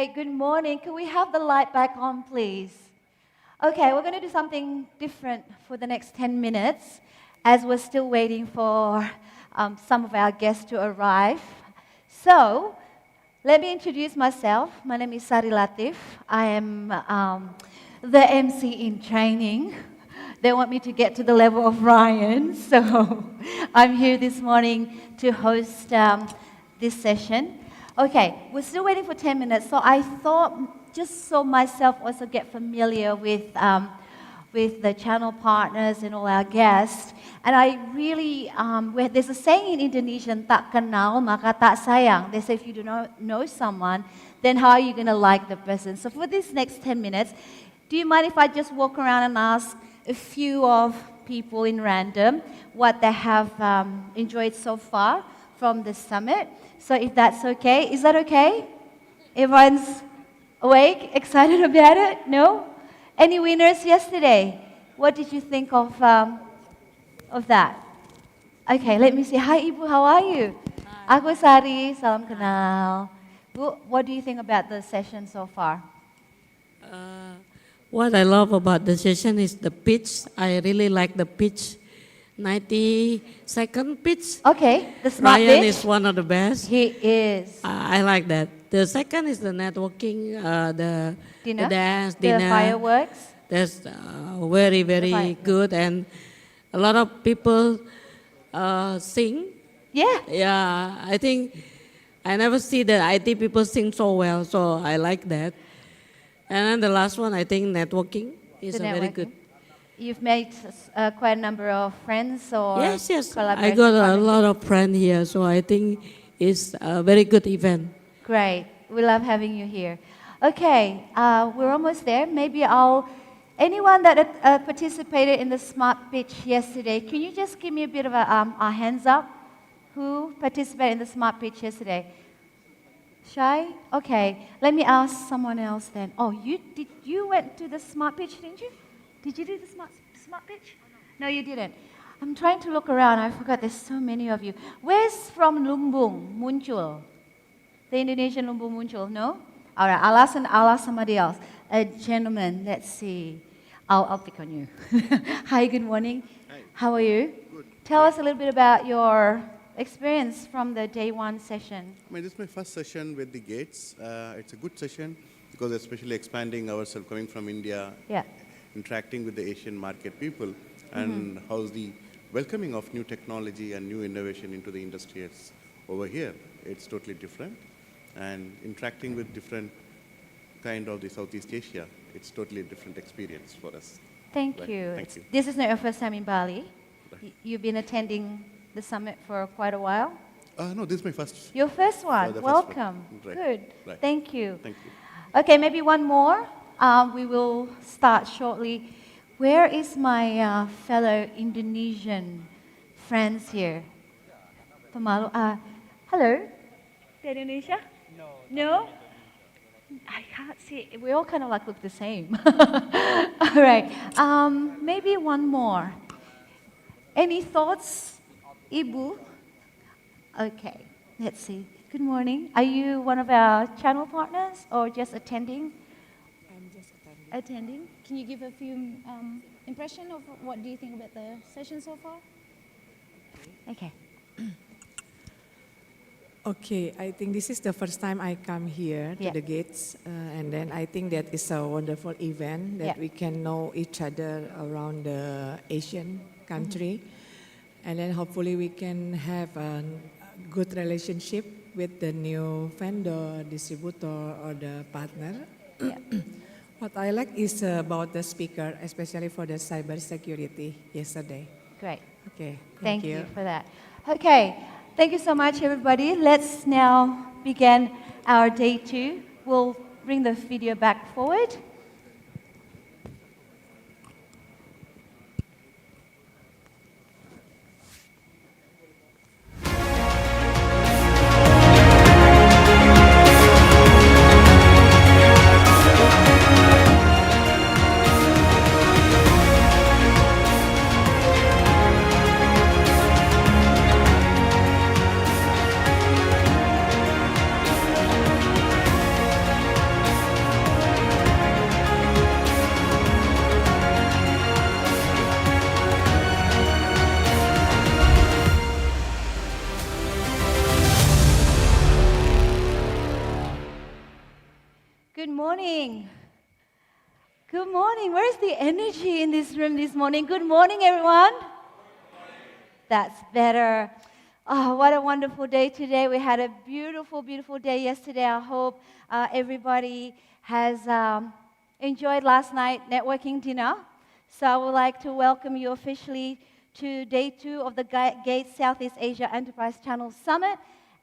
Great, good morning. Can we have the light back on, please? Okay, we're going to do something different for the next 10 minutes as we're still waiting for some of our guests to arrive. So, let me introduce myself. My name is Sari Latif. I am the MC in training. They want me to get to the level of Ryan, so I'm here this morning to host this session. Okay, we're still waiting for 10 minutes, so I thought just so myself also get familiar with the channel partners and all our guests. And I really, there's a saying in Indonesian, tak kenal maka tak sayang. They say if you do not know someone, then how are you going to like the person? So for this next 10 minutes, do you mind if I just walk around and ask a few of people in random what they have enjoyed so far from the summit? So if that's okay, is that okay? Everyone's awake, excited about it? No? Any winners yesterday? What did you think of that? Okay, let me see. Hi Ibu, how are you? Hi. Aku Sari, salam kenal. Bu, what do you think about the session so far? What I love about the session is the pitch. I really like the pitch. 90-second pitch. Okay, the smart Ryan pitch. is one of the best. He is. I like that. The second is the networking, the Dinner? dance, The dinner. fireworks. That's very, very good. And a lot of people sing. Yeah. Yeah, I think I never see the IT people sing so well, so I like that. And then the last one, I think networking is very good. You've made quite a number of friends or Yes. I collaboration got a partners? lot of friends here, so I think it's a very good event. Great. We love having you here. Okay, we're almost there. Maybe anyone that participated in the smart pitch yesterday, can you just give me a bit of a hands up? Who participated in the smart pitch yesterday? Shy? Okay, let me ask someone else then. Oh, you went to the smart pitch, didn't you? Did you do the smart pitch? No, you didn't. I'm trying to look around. I forgot there's so many of you. Where's from Lumbung, Muncul? The Indonesian Lumbung Muncul? No? All right, I'll ask somebody else. A gentleman, let's see. I'll pick on you. Hi, good morning. Hi. How are you? Good. Tell us a little bit about your experience from the day one session. This is my first session with the Gates. It's a good session because especially expanding ourselves, coming from India, Yeah. interacting with the Asian market people, and how's the welcoming of new technology and new innovation into the industry is over here. It's totally different. And interacting with different kind of the Southeast Asia, it's totally a different experience for us. Thank Right. you. Thank you. This is not your first time in Bali. Right. You've been attending the summit for quite a while. No, this is my first. Your first one. the first one. Welcome. Right. Good. Right. Thank you. Thank you. Okay, maybe one more. We will start shortly. Where is my fellow Indonesian friends here? Pemalu. Hello. The Indonesia? No. No? I can't see. We all kind of like look the same. All right. Maybe one more. Any thoughts, Ibu? Okay. Let's see. Good morning. Are you one of our channel partners or just attending? I'm just attending. Attending. Can you give a few impression of what do you think about the session so far? Okay. Okay, I think this is the first time I come here to Yeah. the Gates, and then I think that is a wonderful event that Yeah. we can know each other around the Asian country, and then hopefully we can have a good relationship with the new vendor, distributor, or the partner. Yeah. What I like is about the speaker, especially for the cybersecurity yesterday. Great. Okay, Thank you for that. Okay. Thank you so much, everybody. Let's now begin our day two. We'll bring the video back forward. morning. Good morning. Where's the energy in this room this morning? Good morning, everyone. That's better. Oh, what a wonderful day today. We had a beautiful, beautiful day yesterday. I hope everybody has enjoyed last night networking dinner. So I would like to welcome you officially to day 2 of the Gates Southeast Asia Enterprise Channel Summit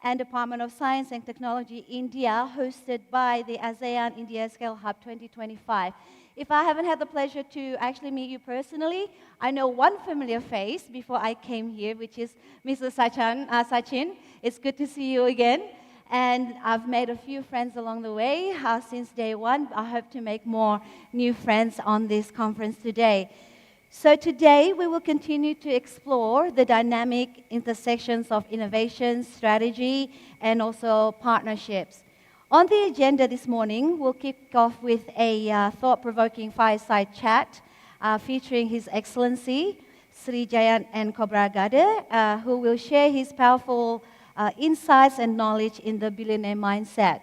and Department of Science and Technology India, hosted by the ASEAN-India ScaleHub 2025. If I haven't had the pleasure to actually meet you personally, I know one familiar face before I came here, which is Mr. Sachin. It's good to see you again. And I've made a few friends along the way since day 1. I hope to make more new friends on this conference today. So today, we will continue to explore the dynamic intersections of innovation, strategy, and also partnerships. On the agenda this morning, we'll kick off with a thought-provoking fireside chat featuring His Excellency Sri Jayant N. Khobragade, who will share his powerful insights and knowledge in the billionaire mindset.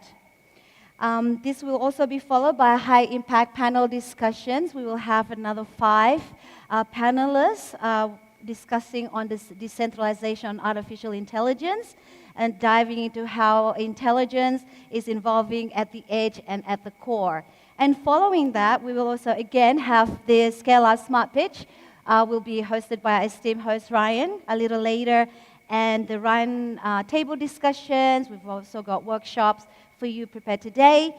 This will also be followed by high-impact panel discussions. We will have another 5 panelists discussing on this decentralization on artificial intelligence and diving into how intelligence is evolving at the edge and at the core. And following that, we will also again have the ScaleHub Smart Pitch. Will be hosted by our esteemed host Ryan a little later, and the Ryan table discussions. We've also got workshops for you prepared today.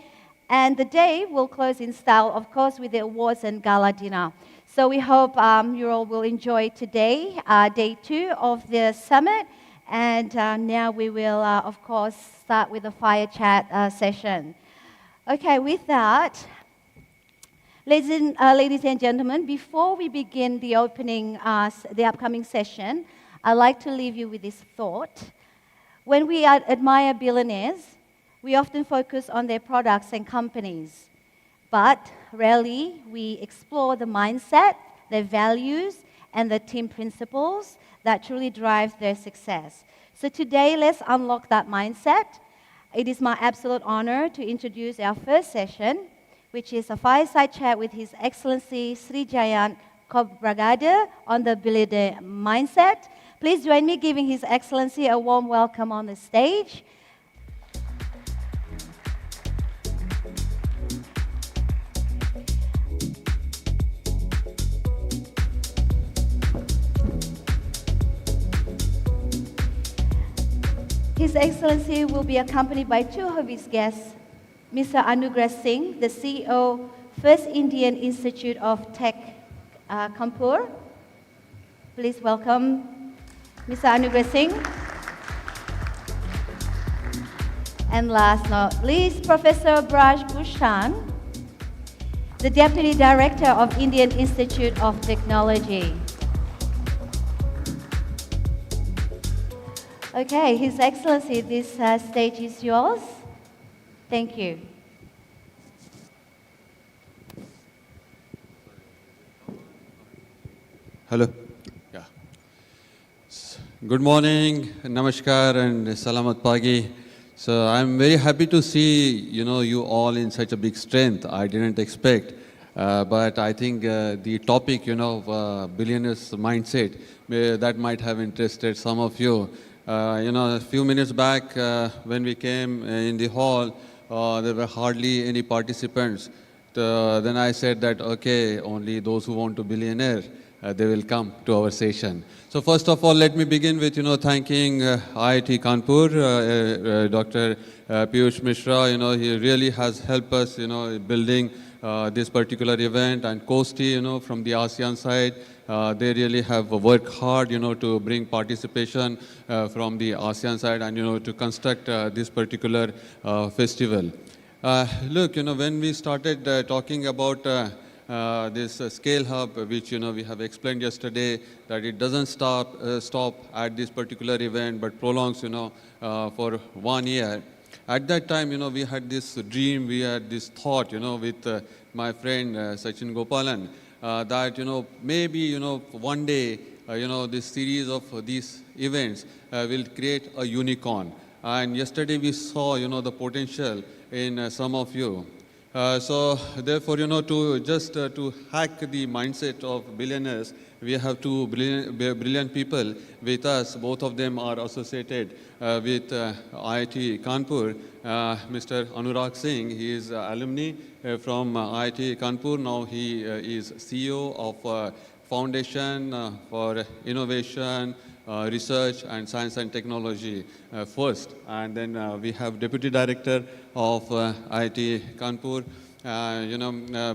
And the day will close in style, of course, with the awards and gala dinner. So we hope you all will enjoy today, day 2 of the summit. And now we will, of course, start with the fire chat session. Okay, with that, ladies and gentlemen, before we begin the the upcoming session, I'd like to leave you with this thought. When we admire billionaires, we often focus on their products and companies, but rarely we explore the mindset, their values, and the team principles that truly drives their success. So today, let's unlock that mindset. It is my absolute honor to introduce our first session, which is a fireside chat with His Excellency Sri Jayant Khobragade on the billionaire mindset. Please join me giving His Excellency a warm welcome on the stage. His Excellency will be accompanied by 2 of his guests, Mr. Anugrah Singh, the CEO, First Indian Institute of Tech, Kanpur. Please welcome Mr. Anugrah Singh. And last but not least, Professor Braj Bhushan, the Deputy Director of Indian Institute of Technology. Okay, His Excellency, this stage is yours. Thank you. Hello. Yeah. Good morning, namaskar, and salamat pagi. So I'm very happy to see you all in such a big strength. I didn't expect, but I think the topic billionaires mindset that might have interested some of you. A few minutes back when we came in the hall, there were hardly any participants. Then I said that, okay, only those who want to billionaire, they will come to our session. So first of all, let me begin with, thanking IIT Kanpur, Dr. Piyush Mishra. He really has helped us, building this particular event, and Kosti, from the ASEAN side. They really have worked hard, to bring participation from the ASEAN side and, to construct this particular festival. Look, when we started talking about this ScaleHub, which, we have explained yesterday, that it doesn't stop at this particular event, but prolongs, for 1 year. At that time, we had this dream, we had this thought, with my friend Sachin Gopalan, that, maybe, one day, this series of these events will create a unicorn. And yesterday we saw, the potential in some of you. So therefore, to hack the mindset of billionaires, we have two brilliant people with us. Both of them are associated with IIT Kanpur. Mr. Anurag Singh, he is alumni from IIT Kanpur. Now he is CEO of Foundation for Innovation, Research and Science and Technology first. And then we have Deputy Director of IIT Kanpur.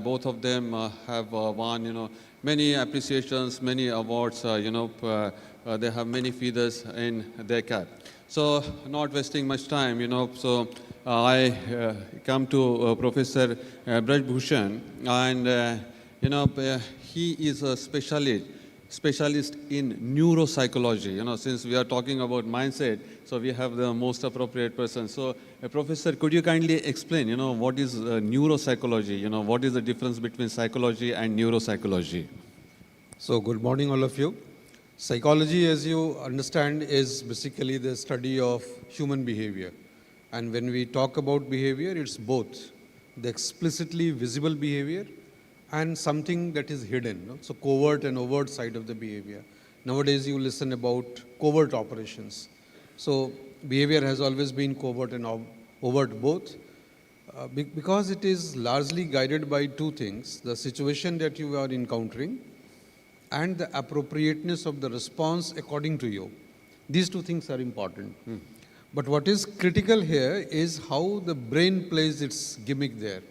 Both of them have won, many appreciations, many awards, they have many feathers in their cap. So not wasting much time, I come to Professor Braj Bhushan, and he is a specialist in neuropsychology. Since we are talking about mindset, so we have the most appropriate person. So, Professor, could you kindly explain, what is neuropsychology? What is the difference between psychology and neuropsychology? So, good morning, all of you. Psychology, as you understand, is basically the study of human behavior. And when we talk about behavior, it's both the explicitly visible behavior and something that is hidden, so covert and overt side of the behavior. Nowadays, you listen about covert operations. So behavior has always been covert and overt both, because it is largely guided by two things: the situation that you are encountering and the appropriateness of the response according to you. These two things are important. But what is critical here is how the brain plays its gimmick there.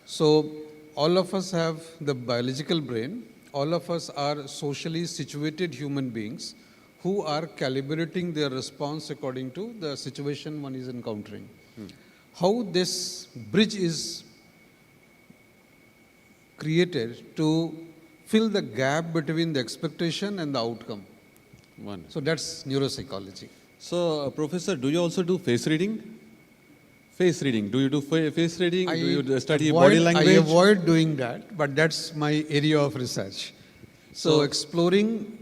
So all of us have the biological brain. All of us are socially situated human beings who are calibrating their response according to the situation one is encountering. How this bridge is created to fill the gap between the expectation and the outcome. So that's neuropsychology. So, Professor, do you also do face reading? Face reading. Do you do face reading? Do you study body language? I avoid doing that, but that's my area of research. So exploring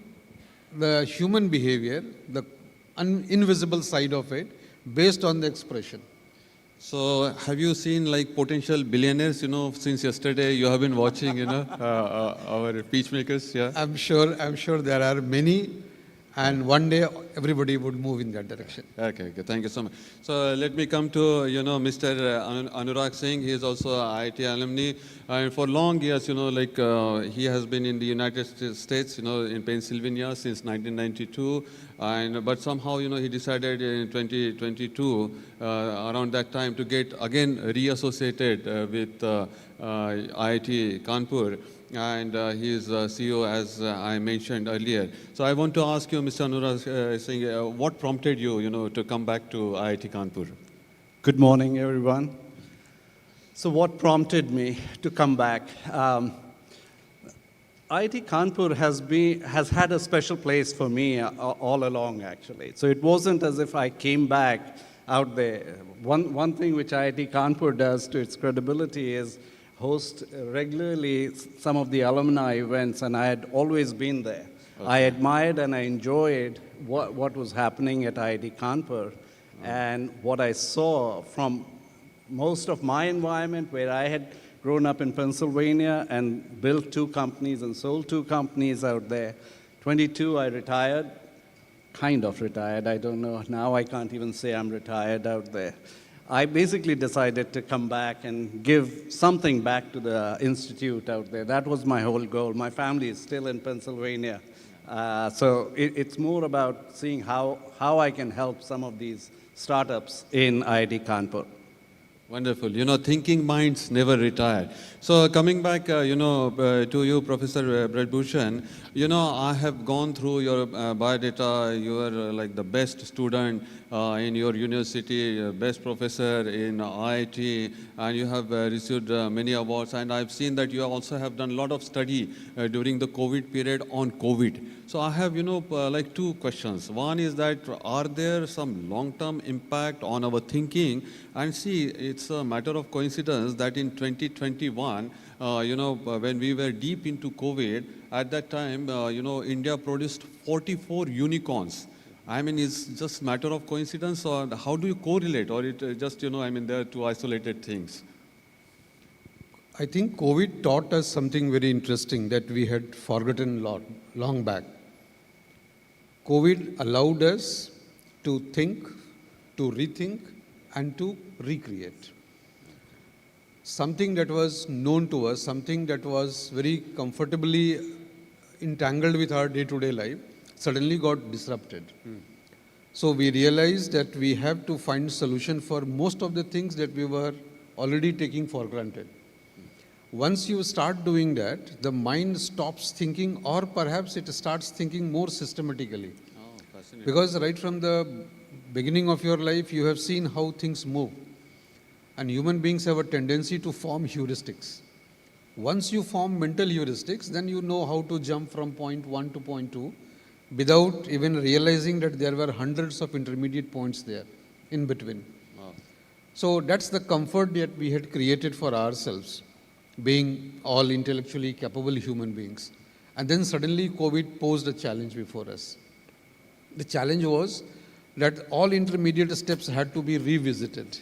the human behavior, the invisible side of it, based on the expression. So have you seen like potential billionaires, since yesterday you have been watching, our speechmakers, yeah? I'm sure there are many, and one day everybody would move in that direction. Okay, thank you so much. So let me come to, Mr. Anurag Singh. He is also IIT alumni. And for long years, he has been in the United States, in Pennsylvania since 1992. But somehow, he decided in 2022, around that time, to get again reassociated with IIT Kanpur. And he is CEO, as I mentioned earlier. So I want to ask you, Mr. Anurag Singh, what prompted you, to come back to IIT Kanpur? Good morning, everyone. So what prompted me to come back? IIT Kanpur has had a special place for me all along, actually. So it wasn't as if I came back out there. One thing which IIT Kanpur does to its credibility is host regularly some of the alumni events, and I had always been there. Okay. I admired and I enjoyed what was happening at IIT Kanpur, and what I saw from most of my environment, where I had grown up in Pennsylvania and built 2 companies and sold 2 companies out there. 22, I retired, kind of retired, I don't know. Now I can't even say I'm retired out there. I basically decided to come back and give something back to the institute out there. That was my whole goal. My family is still in Pennsylvania. So it's more about seeing how I can help some of these startups in IIT Kanpur. Wonderful. Thinking minds never retire. So coming back, to you, Professor Braj Bhushan, I have gone through your biodata. You are like the best student in your university, best professor in IIT, and you have received many awards. And I've seen that you also have done a lot of study during the COVID period on COVID. So I have, like 2 questions. One is that, are there some long-term impact on our thinking? And see, it's a matter of coincidence that in 2021, when we were deep into COVID, at that time, India produced 44 unicorns. I mean, it's just a matter of coincidence, or how do you correlate? Or it just, there are 2 isolated things? I think COVID taught us something very interesting that we had forgotten long back. COVID allowed us to think, to rethink, and to recreate. Something that was known to us, something that was very comfortably entangled with our day-to-day life, suddenly got disrupted. So we realized that we have to find solution for most of the things that we were already taking for granted. Once you start doing that, the mind stops thinking, or perhaps it starts thinking more systematically. Because right from the beginning of your life, you have seen how things move. And human beings have a tendency to form heuristics. Once you form mental heuristics, then you know how to jump from point 1 to point 2 without even realizing that there were hundreds of intermediate points there in between. Wow. So that's the comfort that we had created for ourselves, being all intellectually capable human beings. And then suddenly COVID posed a challenge before us. The challenge was that all intermediate steps had to be revisited.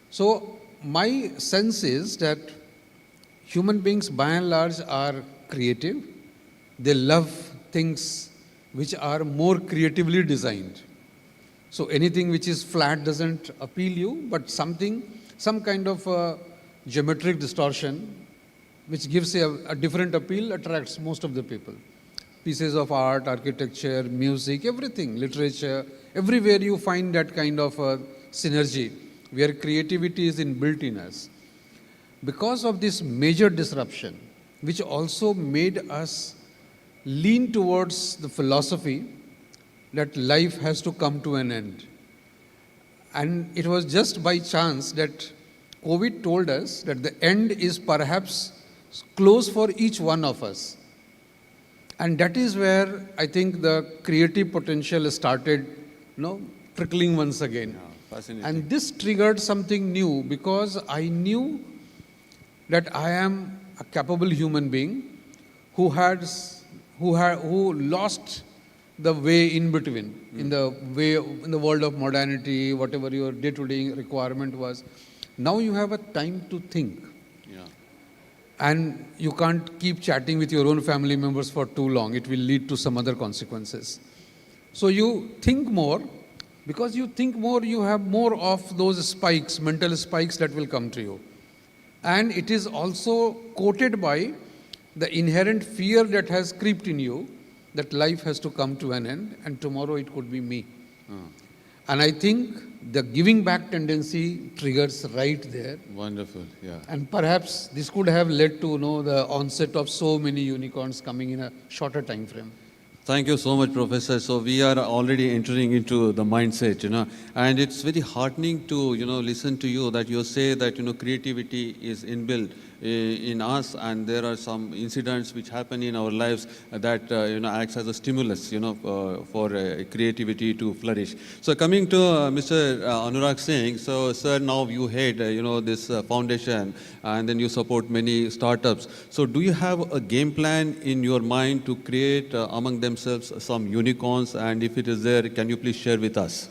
So my sense is that human beings by and large are creative. They love things which are more creatively designed. So anything which is flat doesn't appeal you, but some kind of geometric distortion which gives a different appeal attracts most of the people. Pieces of art, architecture, music, everything, literature, everywhere you find that kind of synergy where creativity is inbuilt in us. Because of this major disruption, which also made us lean towards the philosophy that life has to come to an end. And it was just by chance that COVID told us that the end is perhaps close for each one of us. And that is where I think the creative potential started, trickling once again. Fascinating. And this triggered something new because I knew that I am a capable human being who lost the way in between, in the world of modernity, whatever your day-to-day requirement was. Now you have a time to think. And you can't keep chatting with your own family members for too long. It will lead to some other consequences. So you think more. Because you think more, you have more of those spikes, mental spikes that will come to you. And it is also coated by the inherent fear that has crept in you that life has to come to an end and tomorrow it could be me. And I think the giving back tendency triggers right there. Wonderful, yeah. And perhaps this could have led to the onset of so many unicorns coming in a shorter time frame. Thank you so much, Professor. So we are already entering into the mindset, and it's very heartening to, listen to you that you say that, creativity is inbuilt in us, and there are some incidents which happen in our lives that, acts as a stimulus, for creativity to flourish. So coming to Mr. Anurag Singh, so sir, now you head, this foundation, and then you support many startups. So do you have a game plan in your mind to create among themselves some unicorns? And if it is there, can you please share with us?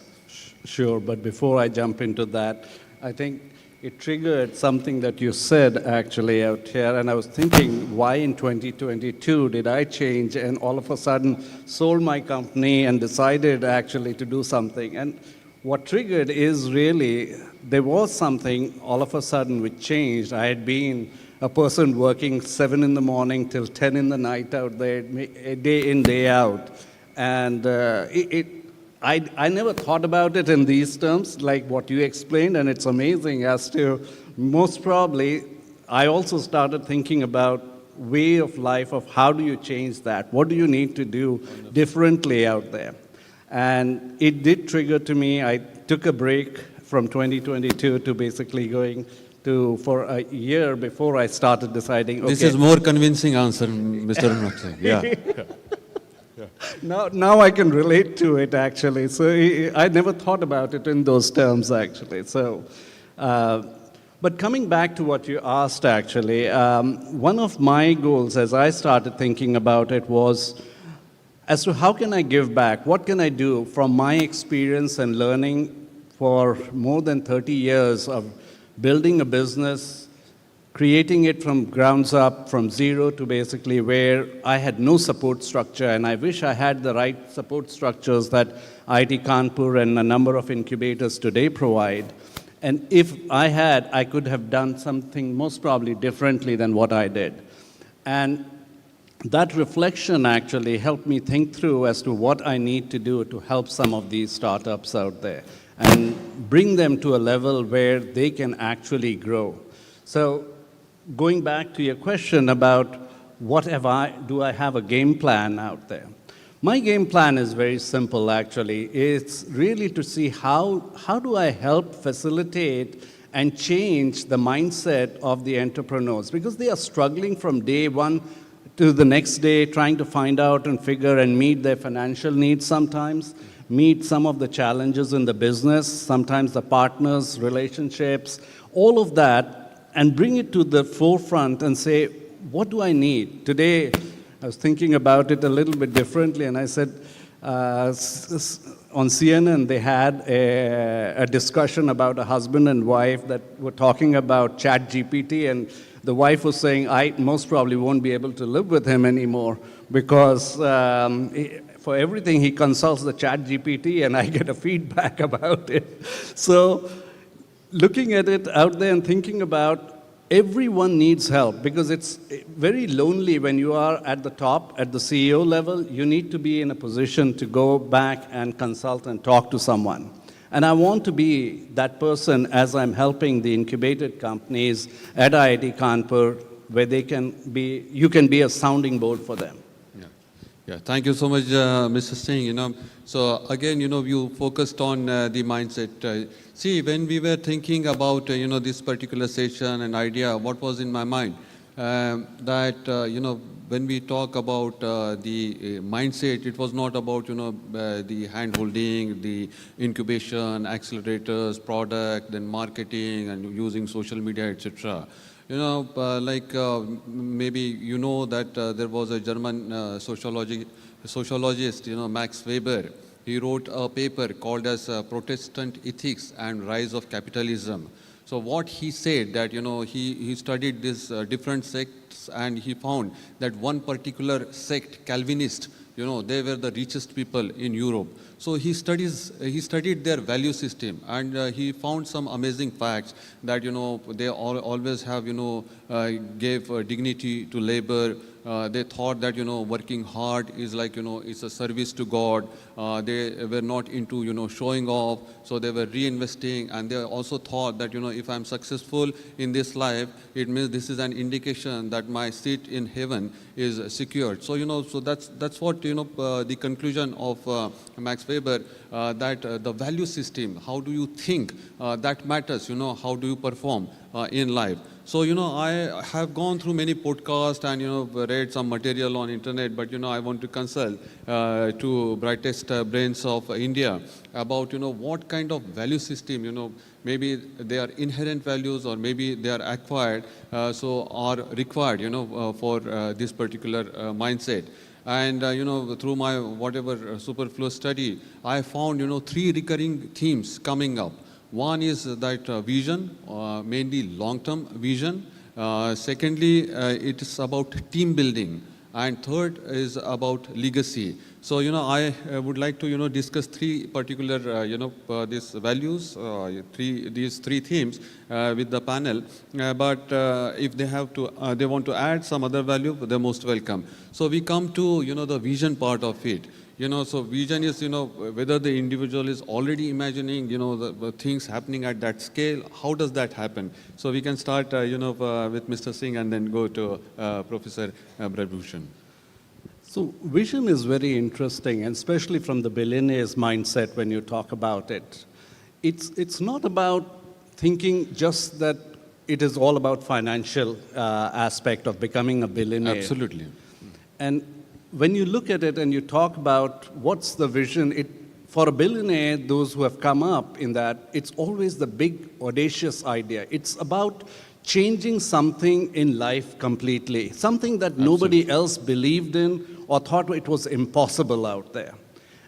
Sure, but before I jump into that, I think it triggered something that you said actually out here, and I was thinking, why in 2022 did I change and all of a sudden sold my company and decided actually to do something? And what triggered is really, there was something all of a sudden which changed. I had been a person working 7 in the morning till 10 in the night out there, day in, day out. And I never thought about it in these terms, like what you explained, and it's amazing as to, most probably, I also started thinking about way of life of how do you change that? What do you need to do differently out there? And it did trigger to me. I took a break from 2022 to basically going to for a year before I started deciding, okay. This is more convincing answer, Mr. Anurag Singh. Yeah. Now I can relate to it, actually. So I never thought about it in those terms, actually. So, but coming back to what you asked, actually, one of my goals as I started thinking about it was as to how can I give back? What can I do from my experience and learning for more than 30 years of building a business, creating it from grounds up, from zero to basically where I had no support structure, and I wish I had the right support structures that IIT Kanpur and a number of incubators today provide. And if I had, I could have done something most probably differently than what I did. And that reflection actually helped me think through as to what I need to do to help some of these startups out there and bring them to a level where they can actually grow. So going back to your question about do I have a game plan out there? My game plan is very simple, actually. It's really to see how do I help facilitate and change the mindset of the entrepreneurs, because they are struggling from day one to the next day, trying to find out and figure and meet their financial needs sometimes, meet some of the challenges in the business, sometimes the partners, relationships, all of that, and bring it to the forefront and say, what do I need? Today, I was thinking about it a little bit differently, and I said, on CNN, they had a discussion about a husband and wife that were talking about ChatGPT, and the wife was saying, I most probably won't be able to live with him anymore because for everything he consults the ChatGPT and I get a feedback about it. So looking at it out there and thinking about everyone needs help, because it's very lonely when you are at the top, at the CEO level. You need to be in a position to go back and consult and talk to someone. And I want to be that person as I'm helping the incubated companies at IIT Kanpur, where you can be a sounding board for them. Yeah, thank you so much, Mr. Singh. So again, you focused on the mindset. See, when we were thinking about, this particular session and idea, what was in my mind? That, when we talk about the mindset, it was not about, the hand-holding, the incubation, accelerators, product, then marketing, and using social media, etc. Maybe that there was a German sociologist, Max Weber. He wrote a paper called as Protestant Ethics and Rise of Capitalism. So what he said that, he studied these different sects, and he found that one particular sect, Calvinist, they were the richest people in Europe. So he studied their value system, and he found some amazing facts that, they always have, gave dignity to labor. They thought that, working hard is like, it's a service to God. They were not into, showing off. So they were reinvesting, and they also thought that, if I'm successful in this life, it means this is an indication that my seat in heaven is secured. So, so that's what, the conclusion of Max Weber, that the value system, how do you think, that matters, how do you perform in life. So, I have gone through many podcasts and, read some material on internet, but, I want to consult to brightest brains of India about, what kind of value system, maybe they are inherent values or maybe they are acquired, so are required, for this particular mindset. And, through my whatever superfluous study, I found, 3 recurring themes coming up. One is that vision, mainly long-term vision. Secondly, it is about team building. And third is about legacy. So, I would like to, discuss 3 particular, these values, these 3 themes with the panel. But if they have to, they want to add some other value, they're most welcome. So we come to, the vision part of it. So vision is, whether the individual is already imagining, the things happening at that scale. How does that happen? So we can start, with Mr. Singh and then go to Professor Brajbhushan. So vision is very interesting, and especially from the billionaire's mindset when you talk about it. It's not about thinking just that it is all about financial aspect of becoming a billionaire. Absolutely. And when you look at it and you talk about what's the vision, for a billionaire, those who have come up in that, it's always the big, audacious idea. It's about changing something in life completely, something that nobody else believed in or thought it was impossible out there.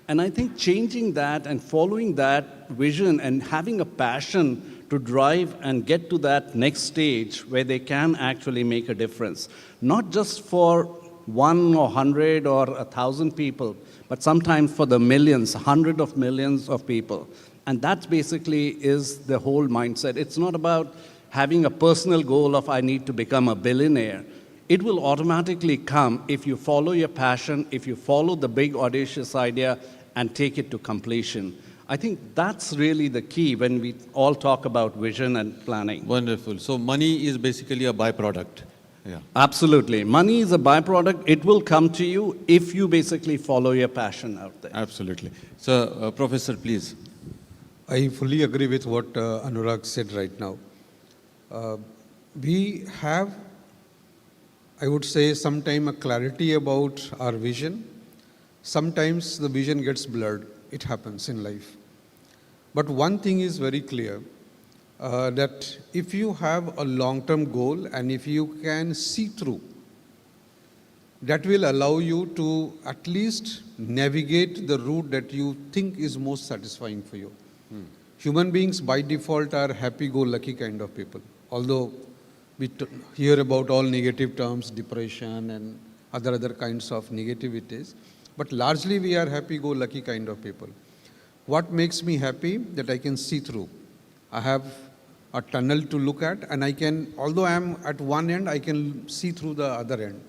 And I think changing that and following that vision and having a passion to drive and get to that next stage where they can actually make a difference. Not just for 1 or 100 or 1,000 people, but sometimes for the millions, hundreds of millions of people. And that basically is the whole mindset. It's not about having a personal goal of I need to become a billionaire. It will automatically come if you follow your passion, if you follow the big audacious idea and take it to completion. I think that's really the key when we all talk about vision and planning. Wonderful. So money is basically a byproduct. Yeah. Absolutely. Money is a byproduct. It will come to you if you basically follow your passion out there. Absolutely. So, Professor, please. I fully agree with what Anurag said right now. We have, I would say, sometimes a clarity about our vision. Sometimes the vision gets blurred. It happens in life. But one thing is very clear, that if you have a long-term goal and if you can see through, that will allow you to at least navigate the route that you think is most satisfying for you. Human beings by default are happy-go-lucky kind of people. Although we hear about all negative terms, depression and other kinds of negativities, but largely we are happy-go-lucky kind of people. What makes me happy? That I can see through. I have a tunnel to look at, and I can, although I am at one end, I can see through the other end.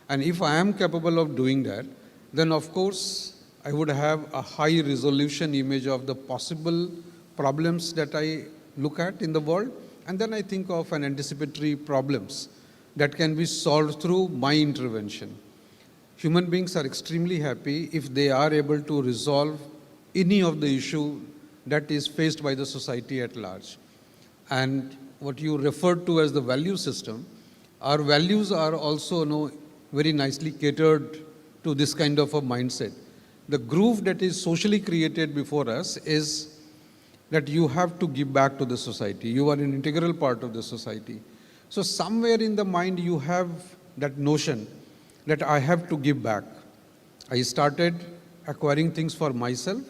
And if I am capable of doing that, then of course I would have a high resolution image of the possible problems that I look at in the world, and then I think of an anticipatory problems that can be solved through my intervention. Human beings are extremely happy if they are able to resolve any of the issue that is faced by the society at large. And what you referred to as the value system, our values are also very nicely catered to this kind of a mindset. The groove that is socially created before us is that you have to give back to the society. You are an integral part of the society. So somewhere in the mind you have that notion that I have to give back. I started acquiring things for myself,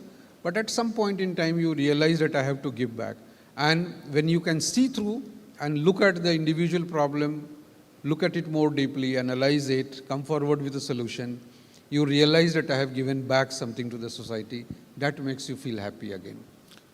but at some point in time you realize that I have to give back. And when you can see through and look at the individual problem, look at it more deeply, analyze it, come forward with a solution, you realize that I have given back something to the society. That makes you feel happy again.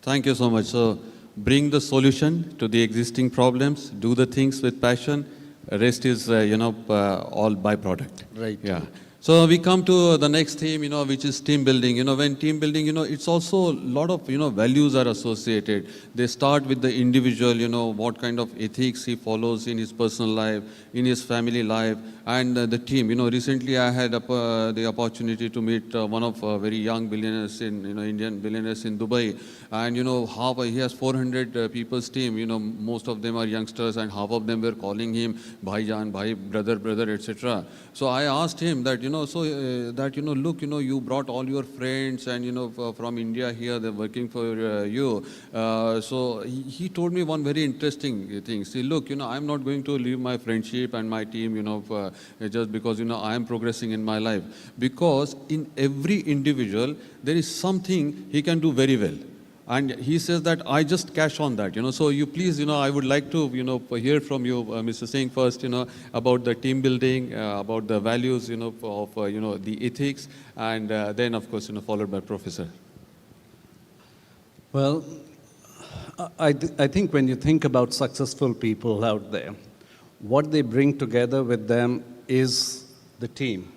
Thank you so much. So, bring the solution to the existing problems, do the things with passion, rest is, all byproduct. Right. Yeah. So we come to the next theme, which is team building. When team building, it's also a lot of, values are associated. They start with the individual, what kind of ethics he follows in his personal life, in his family life, and the team. Recently I had the opportunity to meet one of very young billionaires in, Indian billionaires in Dubai. And, he has 400 people's team. Most of them are youngsters, and half of them were calling him Bhaijan, Bhai, brother, etc. So I asked him that, look, you brought all your friends and, from India here, they're working for you. So he told me one very interesting thing. See, look, I'm not going to leave my friendship and my team, just because, I am progressing in my life. Because in every individual, there is something he can do very well. And he says that I just cash on that, So you please, I would like to, hear from you, Mr. Singh, first, about the team building, about the values, of, the ethics, and then, of course, followed by Professor. Well, I think when you think about successful people out there, what they bring together with them is the team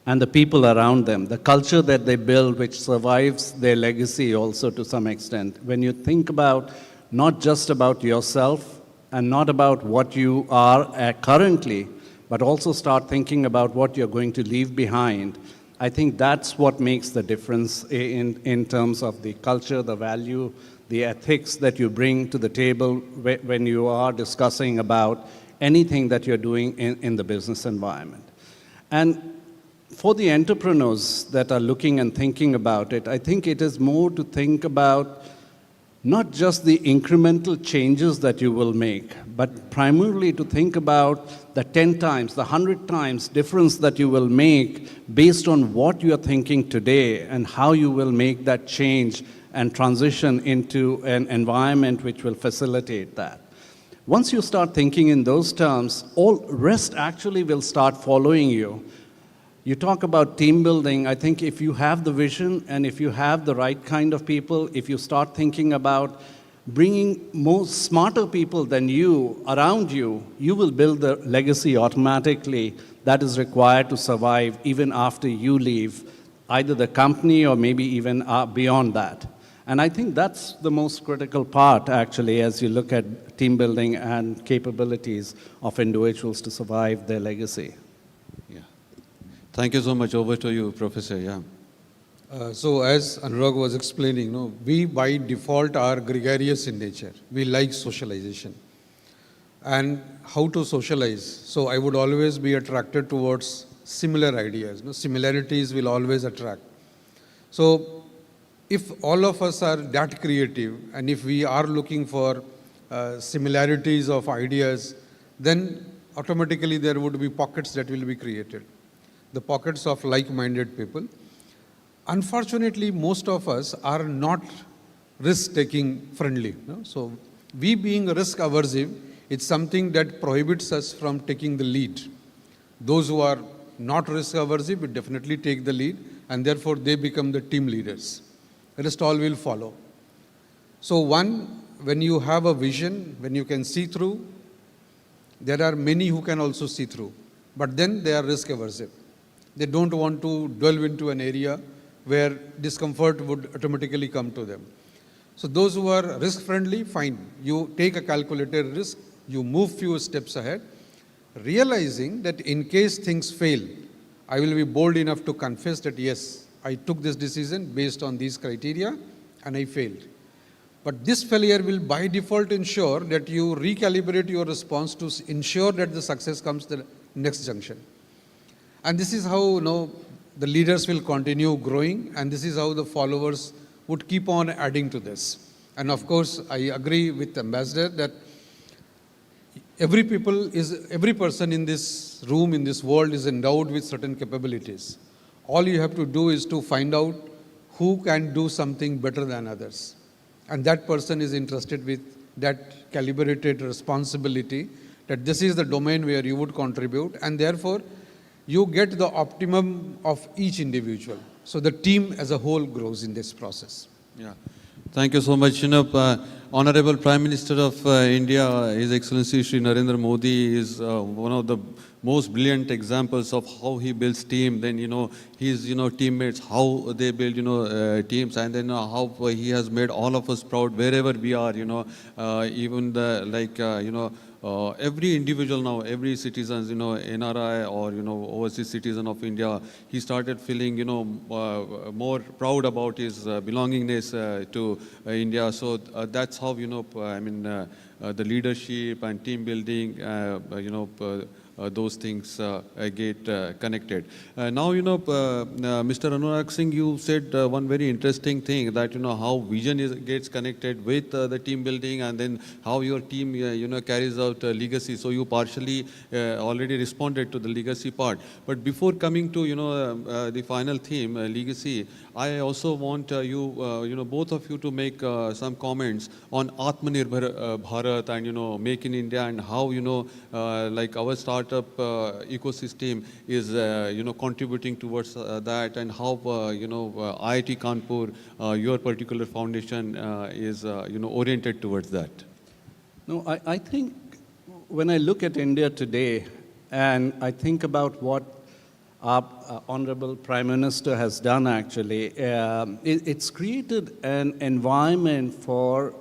and the people around them, the culture that they build, which survives their legacy also to some extent. When you think about not just about yourself and not about what you are currently, but also start thinking about what you're going to leave behind, I think that's what makes the difference in terms of the culture, the value, the ethics that you bring to the table when you are discussing about anything that you're doing in the business environment. And for the entrepreneurs that are looking and thinking about it, I think it is more to think about not just the incremental changes that you will make, but primarily to think about the 10 times, the 100 times difference that you will make based on what you are thinking today and how you will make that change and transition into an environment which will facilitate that. Once you start thinking in those terms, all rest actually will start following you. You talk about team building. I think if you have the vision and if you have the right kind of people, if you start thinking about bringing more smarter people than you around you, you will build the legacy automatically that is required to survive even after you leave either the company or maybe even beyond that. And I think that's the most critical part, actually, as you look at team building and capabilities of individuals to survive their legacy. Yeah. Thank you so much. Over to you, Professor. Yeah. So as Anurag was explaining, we by default are gregarious in nature. We like socialization. And how to socialize? So I would always be attracted towards similar ideas. Similarities will always attract. So if all of us are that creative and if we are looking for similarities of ideas, then automatically there would be pockets that will be created. The pockets of like-minded people. Unfortunately, most of us are not risk-taking friendly. So we being risk-aversive, it's something that prohibits us from taking the lead. Those who are not risk-aversive will definitely take the lead, and therefore they become the team leaders. The rest all will follow. So one, when you have a vision, when you can see through, there are many who can also see through, but then they are risk-aversive. They don't want to delve into an area where discomfort would automatically come to them. So those who are risk-friendly, fine. You take a calculated risk, you move few steps ahead, realizing that in case things fail, I will be bold enough to confess that yes, I took this decision based on these criteria and I failed. But this failure will by default ensure that you recalibrate your response to ensure that the success comes to the next junction. And this is how the leaders will continue growing, and this is how the followers would keep on adding to this. And of course, I agree with Ambassador that every person in this room, in this world is endowed with certain capabilities. All you have to do is to find out who can do something better than others. And that person is entrusted with that calibrated responsibility that this is the domain where you would contribute, and therefore you get the optimum of each individual. So the team as a whole grows in this process. Yeah. Thank you so much. Honorable Prime Minister of India, His Excellency Shri Narendra Modi is one of the most brilliant examples of how he builds team. Then, his, teammates, how they build, teams, and then how he has made all of us proud wherever we are, even the, every individual now, every citizen, NRI or, overseas citizen of India, he started feeling, more proud about his belongingness to India. So that's how, the leadership and team building, those things get connected. Now, Mr. Anurag Singh, you said one very interesting thing that, how vision gets connected with the team building, and then how your team, carries out legacy. So you partially already responded to the legacy part. But before coming to, the final theme, legacy, I also want you, both of you to make some comments on Atmanirbhar Bharat and, Make in India, and how, like our startup ecosystem is, contributing towards that, and how, IIT Kanpur, your particular foundation is, oriented towards that. No, I think when I look at India today and I think about what our Honorable Prime Minister has done actually, it's created an environment for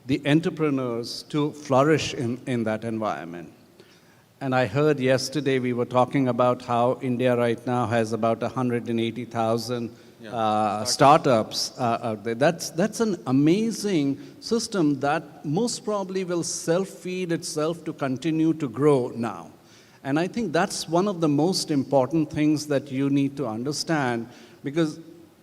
the entrepreneurs to flourish in that environment. And I heard yesterday we were talking about how India right now has about 180,000 startups out there. That's an amazing system that most probably will self-feed itself to continue to grow now. And I think that's one of the most important things that you need to understand, because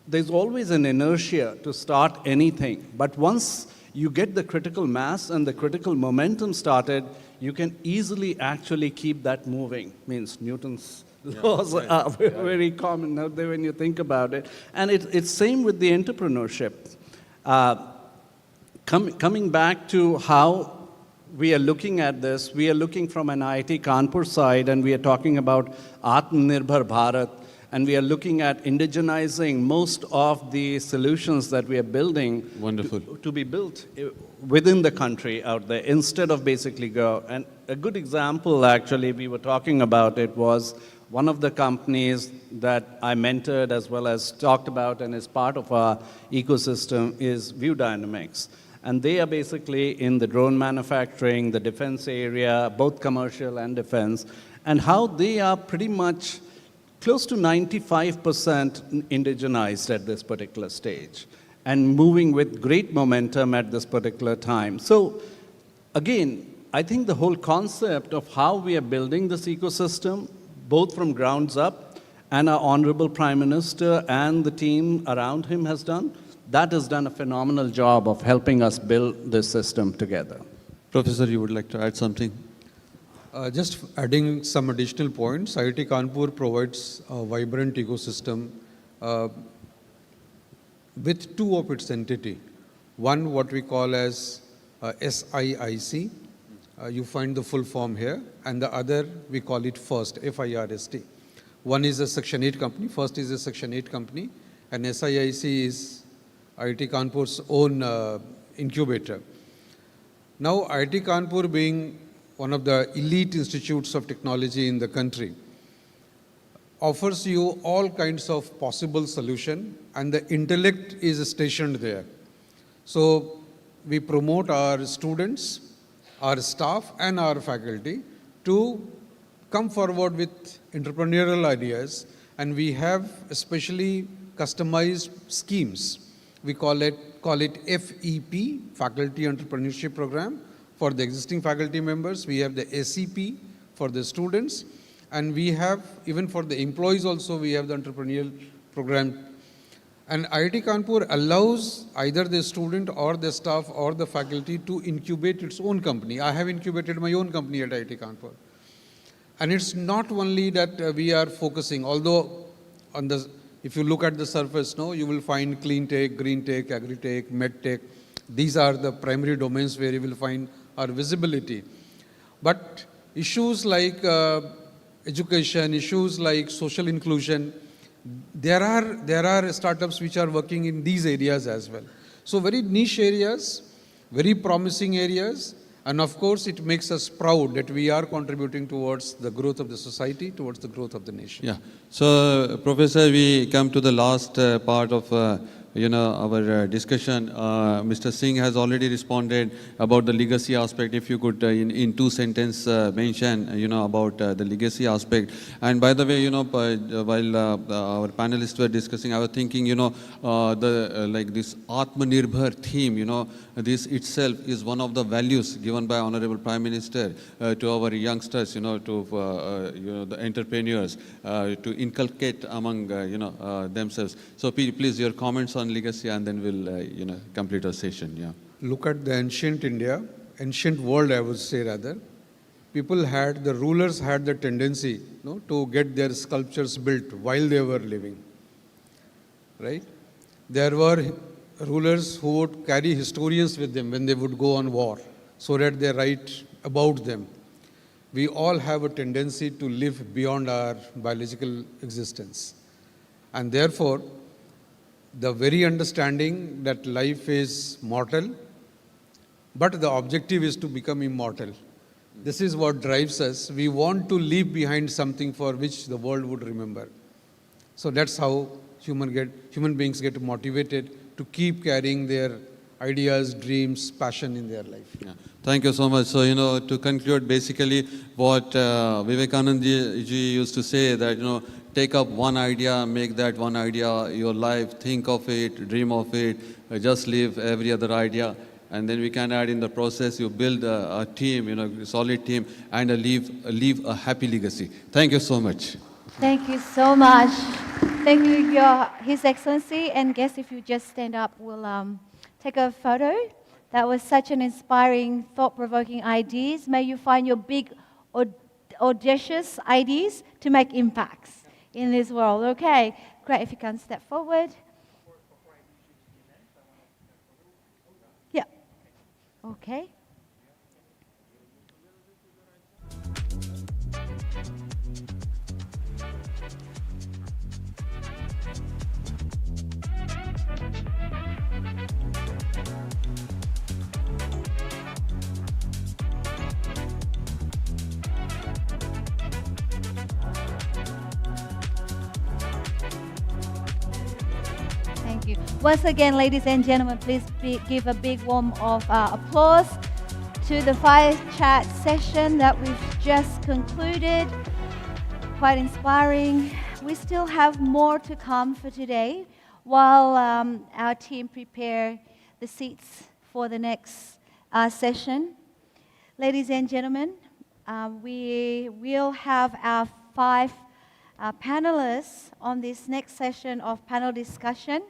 there's always an inertia to start anything. But once you get the critical mass and the critical momentum started, you can easily actually keep that moving. Means Newton's laws are very common out there when you think about it. And it's same with the entrepreneurship. Coming back to how we are looking at this, we are looking from an IIT Kanpur side, and we are talking about Atmanirbhar Bharat, and we are looking at indigenizing most of the solutions that we are building Wonderful. to be built within the country out there, instead of basically go. And a good example, actually, we were talking about it, was one of the companies that I mentored as well as talked about and is part of our ecosystem is View Dynamics. And they are basically in the drone manufacturing, the defense area, both commercial and defense, and how they are pretty much close to 95% indigenized at this particular stage and moving with great momentum at this particular time. So again, I think the whole concept of how we are building this ecosystem, both from grounds up, and our Honorable Prime Minister and the team around him has done, that has done a phenomenal job of helping us build this system together. Professor, you would like to add something? Just adding some additional points, IIT Kanpur provides a vibrant ecosystem with two of its entity. One, what we call as SIIC, you find the full form here, and the other, we call it FIRST, F-I-R-S-T. One is a Section 8 company, FIRST is a Section 8 company, and SIIC is IIT Kanpur's own incubator. Now, IIT Kanpur being one of the elite institutes of technology in the country, offers you all kinds of possible solution, and the intellect is stationed there. So we promote our students, our staff, and our faculty to come forward with entrepreneurial ideas, and we have especially customized schemes. We call it FEP, Faculty Entrepreneurship Program, for the existing faculty members. We have the SEP for the students, and we have, even for the employees also, we have the entrepreneurial program. And IIT Kanpur allows either the student or the staff or the faculty to incubate its own company. I have incubated my own company at IIT Kanpur. And it's not only that we are focusing, although on the, if you look at the surface, no, you will find clean tech, green tech, agri tech, med tech. These are the primary domains where you will find our visibility. But issues like education, issues like social inclusion, there are startups which are working in these areas as well. So very niche areas, very promising areas, and of course it makes us proud that we are contributing towards the growth of the society, towards the growth of the nation. Yeah. So, Professor, we come to the last part of our discussion. Mr. Singh has already responded about the legacy aspect. If you could, in two sentences, mention, about the legacy aspect. And by the way, while our panelists were discussing, I was thinking, like this Atmanirbhar theme, this itself is one of the values given by Honorable Prime Minister to our youngsters, to the entrepreneurs, to inculcate among themselves. So please, your comments on legacy, and then we'll complete our session. Yeah. Look at the ancient India, ancient world, I would say rather. The rulers had the tendency to get their sculptures built while they were living, right? There were rulers who would carry historians with them when they would go on war, so that they write about them. We all have a tendency to live beyond our biological existence. And therefore, the very understanding that life is mortal, but the objective is to become immortal. This is what drives us. We want to leave behind something for which the world would remember. So that's how human beings get motivated to keep carrying their ideas, dreams, passion in their life. Yeah. Thank you so much. So, to conclude, basically what Vivekananda ji used to say, that, take up one idea, make that one idea your life, think of it, dream of it, just leave every other idea. And then we can add in the process, you build a team, a solid team, and leave a happy legacy. Thank you so much. Thank you so much. Thank you, His Excellency. And guests, if you just stand up, we'll take a photo. That was such an inspiring, thought-provoking ideas. May you find your big, audacious ideas to make impacts in this world. Okay, great. If you can step forward. Okay. Thank you. Once again, ladies and gentlemen, please give a big warm of applause to the fire chat session that we've just concluded. Quite inspiring. We still have more to come for today while our team prepare the seats for the next session. Ladies and gentlemen, we will have our 5 panelists on this next session of panel discussion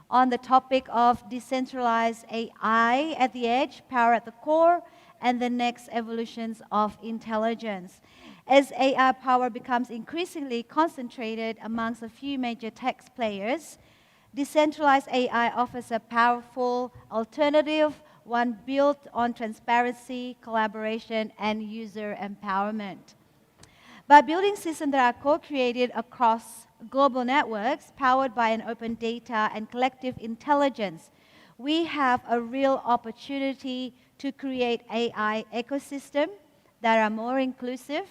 on the topic of decentralized AI at the edge, power at the core, and the next evolutions of intelligence. As AI power becomes increasingly concentrated amongst a few major tech players, decentralized AI offers a powerful alternative, one built on transparency, collaboration, and user empowerment. By building systems that are co-created across global networks powered by an open data and collective intelligence, we have a real opportunity to create AI ecosystems that are more inclusive,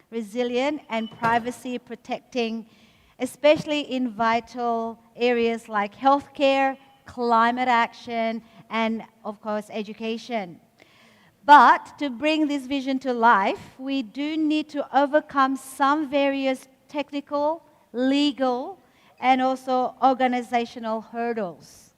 resilient, and privacy protecting, especially in vital areas like healthcare, climate action, and of course education. But to bring this vision to life, we do need to overcome some various technical, legal, and also organizational hurdles.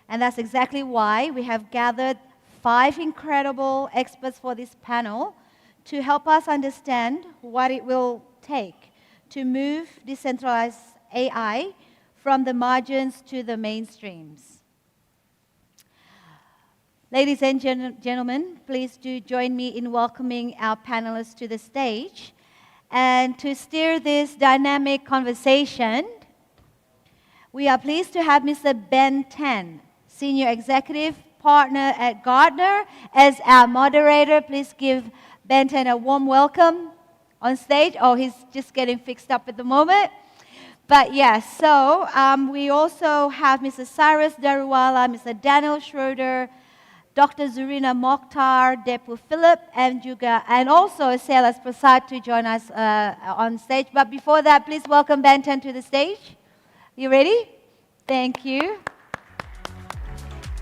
And that's exactly why we have gathered 5 incredible experts for this panel to help us understand what it will take to move decentralized AI from the margins to the mainstreams. Ladies and gentlemen, please do join me in welcoming our panelists to the stage. And to steer this dynamic conversation, we are pleased to have Mr. Ben Tan, Senior Executive Partner at Gartner, as our moderator. Please give Ben Tan a warm welcome on stage. Oh, he's just getting fixed up at the moment. But yes, so we also have Mr. Cyrus Daruwala, Mr. Daniel Schroeder, Dr. Zarina Mokhtar, Depu Philip, and also Sailas Prasad to join us on stage. But before that, please welcome Ben Tan to the stage. You ready? Thank you.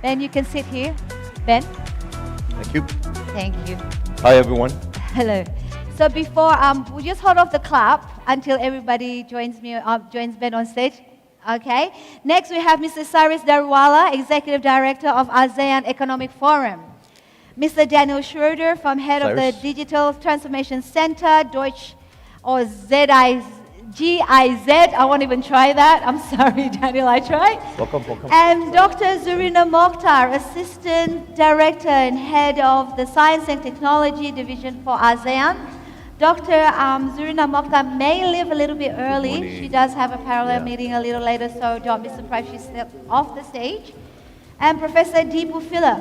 Ben, you can sit here. Ben? Thank you. Thank you. Hi, everyone. Hello. So before, we'll just hold off the clap until everybody joins Ben on stage. Okay. Next, we have Mr. Cyrus Daruwala, Executive Director of ASEAN Economic Forum. Mr. Daniel Schroeder, from Head of the Digital Transformation Center, Deutsch, or GIZ. I won't even try that. I'm sorry, Daniel, I tried. Welcome. And Dr. Zarina Mokhtar, Assistant Director and Head of the Science and Technology Division for ASEAN. Dr. Zarina Mokhtar may leave a little bit early. She does have a parallel meeting a little later, so don't be surprised she steps off the stage. And Professor Depu Philip,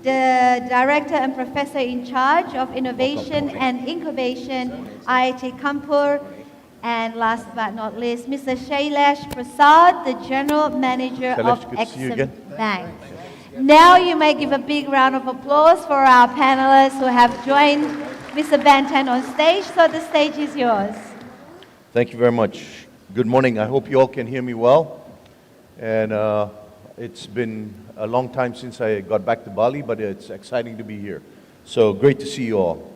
the Director and Professor in charge of Innovation and Incubation, IIT Kanpur. And last but not least, Mr. Shailesh Prasad, the General Manager of Exim Bank. Now you may give a big round of applause for our panelists who have joined Mr. Ben Tan on stage. So the stage is yours. Thank you very much. Good morning. I hope you all can hear me well. And it's been a long time since I got back to Bali, but it's exciting to be here. So great to see you all.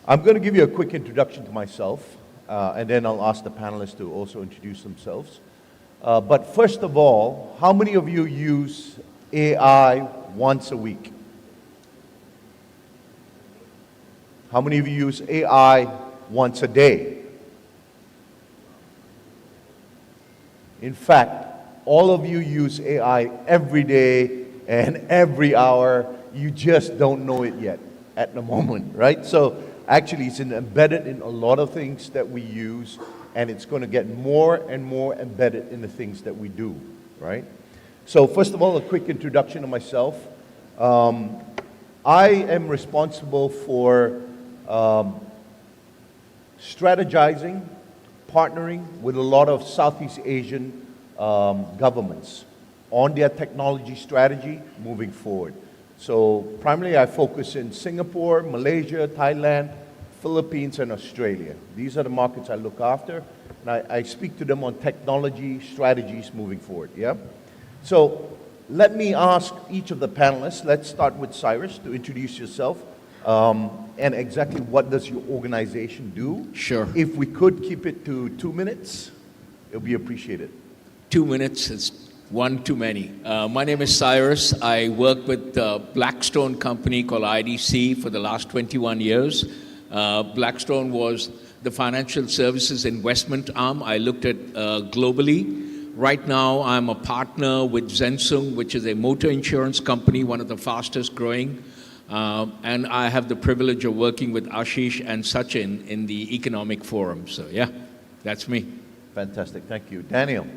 I'm going to give you a quick introduction to myself, and then I'll ask the panelists to also introduce themselves. But first of all, how many of you use AI once a week? How many of you use AI once a day? In fact, all of you use AI every day and every hour. You just don't know it yet at the moment, right? So actually, it's embedded in a lot of things that we use, and it's going to get more and more embedded in the things that we do, right? So first of all, a quick introduction of myself. I am responsible for strategizing, partnering with a lot of Southeast Asian governments on their technology strategy moving forward. So primarily I focus in Singapore, Malaysia, Thailand, Philippines, and Australia. These are the markets I look after, and I speak to them on technology strategies moving forward, yeah? So let me ask each of the panelists, let's start with Cyrus, to introduce yourself, and exactly what does your organization do? Sure. If we could keep it to 2 minutes, it would be appreciated. 2 minutes is one too many. My name is Cyrus. I work with a Blackstone company called IDC for the last 21 years. Blackstone was the financial services investment arm I looked at globally. Right now, I'm a partner with Zensung, which is a motor insurance company, one of the fastest growing. And I have the privilege of working with Ashish and Sachin in the Economic Forum. So yeah, that's me. Fantastic, thank you. Daniel.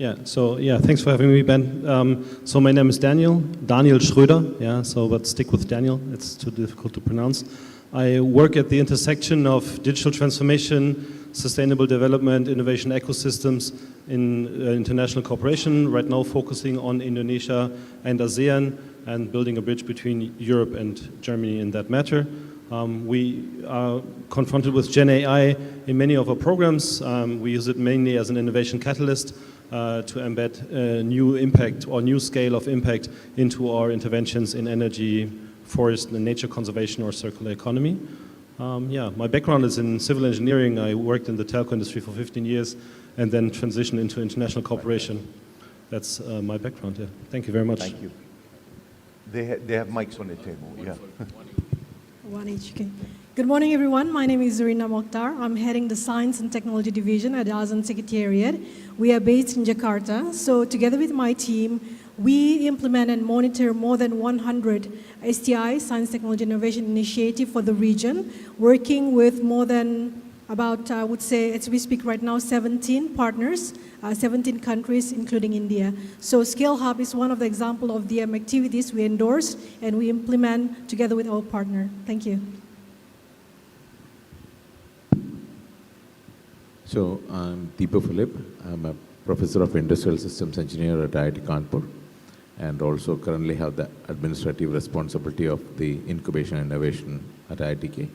Thanks for having me, Ben. So my name is Daniel Schröder, but stick with Daniel, it's too difficult to pronounce. I work at the intersection of digital transformation, sustainable development, innovation ecosystems in international cooperation, right now focusing on Indonesia and ASEAN and building a bridge between Europe and Germany in that matter. We are confronted with Gen AI in many of our programs. We use it mainly as an innovation catalyst to embed new impact or new scale of impact into our interventions in energy, forest, and nature conservation or circular economy. My background is in civil engineering. I worked in the telco industry for 15 years and then transitioned into international cooperation. That's my background, yeah. Thank you very much. Thank you. They have mics on the table, yeah. One each, okay. Good morning, everyone. My name is Zarina Mokhtar. I'm heading the Science and Technology Division at the ASEAN Secretariat. We are based in Jakarta. So together with my team, we implement and monitor more than 100 STI, Science, Technology, Innovation Initiative for the region, working with more than about, I would say, as we speak right now, 17 partners, 17 countries, including India. So ScaleHub is one of the examples of the activities we endorse and we implement together with our partner. Thank you. So I'm Deepa Philip. I'm a professor of industrial systems engineer at IIT Kanpur and also currently have the administrative responsibility of the incubation and innovation at IITK.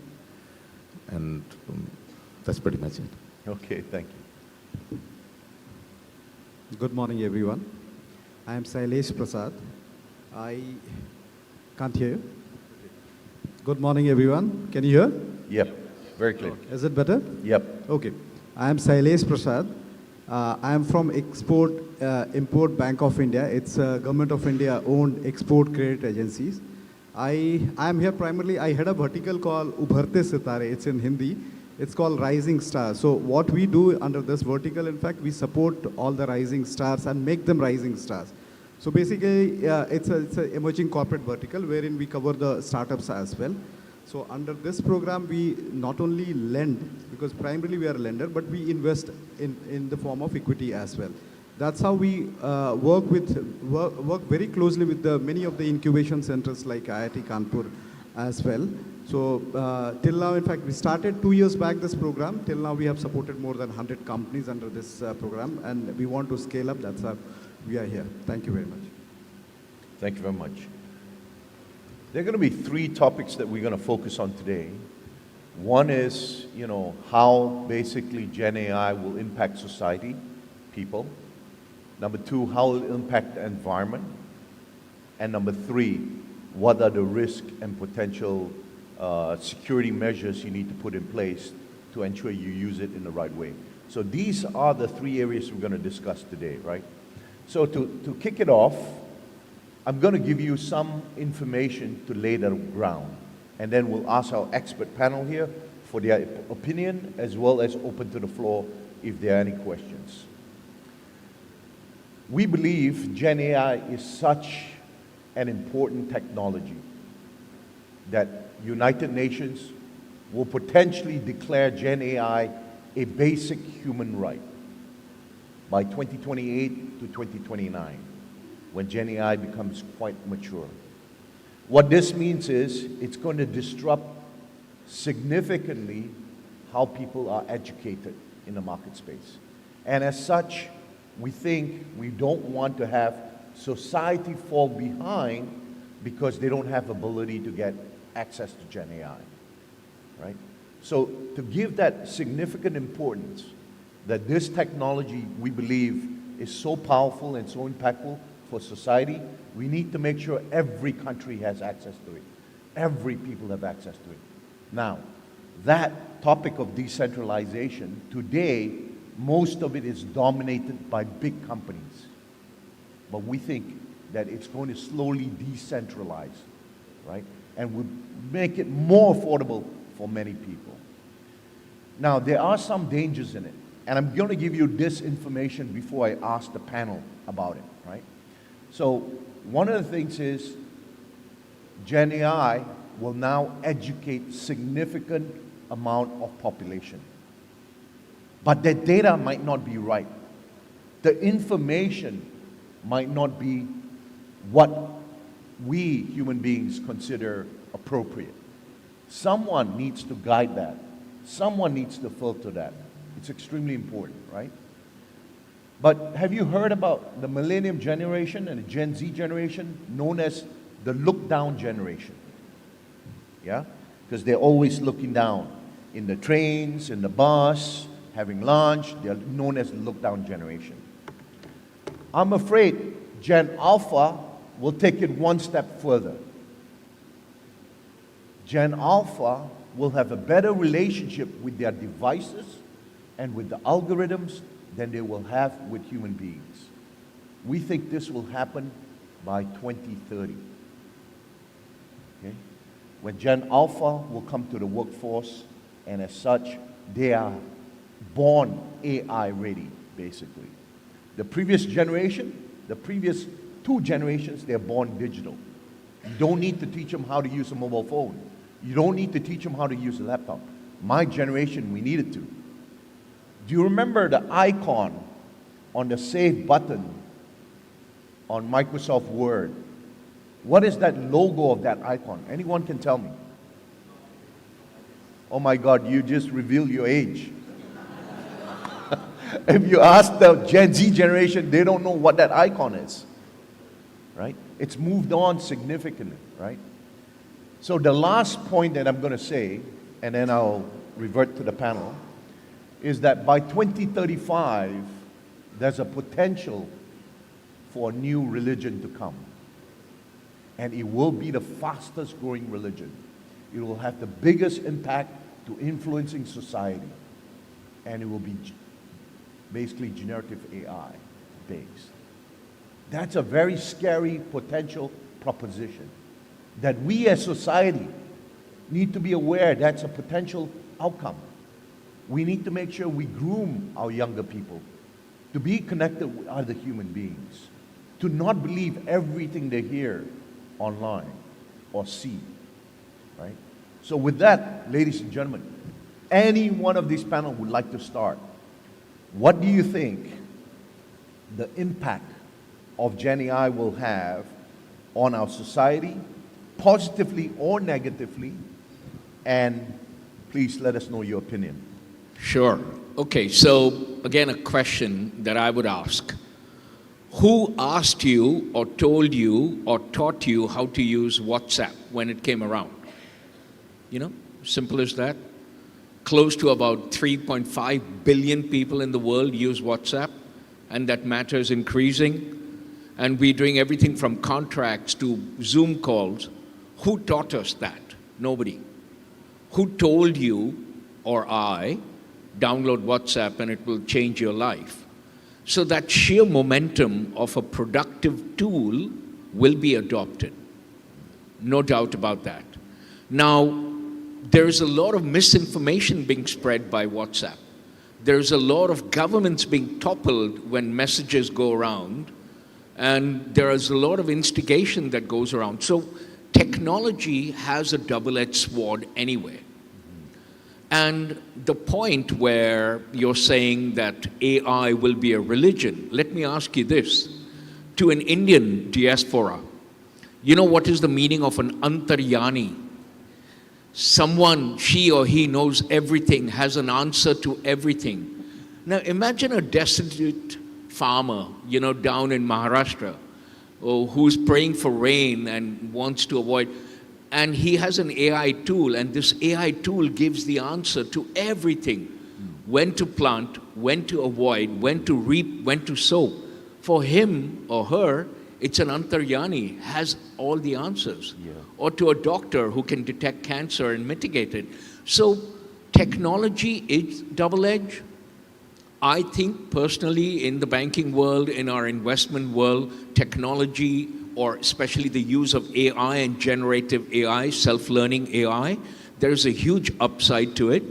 And that's pretty much it. Okay, thank you. Good morning, everyone. I am Shailesh Prasad. I can't hear you. Good morning, everyone. Can you hear? Yep, very clear. Is it better? Yep. Okay. I am Shailesh Prasad. I am from Import Bank of India. It's a Government of India owned export credit agencies. I am here primarily, I had a vertical called Ubharte Sitare. It's in Hindi. It's called Rising Stars. So what we do under this vertical, in fact, we support all the rising stars and make them rising stars. So basically, it's an emerging corporate vertical wherein we cover the startups as well. So under this program, we not only lend, because primarily we are a lender, but we invest in the form of equity as well. That's how we work very closely with many of the incubation centers like IIT Kanpur as well. So till now, in fact, we started 2 years back this program. Till now, we have supported more than 100 companies under this program, and we want to scale up. That's how we are here. Thank you very much. Thank you very much. There are going to be 3 topics that we're going to focus on today. One is, how basically Gen AI will impact society, people. Number 2, how it will impact the environment. And number 3, what are the risks and potential security measures you need to put in place to ensure you use it in the right way. So these are the 3 areas we're going to discuss today, right? So to kick it off, I'm going to give you some information to lay the ground, and then we'll ask our expert panel here for their opinion, as well as open to the floor if there are any questions. We believe Gen AI is such an important technology that United Nations will potentially declare Gen AI a basic human right by 2028 to 2029. when Gen AI becomes quite mature. What this means is it's going to disrupt significantly how people are educated in the market space. And as such, we think we don't want to have society fall behind because they don't have ability to get access to Gen AI, right? So to give that significant importance that this technology, we believe, is so powerful and so impactful for society, we need to make sure every country has access to it. Every people have access to it. Now, that topic of decentralization, today, most of it is dominated by big companies. But we think that it's going to slowly decentralize, right? And will make it more affordable for many people. Now, there are some dangers in it. And I'm going to give you this information before I ask the panel about it, right? So, one of the things is Gen AI will now educate significant amount of population. But the data might not be right. The information might not be what we human beings consider appropriate. Someone needs to guide that. Someone needs to filter that. It's extremely important, right? But have you heard about the millennium generation and the Gen Z generation known as the look-down generation? Yeah? Because they're always looking down in the trains, in the bus, having lunch. They're known as the look-down generation. I'm afraid Gen Alpha will take it one step further. Gen Alpha will have a better relationship with their devices and with the algorithms than they will have with human beings. We think this will happen by 2030. Okay? When Gen Alpha will come to the workforce, and as such, they are born AI ready, basically. The previous generation, the previous 2 generations, they're born digital. You don't need to teach them how to use a mobile phone. You don't need to teach them how to use a laptop. My generation, we needed to. Do you remember the icon on the save button on Microsoft Word? What is that logo of that icon? Anyone can tell me. Oh my God, you just revealed your age. If you ask the Gen Z generation, they don't know what that icon is, right? It's moved on significantly, right? So the last point that I'm going to say, and then I'll revert to the panel, is that by 2035, there's a potential for a new religion to come. And it will be the fastest growing religion. It will have the biggest impact to influencing society. And it will be basically generative AI based. That's a very scary potential proposition that we as society need to be aware that's a potential outcome. We need to make sure we groom our younger people to be connected with other human beings, to not believe everything they hear online or see, right? So with that, ladies and gentlemen, any one of these panels would like to start. What do you think the impact of Gen AI will have on our society, positively or negatively? And please let us know your opinion. Sure. Okay, so again, a question that I would ask. Who asked you or told you or taught you how to use WhatsApp when it came around? You know, simple as that. Close to about 3.5 billion people in the world use WhatsApp, and that matter is increasing. And we're doing everything from contracts to Zoom calls. Who taught us that? Nobody. Who told you or I, download WhatsApp and it will change your life? So that sheer momentum of a productive tool will be adopted. No doubt about that. Now, there's a lot of misinformation being spread by WhatsApp. There's a lot of governments being toppled when messages go around, and there is a lot of instigation that goes around. So technology has a double-edged sword anyway. And the point where you're saying that AI will be a religion, let me ask you this. to an Indian diaspora, you know what is the meaning of an antaryani? Someone, she or he knows everything, has an answer to everything. Now imagine a destitute farmer, you know, down in Maharashtra, who's praying for rain and wants to avoid, and he has an AI tool, and this AI tool gives the answer to everything. When to plant, when to avoid, when to reap, when to sow. For him or her, it's an antaryani, has all the answers. Yeah. Or to a doctor who can detect cancer and mitigate it. So technology is double-edged. I think personally in the banking world, in our investment world, technology, or especially the use of AI and generative AI, self-learning AI, there's a huge upside to it.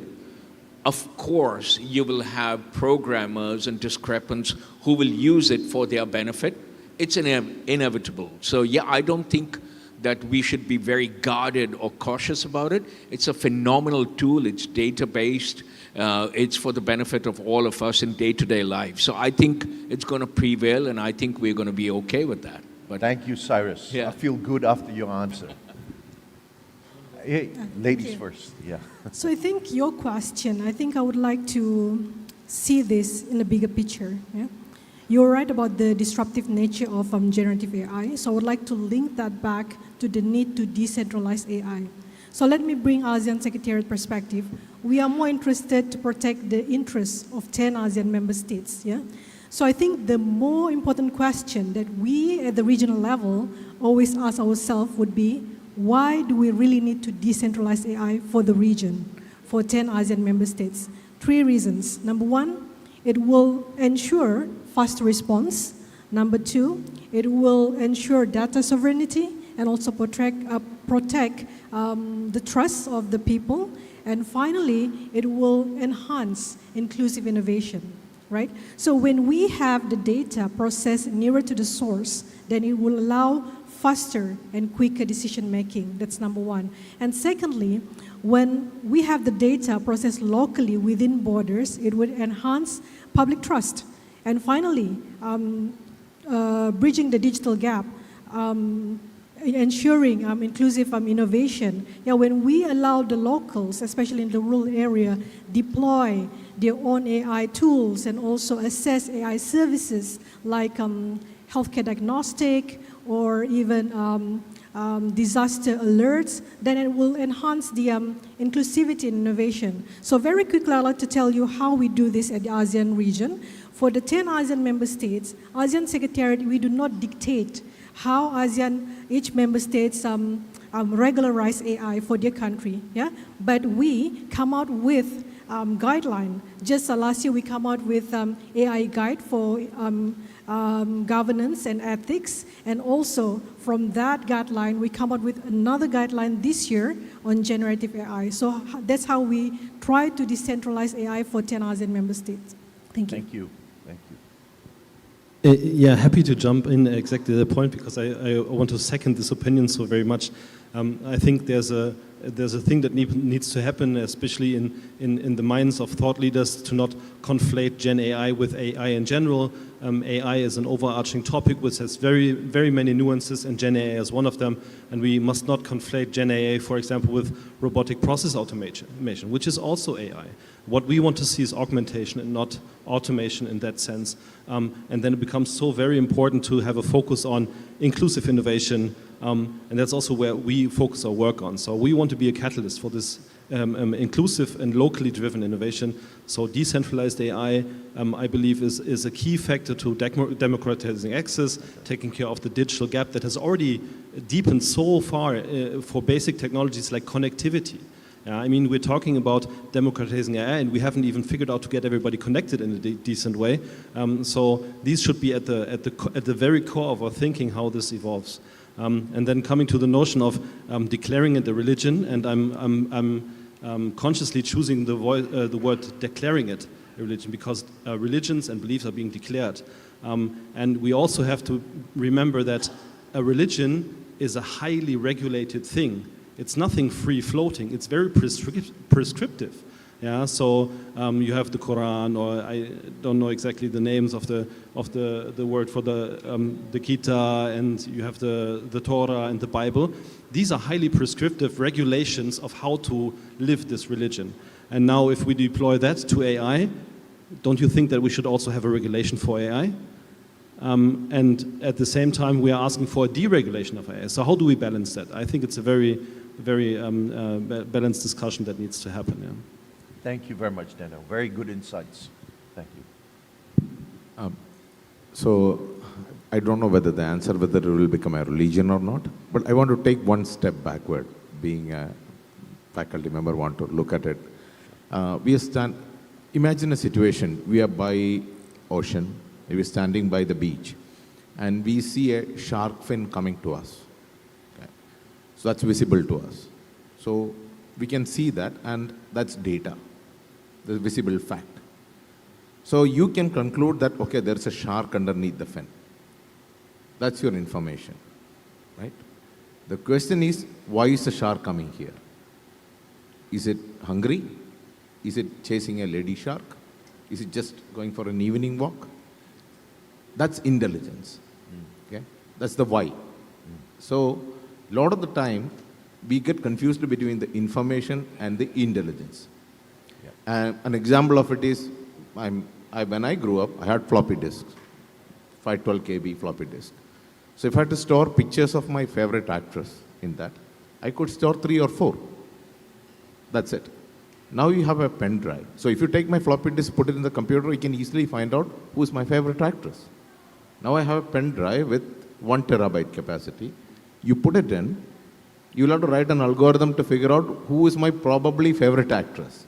Of course, you will have programmers and discrepants who will use it for their benefit. It's inevitable. So yeah, I don't think that we should be very guarded or cautious about it. It's a phenomenal tool. It's data-based. It's for the benefit of all of us in day-to-day life. So I think it's going to prevail, and I think we're going to be okay with that. But thank you, Cyrus. Yeah. I feel good after your answer. Hey, ladies first. Yeah. So I think your question, I think I would like to see this in a bigger picture. Yeah? You're right about the disruptive nature of generative AI. So I would like to link that back to the need to decentralize AI. So let me bring ASEAN Secretariat perspective. We are more interested to protect the interests of 10 ASEAN member states. Yeah? So I think the more important question that we at the regional level always ask ourselves would be, why do we really need to decentralize AI for the region, for 10 ASEAN member states? 3 reasons. Number 1, it will ensure fast response. Number 2, it will ensure data sovereignty and also protect the trust of the people. And finally, it will enhance inclusive innovation, right? So when we have the data processed nearer to the source, then it will allow faster and quicker decision making. That's number 1. And secondly, when we have the data processed locally within borders, it would enhance public trust. And finally, bridging the digital gap, ensuring inclusive innovation. Yeah, when we allow the locals, especially in the rural area, deploy their own AI tools and also assess AI services like healthcare diagnostic or even disaster alerts, then it will enhance the inclusivity and innovation. So very quickly, I'd like to tell you how we do this at the ASEAN region. For the 10 ASEAN member states, ASEAN Secretariat, we do not dictate how each member states regularize AI for their country, yeah? But we come out with guideline. Just last year, we come out with AI guide for governance and ethics, and also from that guideline, we come out with another guideline this year on generative AI. So that's how we try to decentralize AI for 10 ASEAN member states. Thank you. Thank you. Thank you. Yeah, happy to jump in exactly the point, because I want to second this opinion so very much. I think there's a thing that needs to happen, especially in the minds of thought leaders, to not conflate Gen AI with AI in general. AI is an overarching topic which has very, very many nuances, and Gen AI is one of them. And we must not conflate Gen AI, for example, with robotic process automation, which is also AI. What we want to see is augmentation and not automation in that sense. And then it becomes so very important to have a focus on inclusive innovation, and that's also where we focus our work on. So we want to be a catalyst for this inclusive and locally driven innovation. So decentralized AI, I believe, is a key factor to democratizing access, taking care of the digital gap that has already deepened so far for basic technologies like connectivity. I mean, we're talking about democratizing AI, and we haven't even figured out to get everybody connected in a decent way. So these should be at the very core of our thinking, how this evolves. And then coming to the notion of declaring it a religion, and I'm consciously choosing the word declaring it a religion, because religions and beliefs are being declared. And we also have to remember that a religion is a highly regulated thing. It's nothing free-floating. It's very prescriptive. Yeah, so you have the Quran, or I don't know exactly the names of the word for the Gita, and you have the Torah and the Bible. These are highly prescriptive regulations of how to live this religion. And now if we deploy that to AI, don't you think that we should also have a regulation for AI? And at the same time, we are asking for a deregulation of AI. So how do we balance that? I think it's a very balanced discussion that needs to happen. Yeah. Thank you very much, Daniel. Very good insights. Thank you. So I don't know whether the answer, whether it will become a religion or not, but I want to take one step backward. Being a faculty member, want to look at it. Imagine a situation, we are by ocean, we're standing by the beach, and we see a shark fin coming to us. Okay. So that's visible to us. So we can see that, and that's data, the visible fact. So you can conclude that, okay, there's a shark underneath the fin. That's your information, right? The question is, why is the shark coming here? Is it hungry? Is it chasing a lady shark? Is it just going for an evening walk? That's intelligence, okay? That's the why. So a lot of the time, we get confused between the information and the intelligence. And an example of it is, when I grew up, I had floppy disks, 512 KB floppy disk. So if I had to store pictures of my favorite actress in that, I could store 3 or 4. That's it. Now you have a pen drive. So if you take my floppy disk, put it in the computer, you can easily find out who is my favorite actress. Now I have a pen drive with 1 terabyte capacity. You put it in, you'll have to write an algorithm to figure out who is my probably favorite actress.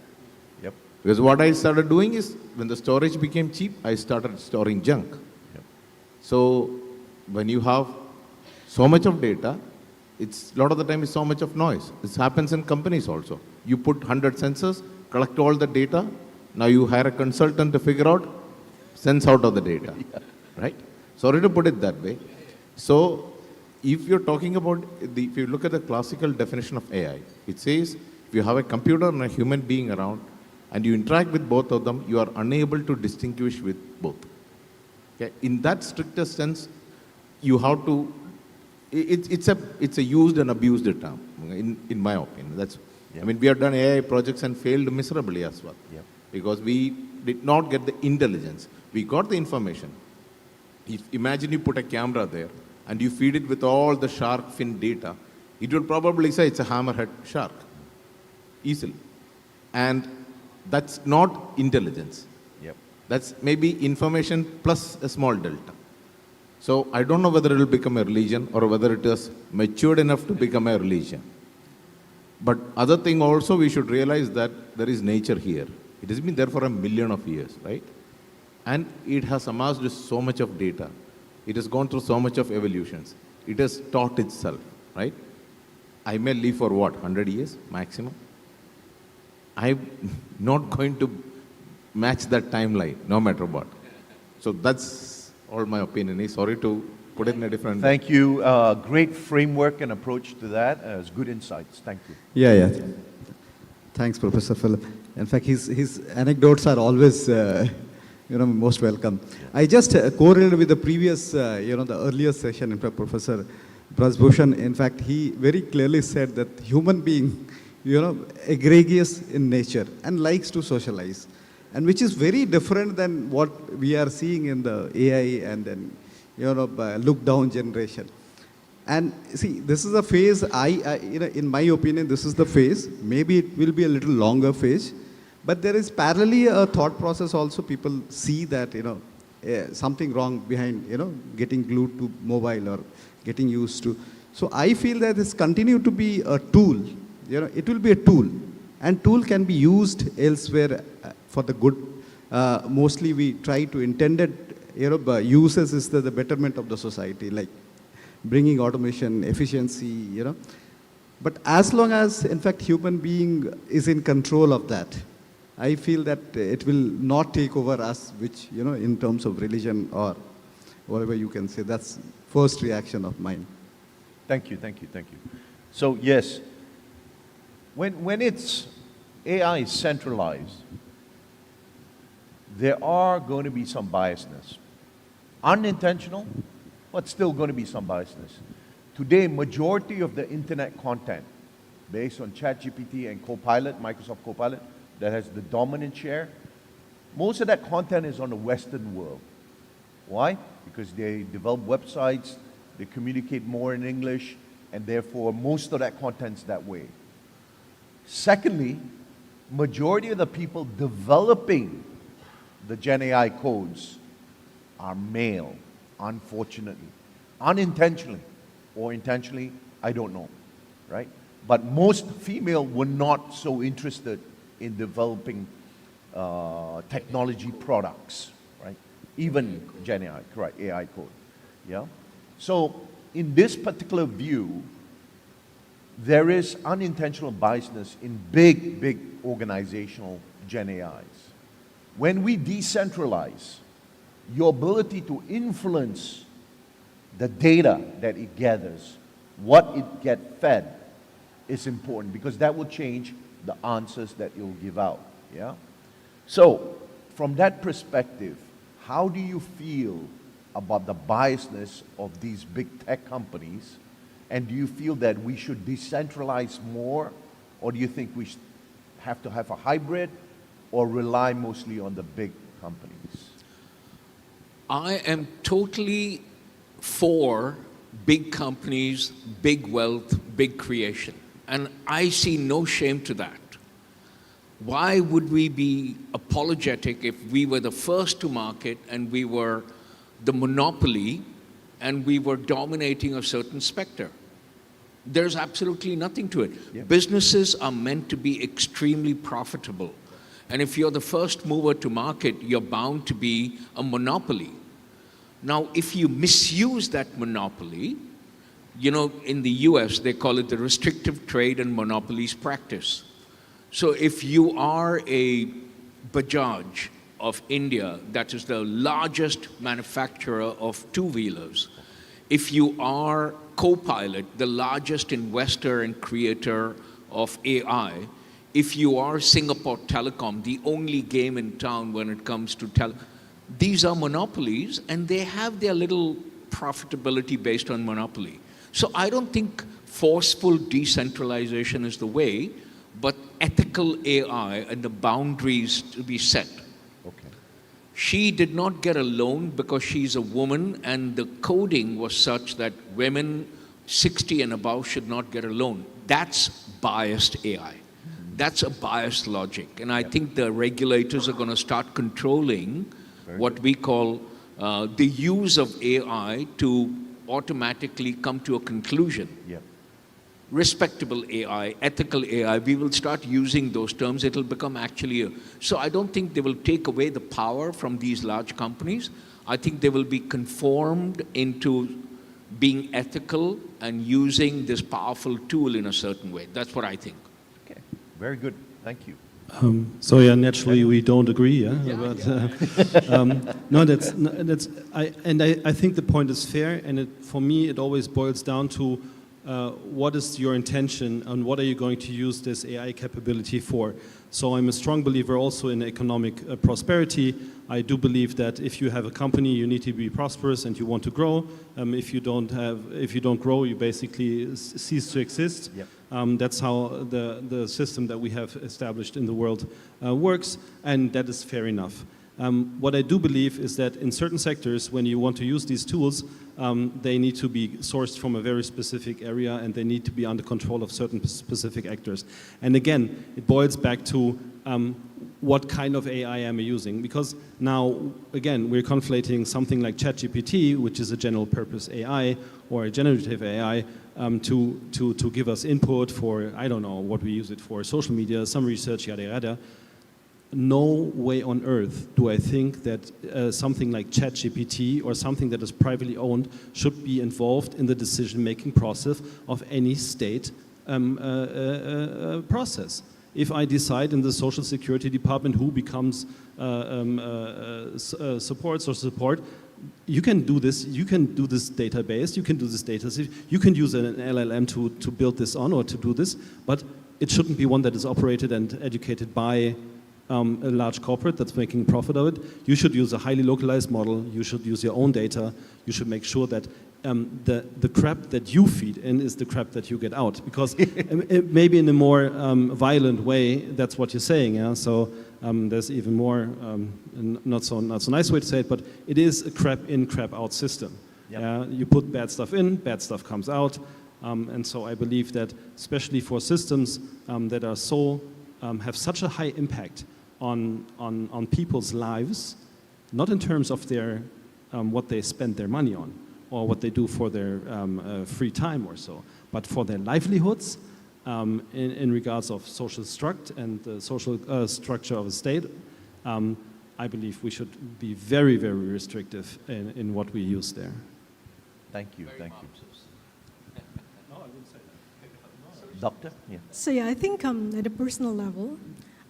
Yep. Because what I started doing is, when the storage became cheap, I started storing junk. Yep. So when you have so much of data, it's a lot of the time it's so much of noise. This happens in companies also. You put 100 sensors, collect all the data, now you hire a consultant to figure out, sense out of the data, right? Sorry to put it that way. So if you're talking about, if you look at the classical definition of AI, it says if you have a computer and a human being around and you interact with both of them, you are unable to distinguish with both. Okay? In that stricter sense, you have to, it's a used and abused term, in my opinion. That's, I mean, we have done AI projects and failed miserably as well. Because we did not get the intelligence. We got the information. Imagine you put a camera there and you feed it with all the shark fin data, it will probably say it's a hammerhead shark, easily. And that's not intelligence. Yep. That's maybe information plus a small delta. So I don't know whether it will become a religion or whether it is matured enough to become a religion. But other thing also, we should realize that there is nature here. It has been there for 1 million of years, right? And it has amassed so much of data. It has gone through so much of evolutions. It has taught itself, right? I may live for what, 100 years maximum? I'm not going to match that timeline, no matter what. So that's all my opinion is. Sorry to put it in a different way. Thank you. Great framework and approach to that. It's good insights. Thank you. Yeah. Thanks, Professor Philip. In fact, his anecdotes are always, most welcome. I just correlated with the previous, the earlier session. In fact, Professor Brajbhushan, in fact, he very clearly said that human being, egregious in nature and likes to socialize, and which is very different than what we are seeing in the AI and then, look-down generation. And see, this is a phase, in my opinion, this is the phase. Maybe it will be a little longer phase, but there is parallelly a thought process also. People see that, something wrong behind, getting glued to mobile or getting used to. So I feel that this continue to be a tool. It will be a tool, and tool can be used elsewhere for the good. Mostly we try to intended, uses is the betterment of the society, like bringing automation, efficiency, But as long as, in fact, human being is in control of that, I feel that it will not take over us, which, in terms of religion or whatever you can say. That's first reaction of mine. Thank you. So yes, when it's AI is centralized, there are going to be some biasness. Unintentional, but still going to be some biasness. Today, majority of the internet content based on ChatGPT and Copilot, Microsoft Copilot, that has the dominant share, most of that content is on the Western world. Why? Because they develop websites, they communicate more in English, and therefore most of that content's that way. Secondly, majority of the people developing the Gen AI codes are male, unfortunately. Unintentionally or intentionally, I don't know, right? But most female were not so interested in developing technology products, right? Even Gen AI, correct, AI code, yeah? So in this particular view, there is unintentional biasness in big organizational Gen AIs. When we decentralize, your ability to influence the data that it gathers, what it gets fed, is important because that will change the answers that you'll give out, yeah? So, from that perspective, how do you feel about the biasness of these big tech companies? And do you feel that we should decentralize more? Or do you think we have to have a hybrid or rely mostly on the big companies? I am totally for big companies, big wealth, big creation. And I see no shame to that. Why would we be apologetic if we were the first to market and we were the monopoly and we were dominating a certain sector? There's absolutely nothing to it. Yeah. Businesses are meant to be extremely profitable. And if you're the first mover to market, you're bound to be a monopoly. Now, if you misuse that monopoly, you know, in the US, they call it the restrictive trade and monopolies practice. So if you are a Bajaj of India, that is the largest manufacturer of two-wheelers, if you are Copilot, the largest investor and creator of AI, if you are Singapore Telecom, the only game in town when it comes to these are monopolies and they have their little profitability based on monopoly. So I don't think forceful decentralization is the way, but ethical AI and the boundaries to be set. Okay. She did not get a loan because she's a woman and the coding was such that women 60 and above should not get a loan. That's biased AI. That's a biased logic. And I think the regulators are going to start controlling what we call the use of AI to automatically come to a conclusion. Yeah. Respectable AI, ethical AI, we will start using those terms. It'll become actually so I don't think they will take away the power from these large companies. I think they will be conformed into being ethical and using this powerful tool in a certain way. That's what I think. Okay, very good. Thank you. So yeah, naturally we don't agree. Yeah, but no, I think the point is fair, and for me it always boils down to what is your intention and what are you going to use this AI capability for. So I'm a strong believer also in economic prosperity. I do believe that if you have a company, you need to be prosperous and you want to grow. If you don't grow, you basically cease to exist. Yep. That's how the system that we have established in the world works, and that is fair enough. What I do believe is that in certain sectors, when you want to use these tools, they need to be sourced from a very specific area and they need to be under control of certain specific actors. And again, it boils back to what kind of AI am I using? Because now, again, we're conflating something like ChatGPT, which is a general purpose AI or a generative AI, to give us input for, I don't know, what we use it for, social media, some research, yada, yada. No way on earth do I think that something like ChatGPT or something that is privately owned should be involved in the decision-making process of any state process. If I decide in the Social Security Department who becomes support, you can do this. You can do this database. You can do this data. You can use an LLM to build this on or to do this. But it shouldn't be one that is operated and educated by a large corporate that's making a profit of it. You should use a highly localized model. You should use your own data. You should make sure that the crap that you feed in is the crap that you get out. Because maybe in a more violent way, that's what you're saying. Yeah? So there's even more, not so nice way to say it, but it is a crap in, crap out system. Yep. You put bad stuff in, bad stuff comes out. And so I believe that especially for systems that are so, have such a high impact on people's lives, not in terms of their, what they spend their money on or what they do for their free time or so, but for their livelihoods in regards of social struct and the social structure of a state, I believe we should be very, very restrictive in what we use there. Thank you, thank you. Doctor? Yeah. So yeah, I think at a personal level,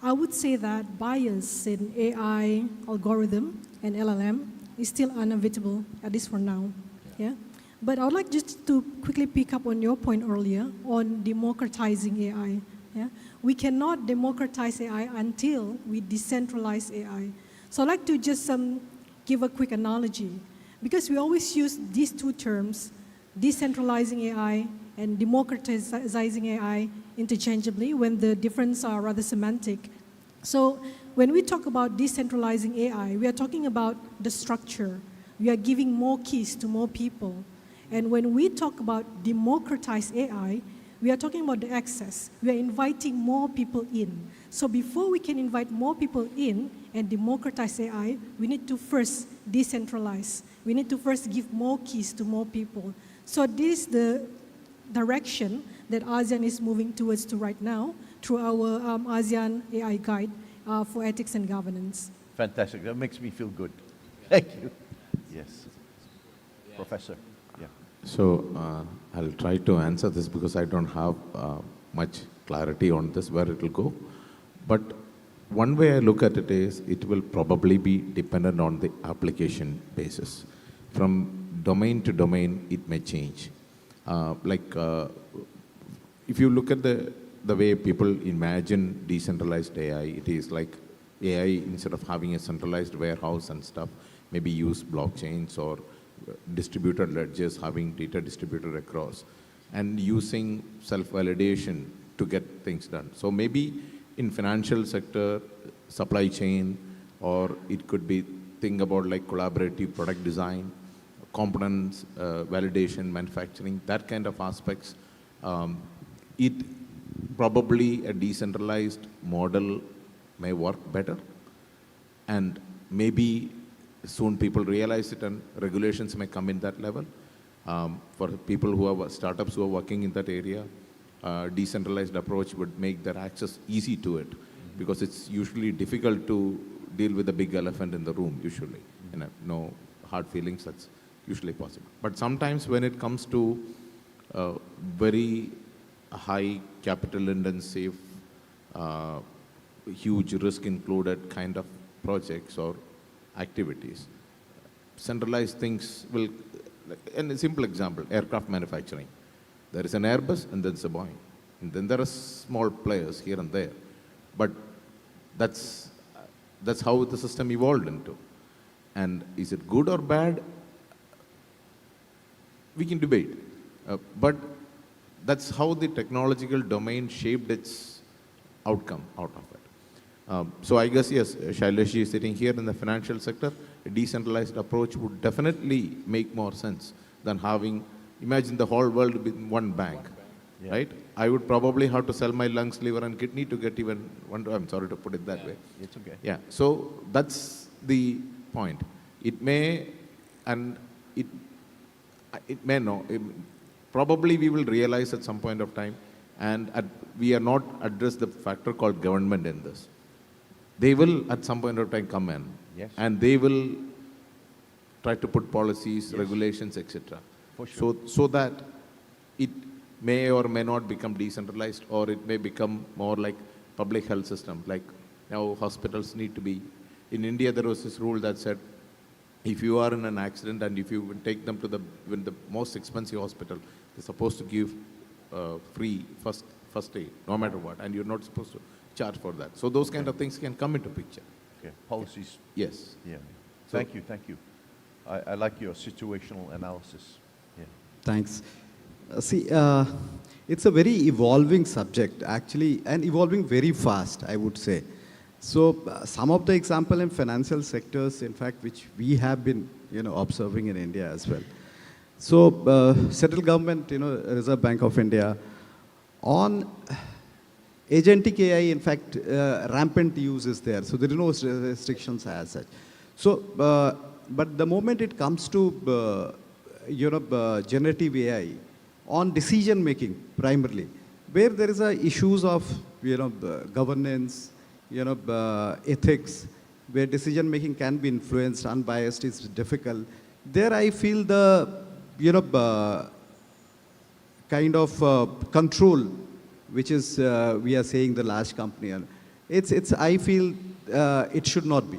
I would say that bias in AI, algorithm, and LLM is still unavoidable, at least for now. Yeah. But I would like just to quickly pick up on your point earlier on democratizing AI. Yeah. We cannot democratize AI until we decentralize AI. So I'd like to just give a quick analogy, because we always use these two terms, decentralizing AI and democratizing AI interchangeably when the differences are rather semantic. So when we talk about decentralizing AI, we are talking about the structure. We are giving more keys to more people. And when we talk about democratize AI, we are talking about the access. We are inviting more people in. So before we can invite more people in and democratize AI, we need to first decentralize. We need to first give more keys to more people. So this is the direction that ASEAN is moving towards to right now through our ASEAN AI Guide for Ethics and Governance. Fantastic. That makes me feel good. Thank you. Yes. Professor. Yeah. So I'll try to answer this because I don't have much clarity on this, where it will go. But one way I look at it is it will probably be dependent on the application basis. From domain to domain, it may change. If you look at the way people imagine decentralized AI, it is like AI, instead of having a centralized warehouse and stuff, maybe use blockchains or distributed ledgers, having data distributed across, and using self-validation to get things done. So maybe in financial sector, supply chain, or it could be think about like collaborative product design, components, validation, manufacturing, that kind of aspects. It probably a decentralized model may work better, and maybe soon people realize it and regulations may come in that level. For people who are startups who are working in that area, decentralized approach would make their access easy to it, because it's usually difficult to deal with the big elephant in the room usually. No hard feelings, that's usually possible. But sometimes when it comes to very high capital intensive, huge risk included kind of projects or activities, centralized things will, and a simple example, aircraft manufacturing. There is an Airbus and there's a Boeing. And then there are small players here and there. But that's how the system evolved into. And is it good or bad? We can debate. But that's how the technological domain shaped its outcome out of it. So I guess, yes, Shailesh is sitting here in the financial sector. A decentralized approach would definitely make more sense than having, imagine the whole world in one bank, right? I would probably have to sell my lungs, liver, and kidney to get even one. I'm sorry to put it that way. It's okay. Yeah. So that's the point. It may, and it may not. Probably we will realize at some point of time, and we are not address the factor called government in this. They will at some point of time come in, yes, and they will try to put policies, yes, regulations, etc. For sure. So that it may or may not become decentralized, or it may become more like public health system. Like now hospitals need to be, in India there was this rule that said, if you are in an accident and if you take them to the most expensive hospital, they're supposed to give free first aid, no matter what, and you're not supposed to charge for that. So those kind of things can come into picture. Okay, policies. Yes. Yeah. Thank you, thank you. I like your situational analysis. Yeah. Thanks. It's a very evolving subject, actually, and evolving very fast, I would say. So some of the example in financial sectors, in fact, which we have been, observing in India as well. So central government, Reserve Bank of India, on agentic AI, in fact, rampant use is there. So there are no restrictions as such. So, but the moment it comes to, generative AI, on decision making primarily, where there is issues of, governance, ethics, where decision making can be influenced, unbiased is difficult. There I feel the, kind of control, which is, we are saying the large company, I feel it should not be,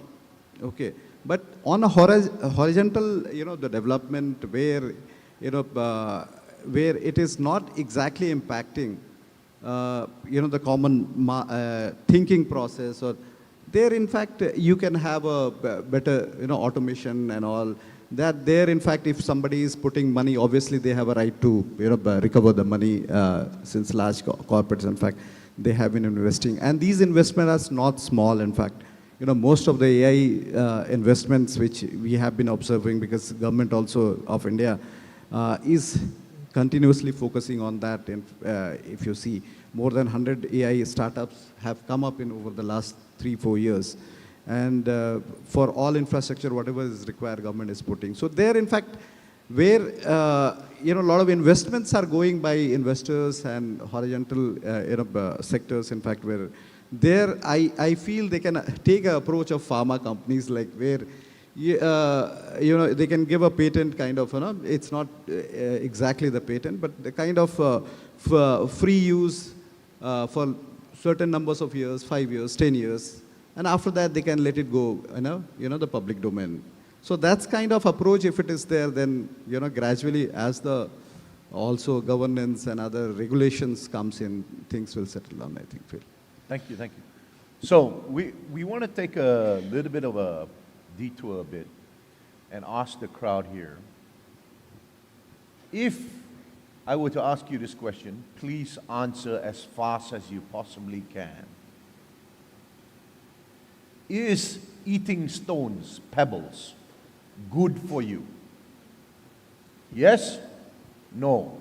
okay. But on a horizontal, the development where, where it is not exactly impacting, the common thinking process, or there, in fact, you can have a better, automation and all. That there, in fact, if somebody is putting money, obviously they have a right to, recover the money, since large corporates, in fact, they have been investing. And these investments are not small, in fact. Most of the AI investments which we have been observing, because government also of India is continuously focusing on that. And if you see, more than 100 AI startups have come up in over the last 3-4 years. And for all infrastructure, whatever is required, government is putting. So there, in fact, where, a lot of investments are going by investors and horizontal, sectors, in fact, where there, I feel they can take an approach of pharma companies, like where, they can give a patent kind of, it's not exactly the patent, but the kind of free use for certain numbers of years, 5 years, 10 years, and after that they can let it go, the public domain. So that's kind of approach, if it is there, then, gradually as the also governance and other regulations comes in, things will settle down, I think, Phil. Thank you, thank you. So we want to take a little bit of a detour a bit and ask the crowd here, if I were to ask you this question, please answer as fast as you possibly can. Is eating stones, pebbles, good for you? Yes? No?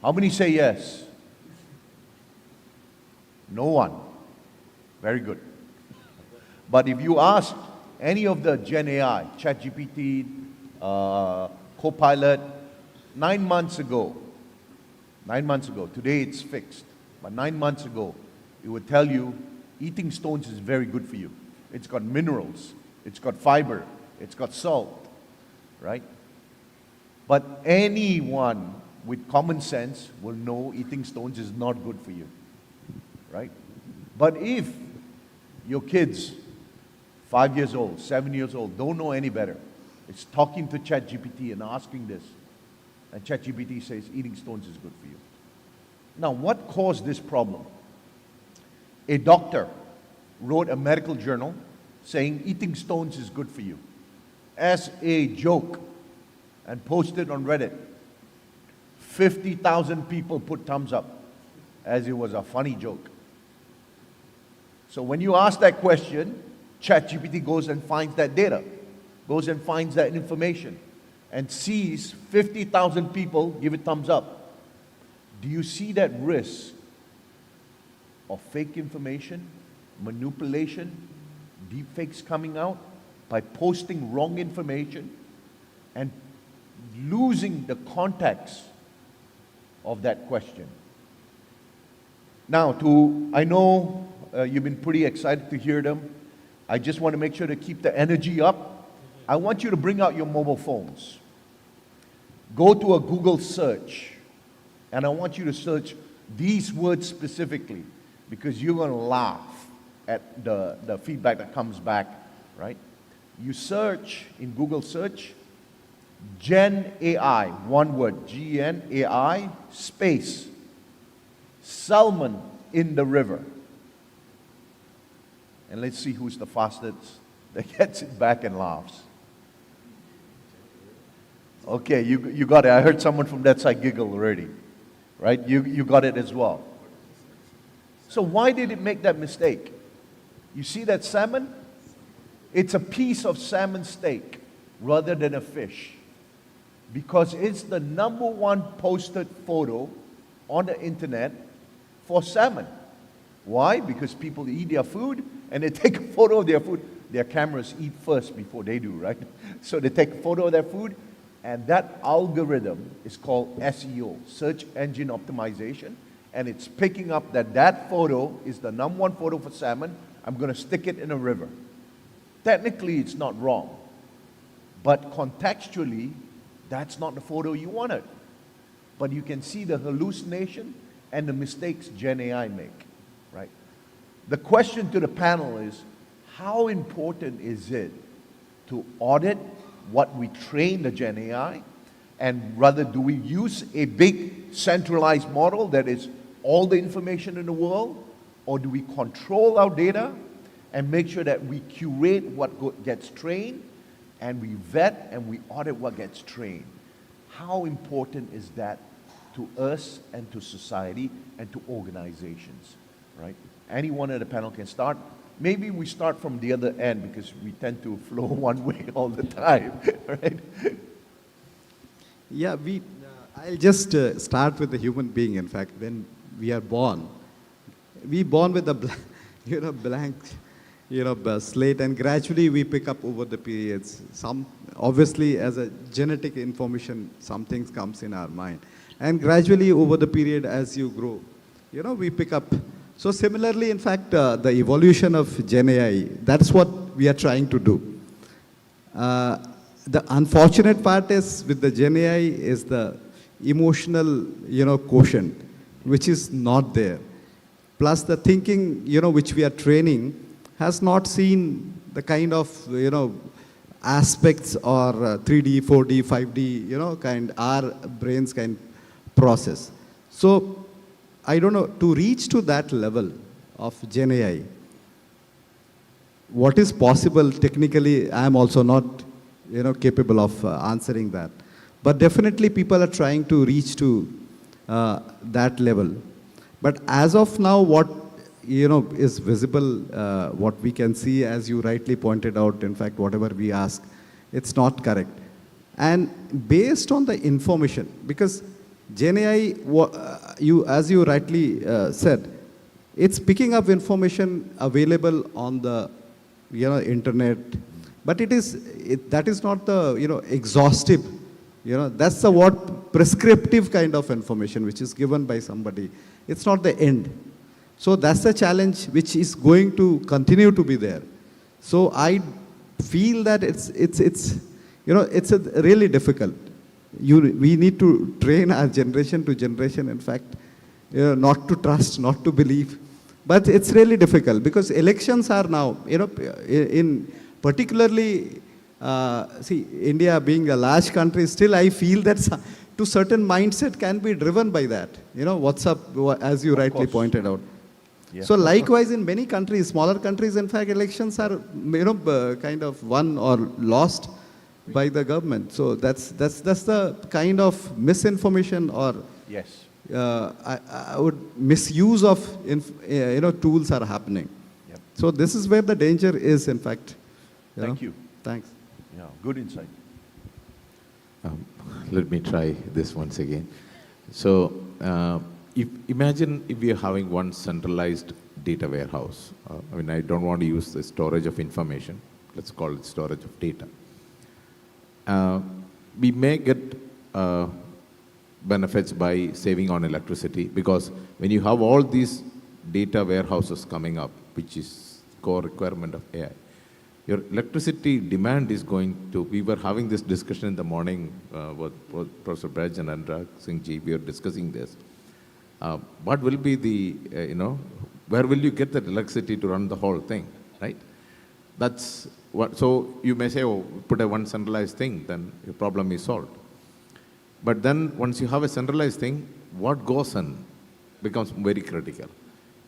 How many say yes? No one. Very good. But if you ask any of the Gen AI, ChatGPT, Copilot, 9 months ago, today it's fixed, but 9 months ago, it would tell you eating stones is very good for you. It's got minerals, it's got fiber, it's got salt, right? But anyone with common sense will know eating stones is not good for you, right? But if your kids, 5 years old, 7 years old, don't know any better, it's talking to ChatGPT and asking this, and ChatGPT says eating stones is good for you. Now, what caused this problem? A doctor wrote a medical journal saying eating stones is good for you as a joke and posted on Reddit. 50,000 people put thumbs up as it was a funny joke. So when you ask that question, ChatGPT goes and finds that data, goes and finds that information, and sees 50,000 people give it thumbs up. Do you see that risk of fake information, manipulation, deepfakes coming out by posting wrong information and losing the context of that question? Now, I know you've been pretty excited to hear them. I just want to make sure to keep the energy up. I want you to bring out your mobile phones. Go to a Google search, and I want you to search these words specifically, because you're going to laugh at the feedback that comes back, right? You search in Google search, Gen AI, one word, G-N-A-I, space, salmon in the river. And let's see who's the fastest that gets it back and laughs. Okay, you got it. I heard someone from that side giggle already. Right? You got it as well. So why did it make that mistake? You see that salmon? It's a piece of salmon steak rather than a fish. Because it's the #1 posted photo on the internet for salmon. Why? Because people eat their food and they take a photo of their food. Their cameras eat first before they do, right? So they take a photo of their food, and that algorithm is called SEO, Search Engine Optimization, and it's picking up that photo is the #1 photo for salmon. I'm going to stick it in a river. Technically, it's not wrong, but contextually, that's not the photo you wanted. But you can see the hallucination and the mistakes Gen AI make, right? The question to the panel is, how important is it to audit what we train the Gen AI, and rather do we use a big centralized model that is all the information in the world, or do we control our data and make sure that we curate what gets trained, and we vet and we audit what gets trained? How important is that to us and to society and to organizations, right? Anyone at the panel can start. Maybe we start from the other end because we tend to flow one way all the time, right? Yeah, I'll just start with the human being. In fact, when we are born with a blank, slate, and gradually we pick up over the periods. Some, obviously, as a genetic information, some things comes in our mind, and gradually over the period as you grow, we pick up. So similarly, in fact, the evolution of Gen AI, that's what we are trying to do. The unfortunate part is with the Gen AI is the emotional, quotient, which is not there. Plus the thinking, which we are training has not seen the kind of, aspects or 3D, 4D, 5D, our brains can process. So I don't know, to reach to that level of Gen AI, what is possible technically, I am also not, capable of answering that. But definitely people are trying to reach to that level. But as of now, what, is visible, what we can see, as you rightly pointed out, in fact, whatever we ask, it's not correct. And based on the information, because Gen AI, as you rightly said, it's picking up information available on the internet, but that is not the exhaustive. That's the what prescriptive kind of information which is given by somebody. It's not the end. So that's the challenge which is going to continue to be there. So I feel that it's really difficult. We need to train our generation to generation, in fact, not to trust, not to believe. But it's really difficult because elections are now, in particularly, see, India being a large country, still I feel that to certain mindset can be driven by that. What's up, as you rightly pointed out. Yeah. So likewise in many countries, smaller countries, in fact, elections are, kind of won or lost by the government. So that's the kind of misinformation or yes, I would misuse of tools are happening. Yep. So this is where the danger is, in fact. Thank you. Thanks. Yeah, good insight. Let me try this once again. So imagine if we are having one centralized data warehouse. I don't want to use the storage of information. Let's call it storage of data. We may get benefits by saving on electricity, because when you have all these data warehouses coming up, which is core requirement of AI, your electricity demand is going to, we were having this discussion in the morning with Professor Braj and Anurag Singh ji, we were discussing this. What will be the, where will you get that electricity to run the whole thing, right? That's what, so you may say, oh, put a one centralized thing, then your problem is solved. But then once you have a centralized thing, what goes on becomes very critical.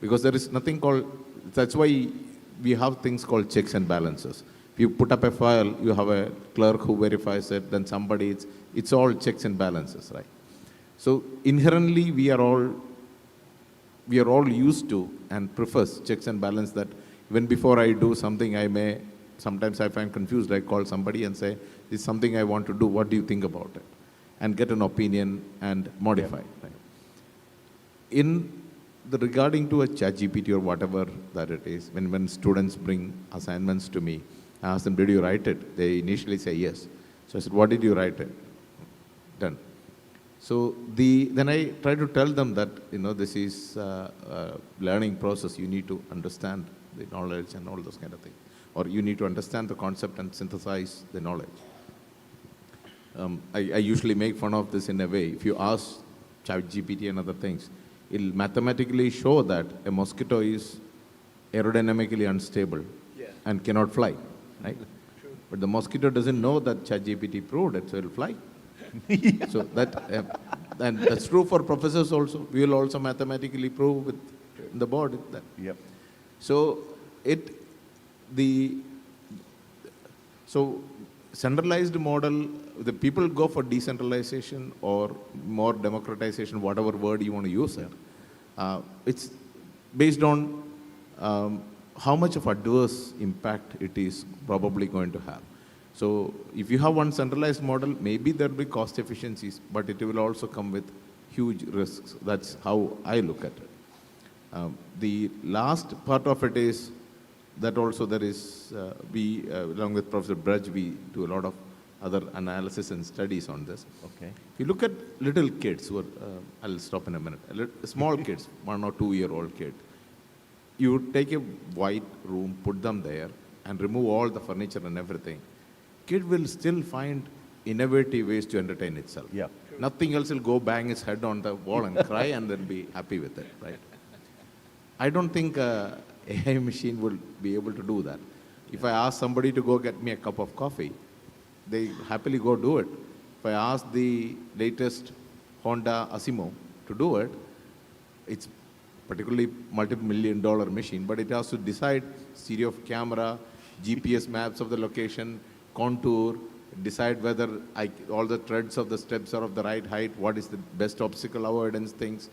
Because there is nothing called, that's why we have things called checks and balances. If you put up a file, you have a clerk who verifies it, then somebody, it's all checks and balances, right? So inherently, we are all used to and prefers checks and balance that even before I do something, sometimes I find confused, I call somebody and say, this is something I want to do, what do you think about it? And get an opinion and modify. Right? Regarding to a ChatGPT or whatever that it is, when students bring assignments to me, I ask them, did you write it? They initially say yes. So I said, what did you write it? Done. So then I try to tell them that, this is a learning process. You need to understand the knowledge and all those kind of things. Or you need to understand the concept and synthesize the knowledge. I usually make fun of this in a way. If you ask ChatGPT and other things, it'll mathematically show that a mosquito is aerodynamically unstable and cannot fly, right? But the mosquito doesn't know that ChatGPT proved it, so it'll fly. So and that's true for professors also. We will also mathematically prove with the board that. Yep. So centralized model, the people go for decentralization or more democratization, whatever word you want to use it. It's based on how much of adverse impact it is probably going to have. So if you have one centralized model, maybe there will be cost efficiencies, but it will also come with huge risks. That's how I look at it. The last part of it is that also there is, along with Professor Braj, we do a lot of other analysis and studies on this. Okay. If you look at little kids, who are, I'll stop in a minute, small kids, 1 or 2 year old kid, you take a white room, put them there, and remove all the furniture and everything. Kid will still find innovative ways to entertain itself. Yeah. Nothing else will go bang its head on the wall and cry and then be happy with it, right? I don't think AI machine will be able to do that. If I ask somebody to go get me a cup of coffee, they happily go do it. If I ask the latest Honda Asimo to do it, it's particularly multi-million-dollar machine, but it has to decide stereo of camera, GPS maps of the location, contour, decide whether all the treads of the steps are of the right height, what is the best obstacle avoidance things,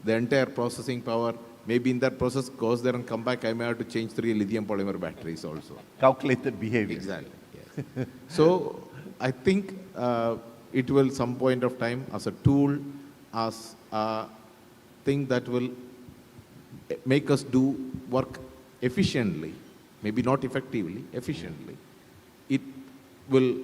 the entire processing power. Maybe in that process, goes there and come back, I may have to change 3 lithium polymer batteries also. Calculated behavior. Exactly. Yes. So I think it will some point of time as a tool, as a thing that will make us do work efficiently, maybe not effectively, efficiently. It will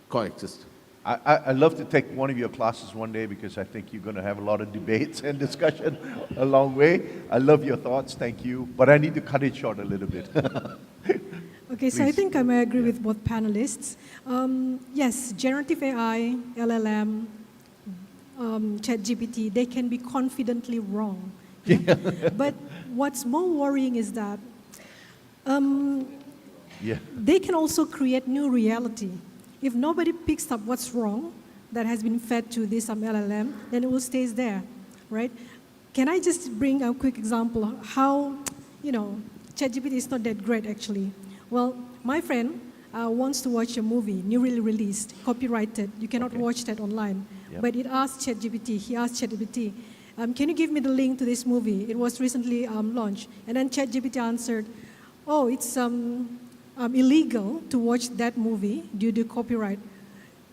coexist. I'd love to take one of your classes one day because I think you're going to have a lot of debates and discussion along the way. I love your thoughts, thank you. But I need to cut it short a little bit. Okay, so I think I may agree with both panelists. Yes, generative AI, LLM, ChatGPT, they can be confidently wrong. Yeah? But what's more worrying is that they can also create new reality. If nobody picks up what's wrong that has been fed to this LLM, then it will stay there, right? Can I just bring a quick example of how, ChatGPT is not that great actually. Well, my friend wants to watch a movie, newly released, copyrighted. You cannot watch that online. Yep. But it asked ChatGPT, he asked ChatGPT, can you give me the link to this movie? It was recently launched. And then ChatGPT answered, oh, it's illegal to watch that movie due to copyright.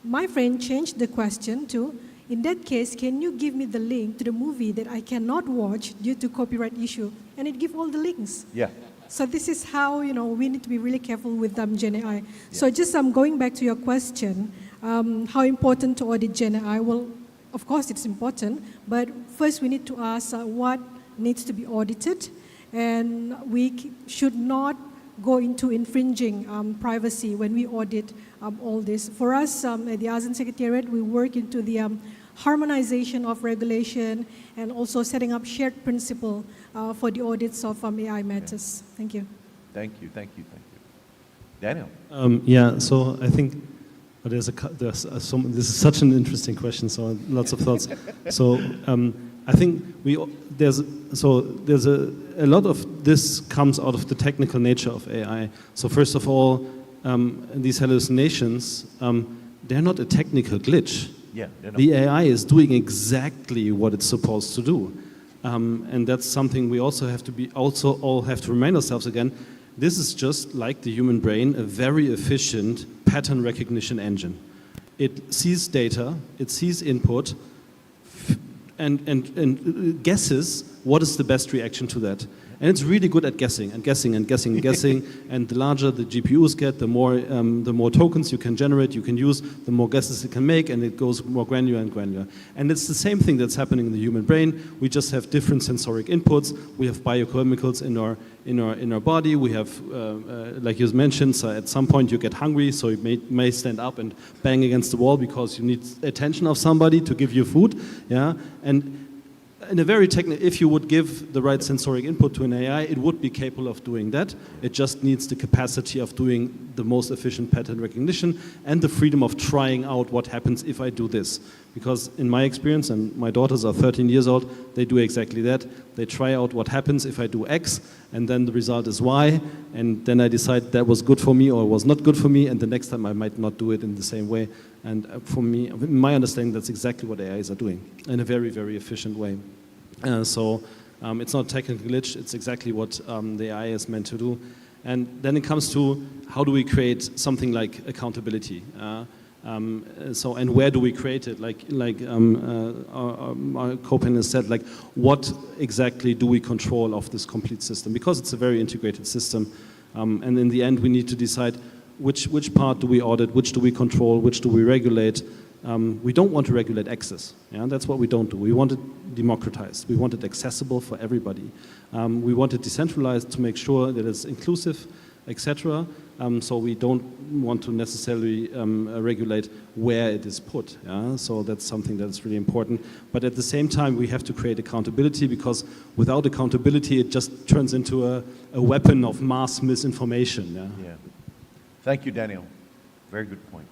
My friend changed the question to, in that case, can you give me the link to the movie that I cannot watch due to copyright issue? And it gives all the links. Yeah. So this is how, we need to be really careful with Gen AI. Yeah. So just going back to your question, how important to audit Gen AI? Well, of course it's important, but first we need to ask what needs to be audited, and we should not go into infringing privacy when we audit all this. For us at the ASEAN Secretariat, we work into the harmonization of regulation and also setting up shared principle for the audits of AI matters. Okay. Thank you. Thank you, thank you, thank you. Daniel? Yeah, so I think this is such an interesting question, so lots of thoughts. So I think there's a lot of this comes out of the technical nature of AI. So first of all, these hallucinations, they're not a technical glitch. Yeah, they're not. The AI is doing exactly what it's supposed to do. And that's something we also all have to remind ourselves again. This is just like the human brain, a very efficient pattern recognition engine. It sees data, it sees input, and guesses what is the best reaction to that. And it's really good at guessing and guessing and guessing and guessing. And the larger the GPUs get, the more tokens you can generate, you can use, the more guesses it can make, and it goes more granular and granular. And it's the same thing that's happening in the human brain. We just have different sensoric inputs. We have biochemicals in our body. We have, like you mentioned, so at some point you get hungry, so you may stand up and bang against the wall because you need attention of somebody to give you food. Yeah, and in a very technical, if you would give the right sensoric input to an AI, it would be capable of doing that. It just needs the capacity of doing the most efficient pattern recognition and the freedom of trying out what happens if I do this. Because in my experience, and my daughters are 13 years old, they do exactly that. They try out what happens if I do X, and then the result is Y, and then I decide that was good for me or was not good for me, and the next time I might not do it in the same way. And for me, in my understanding, that's exactly what AIs are doing in a very, very efficient way. So it's not a technical glitch, it's exactly what the AI is meant to do. And then it comes to how do we create something like accountability? And where do we create it? Like our co-panelist said, like what exactly do we control of this complete system? Because it's a very integrated system. And in the end, we need to decide which part do we audit, which do we control, which do we regulate. We don't want to regulate access. Yeah? That's what we don't do. We want it democratized. We want it accessible for everybody. We want it decentralized to make sure that it's inclusive, etc. So we don't want to necessarily regulate where it is put. Yeah? So that's something that's really important. But at the same time, we have to create accountability, because without accountability, it just turns into a weapon of mass misinformation. Yeah? Yeah. Thank you, Daniel. Very good point.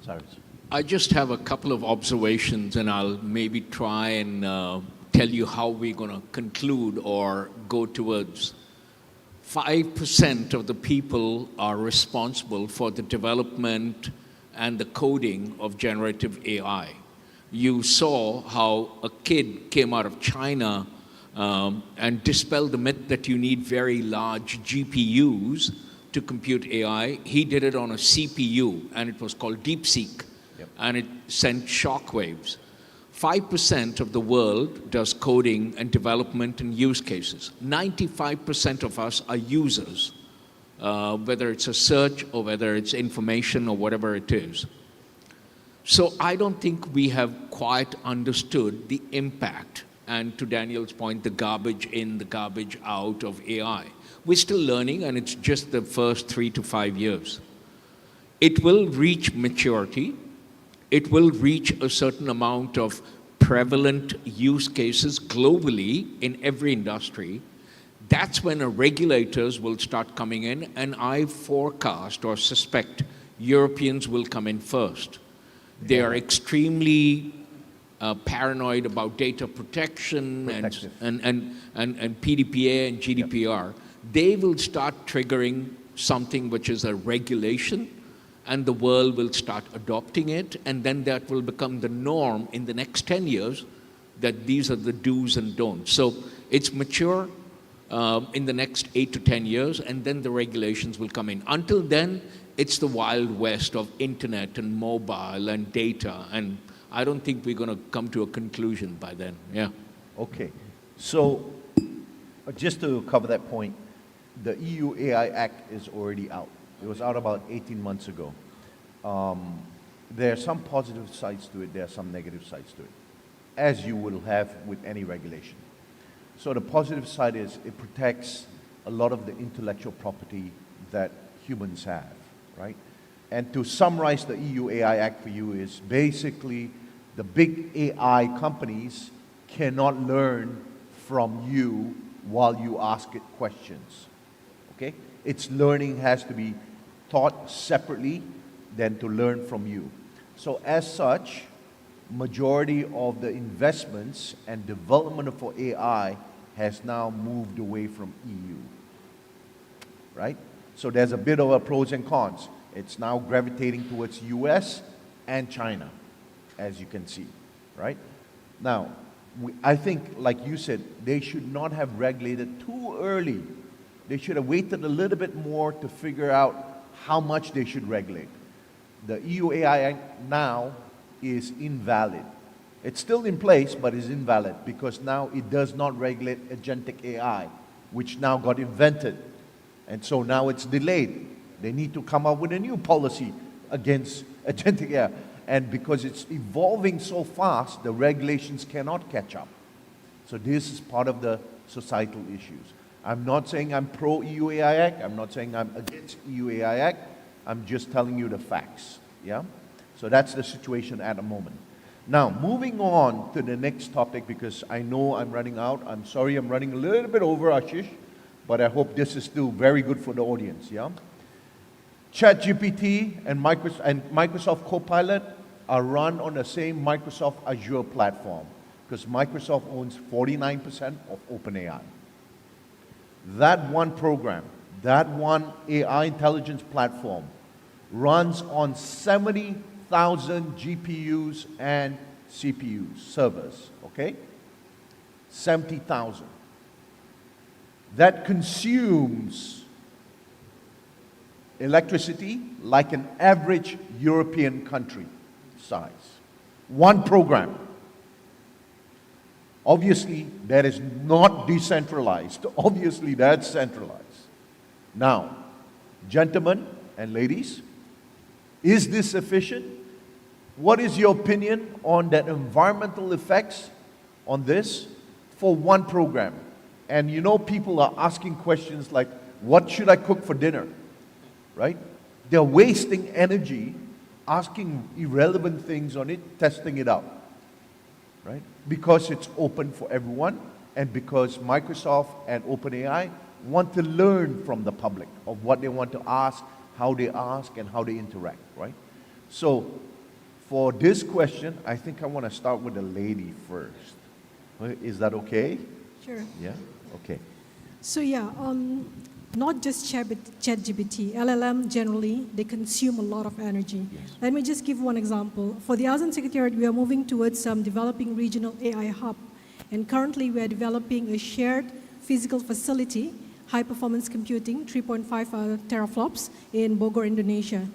Cyrus. I just have a couple of observations, and I'll maybe try and tell you how we're going to conclude or go towards. 5% of the people are responsible for the development and the coding of generative AI. You saw how a kid came out of China and dispelled the myth that you need very large GPUs to compute AI. He did it on a CPU, and it was called DeepSeek, and it sent shockwaves. 5% of the world does coding and development and use cases. 95% of us are users, whether it's a search or whether it's information or whatever it is. So I don't think we have quite understood the impact, and to Daniel's point, the garbage in, the garbage out of AI. We're still learning, and it's just the first 3 to 5 years. It will reach maturity. It will reach a certain amount of prevalent use cases globally in every industry. That's when regulators will start coming in, and I forecast or suspect Europeans will come in first. They are extremely paranoid about data protection and PDPA and GDPR. They will start triggering something which is a regulation, and the world will start adopting it, and then that will become the norm in the next 10 years, that these are the do's and don'ts. So it's mature in the next 8 to 10 years, and then the regulations will come in. Until then, it's the Wild West of internet and mobile and data, and I don't think we're going to come to a conclusion by then. Yeah. Okay. So just to cover that point, the EU AI Act is already out. It was out about 18 months ago. There are some positive sides to it, there are some negative sides to it, as you will have with any regulation. So the positive side is it protects a lot of the intellectual property that humans have, right? And to summarize the EU AI Act for you is basically the big AI companies cannot learn from you while you ask it questions, okay? Its learning has to be taught separately than to learn from you. So as such, majority of the investments and development for AI has now moved away from EU, right? So there's a bit of a pros and cons. It's now gravitating towards US and China, as you can see, right? Now, I think, like you said, they should not have regulated too early. They should have waited a little bit more to figure out how much they should regulate. The EU AI Act now is invalid. It's still in place, but is invalid because now it does not regulate agentic AI, which now got invented. And so now it's delayed. They need to come up with a new policy against agentic AI. And because it's evolving so fast, the regulations cannot catch up. So this is part of the societal issues. I'm not saying I'm pro EU AI Act. I'm not saying I'm against EU AI Act. I'm just telling you the facts. Yeah? So that's the situation at the moment. Now, moving on to the next topic, because I know I'm running out. I'm sorry I'm running a little bit over, Ashish, but I hope this is still very good for the audience. Yeah? ChatGPT and Microsoft Copilot are run on the same Microsoft Azure platform because Microsoft owns 49% of OpenAI. That one program, that one AI intelligence platform runs on 70,000 GPUs and CPUs, servers, okay? 70,000. That consumes electricity like an average European country size. One program. Obviously, that is not decentralized. Obviously, that's centralized. Now, gentlemen and ladies, is this sufficient? What is your opinion on the environmental effects on this for one program? And you know, people are asking questions like, what should I cook for dinner? Right? They're wasting energy asking irrelevant things on it, testing it out. Right? Because it's open for everyone and because Microsoft and OpenAI want to learn from the public of what they want to ask, how they ask, and how they interact, right? So for this question, I think I want to start with the lady first. Is that okay? Sure. Yeah? Okay. So yeah, not just ChatGPT, LLM generally, they consume a lot of energy. Yes. Let me just give one example. For the ASEAN Secretariat, we are moving towards developing regional AI hub. And currently we are developing a shared physical facility, high performance computing, 3.5 teraflops in Bogor, Indonesia.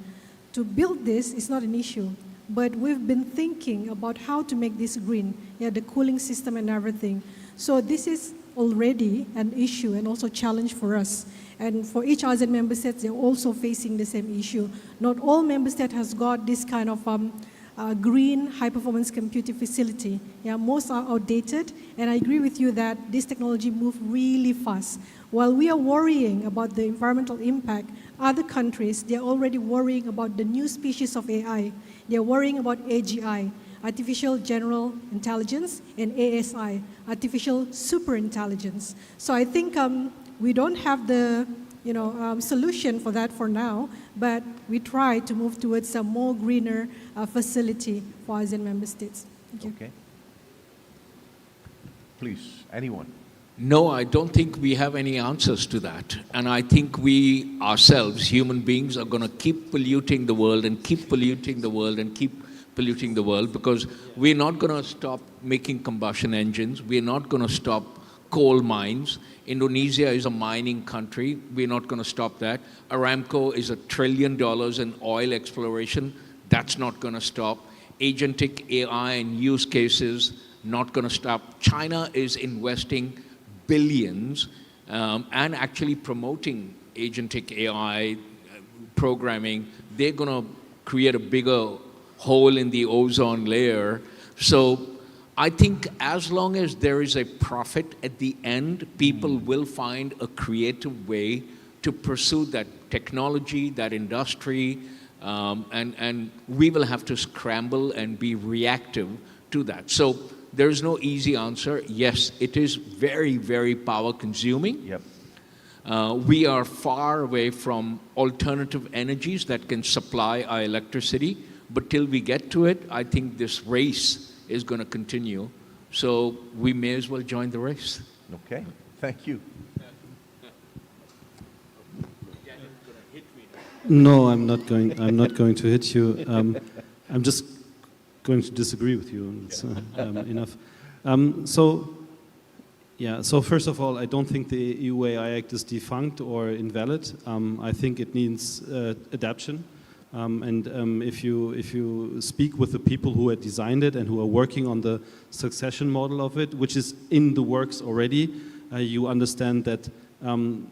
To build this is not an issue, but we've been thinking about how to make this green, the cooling system and everything. So this is already an issue and also challenge for us. And for each ASEAN member states, they're also facing the same issue. Not all member states has got this kind of green high-performance computing facility. Yeah, most are outdated, and I agree with you that this technology moves really fast. While we are worrying about the environmental impact, other countries, they're already worrying about the new species of AI. They're worrying about AGI, Artificial General Intelligence, and ASI, Artificial Superintelligence. So I think we don't have the solution for that for now, but we try to move towards a more greener facility for ASEAN member states. Thank you. Okay. Please, anyone. No, I don't think we have any answers to that. And I think we ourselves, human beings, are going to keep polluting the world and keep polluting the world and keep polluting the world because we're not going to stop making combustion engines. We're not going to stop coal mines. Indonesia is a mining country. We're not going to stop that. Aramco is $1 trillion in oil exploration. That's not going to stop. Agentic AI and use cases, not going to stop. China is investing billions and actually promoting agentic AI programming. They're going to create a bigger hole in the ozone layer. So I think as long as there is a profit at the end, people will find a creative way to pursue that technology, that industry, and we will have to scramble and be reactive to that. So there is no easy answer. Yes, it is very, very power consuming. Yep. We are far away from alternative energies that can supply our electricity. But till we get to it, I think this race is going to continue. So we may as well join the race. Okay, thank you. No, I'm not going. I'm not going to hit you. I'm just going to disagree with you. And it's enough. So first of all, I don't think the EU AI Act is defunct or invalid. I think it needs adaptation. If you speak with the people who had designed it and who are working on the succession model of it, which is in the works already, you understand that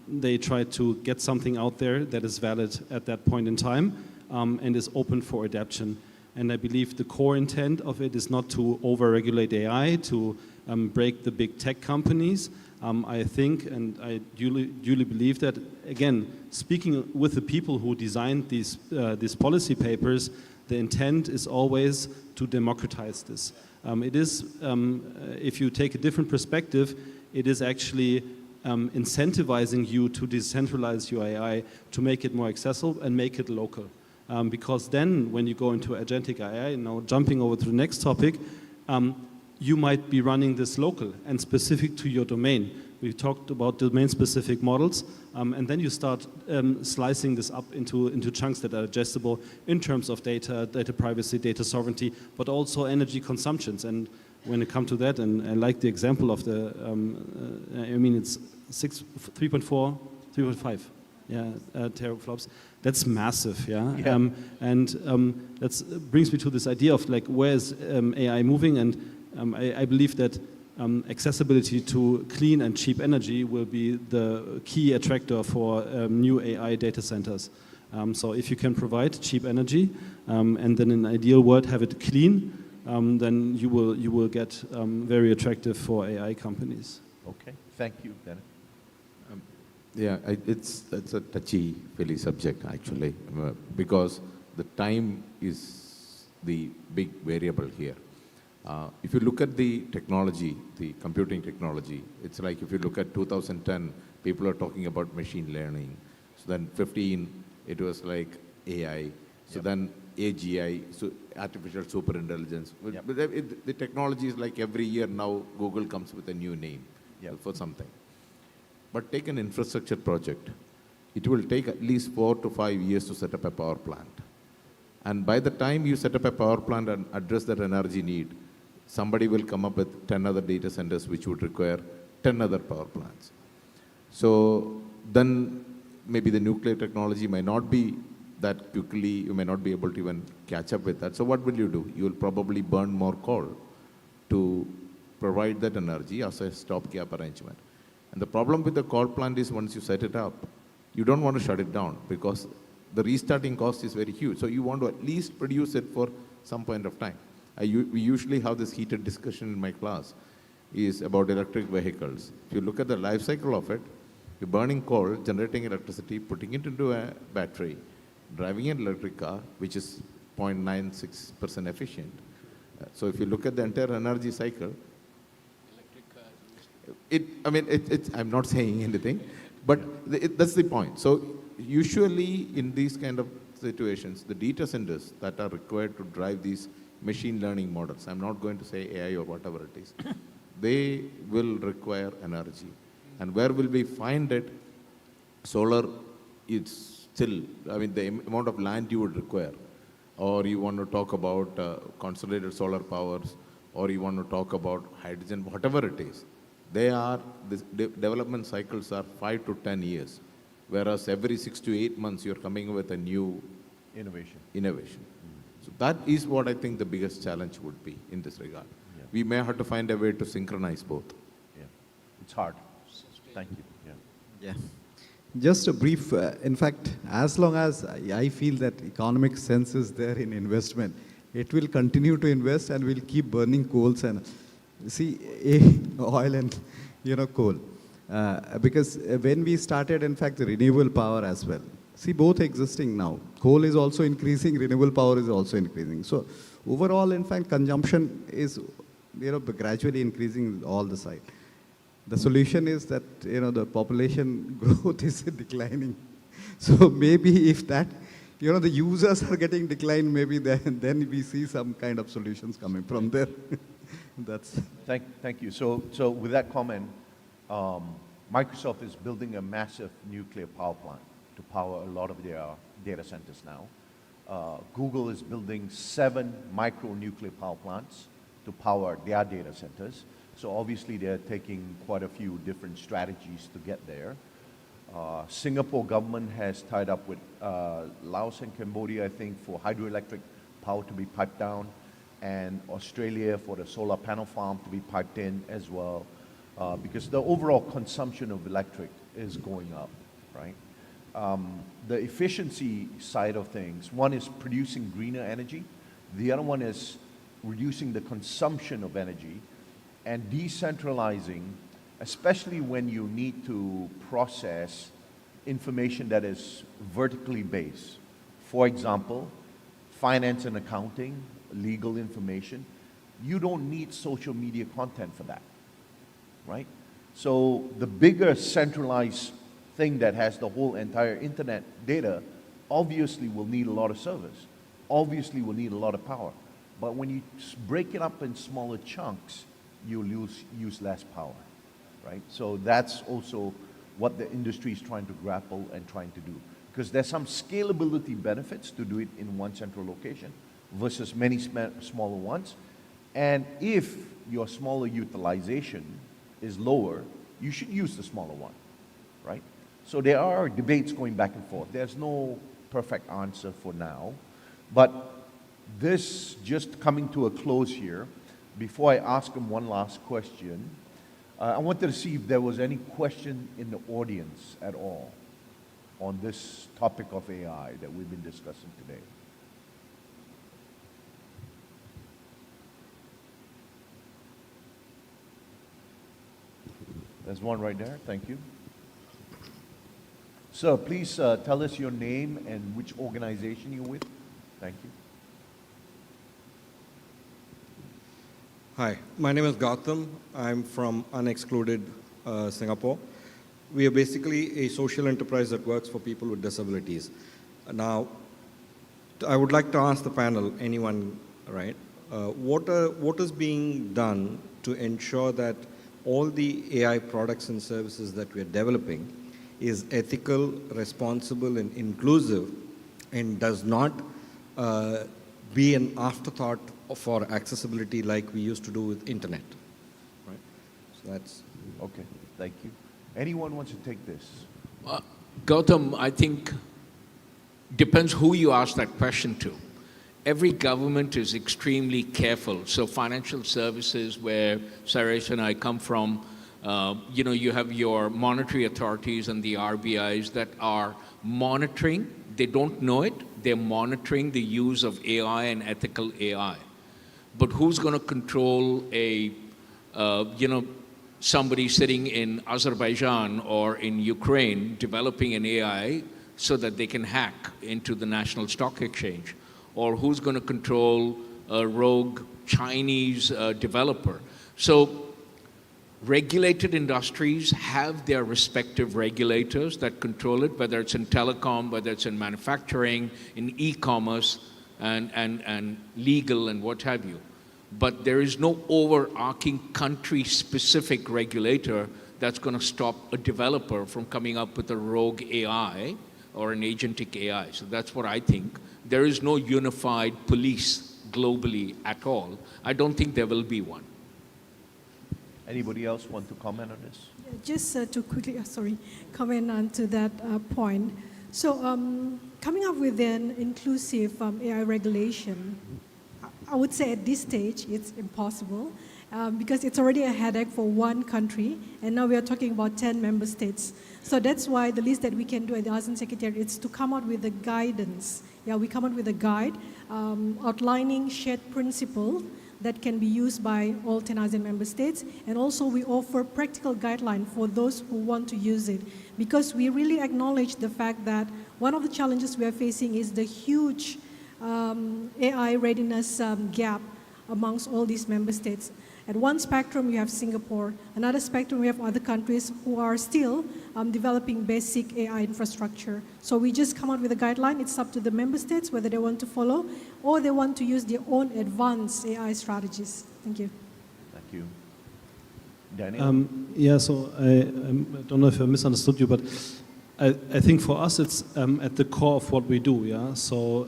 they try to get something out there that is valid at that point in time and is open for adaptation. And I believe the core intent of it is not to over-regulate AI, to break the big tech companies. I think, and I duly believe that, again, speaking with the people who designed these policy papers, the intent is always to democratize this. It is, if you take a different perspective, it is actually incentivizing you to decentralize your AI, to make it more accessible and make it local. Because then when you go into agentic AI, now jumping over to the next topic, you might be running this local and specific to your domain. We talked about domain-specific models, and then you start slicing this up into chunks that are adjustable in terms of data privacy, data sovereignty, but also energy consumptions. And when it comes to that, and I like the example of the, I mean, it's 3.4, 3.5. Teraflops. That's massive, yeah. That brings me to this idea of like, where is AI moving? And I believe that accessibility to clean and cheap energy will be the key attractor for new AI data centers. So if you can provide cheap energy, and then in an ideal world have it clean, then you will get very attractive for AI companies. Okay, thank you, Dennis. Yeah, it's a touchy-feely subject actually, because the time is the big variable here. If you look at the technology, the computing technology, it's like if you look at 2010, people are talking about machine learning. So then 15, it was like AI. So then AGI, so artificial superintelligence. Yep. The technology is like every year now Google comes with a new name for something. But take an infrastructure project. It will take at least 4 to 5 years to set up a power plant. And by the time you set up a power plant and address that energy need, somebody will come up with 10 other data centers which would require 10 other power plants. So then maybe the nuclear technology may not be that quickly, you may not be able to even catch up with that. So what will you do? You will probably burn more coal to provide that energy as a stopgap arrangement. And the problem with the coal plant is once you set it up, you don't want to shut it down because the restarting cost is very huge. So you want to at least produce it for some point of time. We usually have this heated discussion in my class is about electric vehicles. If you look at the life cycle of it, you're burning coal, generating electricity, putting it into a battery, driving an electric car, which is 0.96% efficient. So if you look at the entire energy cycle, I'm not saying anything, but that's the point. So usually in these kind of situations, the data centers that are required to drive these machine learning models, I'm not going to say AI or whatever it is, they will require energy. And where will we find it? Solar, it's still, the amount of land you would require, or you want to talk about concentrated solar powers, or you want to talk about hydrogen, whatever it is. The development cycles are 5 to 10 years, whereas every 6 to 8 months you're coming with a new innovation. So that is what I think the biggest challenge would be in this regard. Yeah. We may have to find a way to synchronize both. Yeah, it's hard. Thank you. Yeah. Just a brief, in fact, as long as I feel that economic sense is there in investment, it will continue to invest and will keep burning coals and oil and coal. Because when we started, in fact, the renewable power as well. See, both existing now. Coal is also increasing, renewable power is also increasing. So overall, in fact, consumption is gradually increasing all the side. The solution is that the population growth is declining. So maybe if that you know, the users are getting declined, maybe then we see some kind of solutions coming from there. That's. Thank you. So with that comment, Microsoft is building a massive nuclear power plant to power a lot of their data centers now. Google is building 7 micro-nuclear power plants to power their data centers. So obviously they're taking quite a few different strategies to get there. Singapore government has tied up with Laos and Cambodia, I think, for hydroelectric power to be piped down, and Australia for the solar panel farm to be piped in as well, because the overall consumption of electric is going up, right? The efficiency side of things, one is producing greener energy, the other one is reducing the consumption of energy and decentralizing, especially when you need to process information that is vertically based. For example, finance and accounting, legal information. You don't need social media content for that, right? So the bigger centralized thing that has the whole entire internet data obviously will need a lot of servers, obviously will need a lot of power. But when you break it up in smaller chunks, you use less power, right? So that's also what the industry is trying to grapple and trying to do. Because there's some scalability benefits to do it in one central location versus many smaller ones. And if your smaller utilization is lower, you should use the smaller one, right? So there are debates going back and forth. There's no perfect answer for now. But this just coming to a close here, before I ask him one last question, I wanted to see if there was any question in the audience at all on this topic of AI that we've been discussing today. There's one right there. Thank you. Sir, please tell us your name and which organization you're with. Thank you. Hi, my name is Gautam. I'm from Unexcluded Singapore. We are basically a social enterprise that works for people with disabilities. Now, I would like to ask the panel, anyone, right, what is being done to ensure that all the AI products and services that we are developing is ethical, responsible, and inclusive, and does not be an afterthought for accessibility like we used to do with internet, right? So that's... Okay, thank you. Anyone wants to take this? Gautam, I think depends who you ask that question to. Every government is extremely careful. So financial services, where Suresh and I come from, you have your monetary authorities and the RBIs that are monitoring. They don't know it. They're monitoring the use of AI and ethical AI. But who's going to control somebody sitting in Azerbaijan or in Ukraine developing an AI so that they can hack into the National Stock Exchange? Or who's going to control a rogue Chinese developer? So regulated industries have their respective regulators that control it, whether it's in telecom, whether it's in manufacturing, in e-commerce, and legal and what have you. But there is no overarching country-specific regulator that's going to stop a developer from coming up with a rogue AI or an agentic AI. So that's what I think. There is no unified police globally at all. I don't think there will be one. Anybody else want to comment on this? Yeah, just to quickly, comment on to that point. So coming up with an inclusive AI regulation, I would say at this stage it's impossible because it's already a headache for one country, and now we are talking about 10 member states. So that's why the least that we can do at the ASEAN Secretariat is to come out with a guidance. Yeah, we come out with a guide outlining shared principles that can be used by all 10 ASEAN member states, and also we offer practical guidelines for those who want to use it, because we really acknowledge the fact that one of the challenges we are facing is the huge AI readiness gap amongst all these member states. At one spectrum, you have Singapore. Another spectrum, we have other countries who are still developing basic AI infrastructure. So we just come out with a guideline. It's up to the member states whether they want to follow or they want to use their own advanced AI strategies. Thank you. Thank you. Daniel? Yeah, so I don't know if I misunderstood you, but I think for us it's at the core of what we do, yeah? So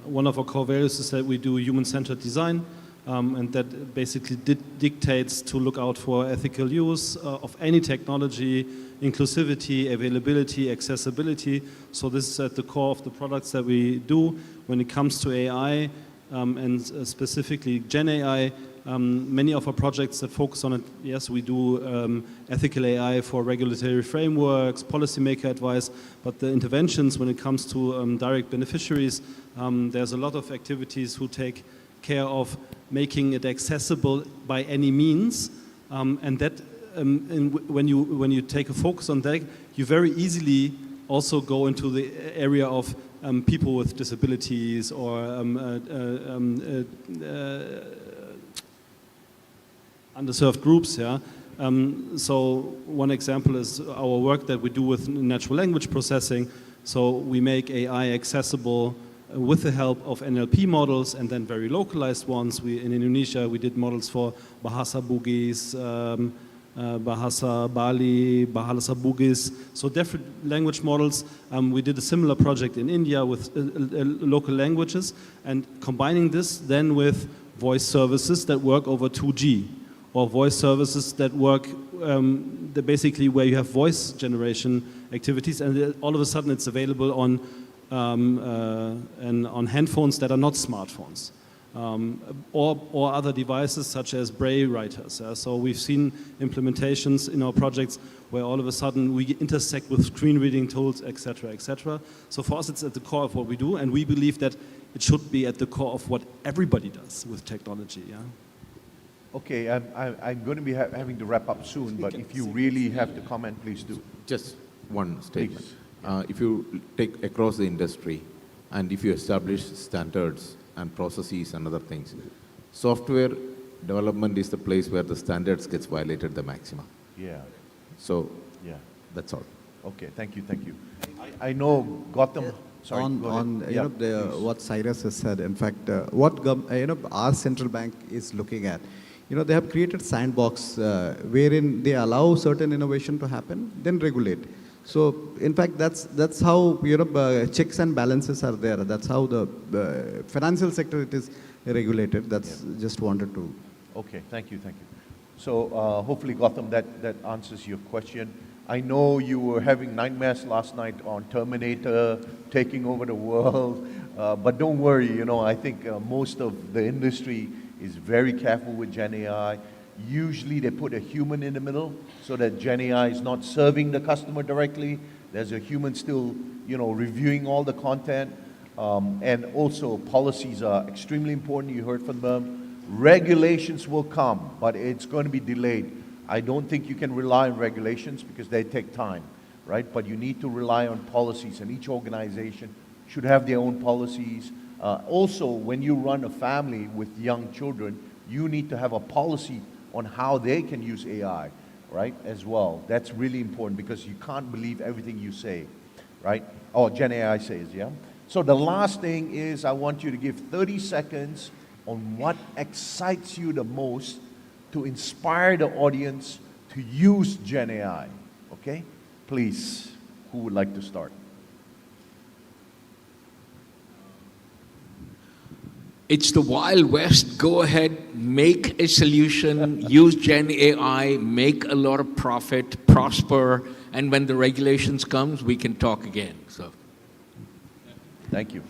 one of our core values is that we do human-centered design, and that basically dictates to look out for ethical use of any technology, inclusivity, availability, accessibility. So this is at the core of the products that we do. When it comes to AI, and specifically Gen AI, many of our projects that focus on it, yes, we do ethical AI for regulatory frameworks, policymaker advice, but the interventions when it comes to direct beneficiaries, there's a lot of activities who take care of making it accessible by any means, and that when you take a focus on that, you very easily also go into the area of people with disabilities or underserved groups, yeah. So one example is our work that we do with natural language processing. So we make AI accessible with the help of NLP models and then very localized ones. In Indonesia, we did models for Bahasa Bugis, Bahasa Bali, Bahasa Bugis, so different language models. We did a similar project in India with local languages and combining this then with voice services that work over 2G or voice services that work basically where you have voice generation activities and all of a sudden it's available on handphones that are not smartphones. Or other devices such as braille writers. So we've seen implementations in our projects where all of a sudden we intersect with screen reading tools, etc., etc. So for us, it's at the core of what we do, and we believe that it should be at the core of what everybody does with technology. Yeah. Okay, I'm going to be having to wrap up soon, but if you really have to comment, please do. Just one statement. If you take across the industry, and if you establish standards and processes and other things, software development is the place where the standards gets violated the maximum. Yeah. So, yeah, that's all. Okay, thank you, thank you. I know Gautam. Sorry, what Cyrus has said, in fact, what our central bank is looking at, they have created sandbox wherein they allow certain innovation to happen, then regulate. So, in fact, that's how checks and balances are there. That's how the financial sector it is regulated. That's just wanted to. Okay, thank you, thank you. So hopefully, Gautam, that answers your question. I know you were having nightmares last night on Terminator taking over the world, but don't worry. I think most of the industry is very careful with Gen AI. Usually they put a human in the middle so that Gen AI is not serving the customer directly. There's a human still, reviewing all the content. And also policies are extremely important. You heard from them. Regulations will come, but it's going to be delayed. I don't think you can rely on regulations because they take time, right? But you need to rely on policies, and each organization should have their own policies. Also, when you run a family with young children, you need to have a policy on how they can use AI, right, as well. That's really important because you can't believe everything you say, right? Or Gen AI says, yeah? So the last thing is I want you to give 30 seconds on what excites you the most to inspire the audience to use Gen AI, okay? Please, who would like to start? It's the Wild West. Go ahead, make a solution, use Gen AI, make a lot of profit, prosper, and when the regulations comes, we can talk again. So, thank you.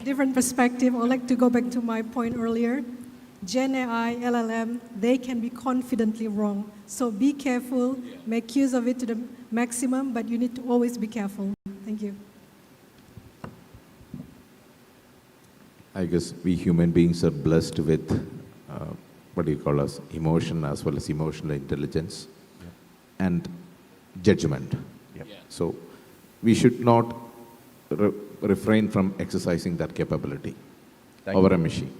Different perspective. I'd like to go back to my point earlier. Gen AI, LLM, they can be confidently wrong. So be careful, make use of it to the maximum, but you need to always be careful. Thank you. I guess we human beings are blessed with, emotion as well as emotional intelligence and judgment. Yep. So we should not refrain from exercising that capability over a machine.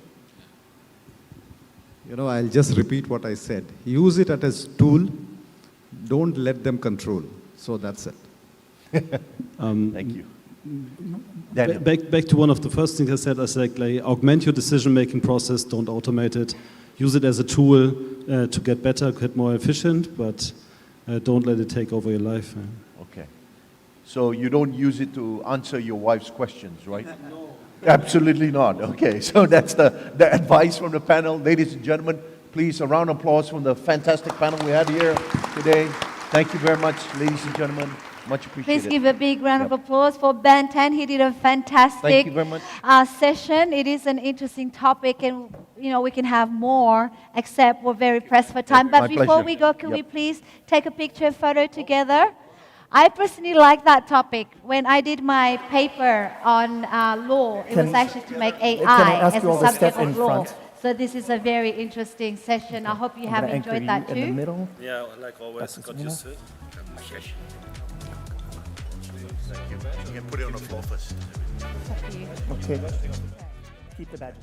I'll just repeat what I said. Use it as a tool. Don't let them control. So that's it. Thank you. Daniel. Back to one of the first things I said like augment your decision-making process, don't automate it. Use it as a tool to get better, get more efficient, but don't let it take over your life. Okay. So you don't use it to answer your wife's questions, right? No. Absolutely not. Okay, so that's the advice from the panel. Ladies and gentlemen, please, a round of applause from the fantastic panel we had here today. Thank you very much, ladies and gentlemen. Much appreciated. Please give a big round of applause for Ben Tan. He did a fantastic Thank you very much. session. It is an interesting topic, and we can have more, except we're very pressed for time. But My before pleasure. we go, can we please take a picture, photo together? I personally like that topic. When I did my paper on law, it was actually to make AI as a subject of law. So this is a very interesting session. I hope you have enjoyed that too. In the middle. Yeah, like always, got used to it. You can put it on the floor first. It's up to you. Okay. Keep the badges.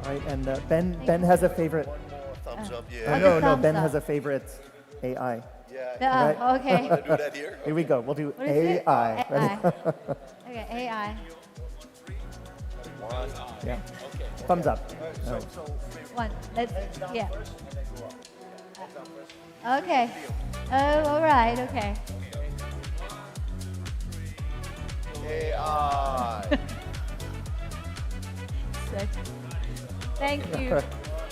All right, and Ben has a favorite. One more thumbs up, yeah. No, Ben has a favorite AI. Yeah. Oh, okay. Can I do that here? Here we go. We'll do What is it? AI. Ready? Okay, AI. Yeah. Thumbs up. All right. One. Let's, yeah. Okay. Oh, all right. Okay. AI. Thank you. All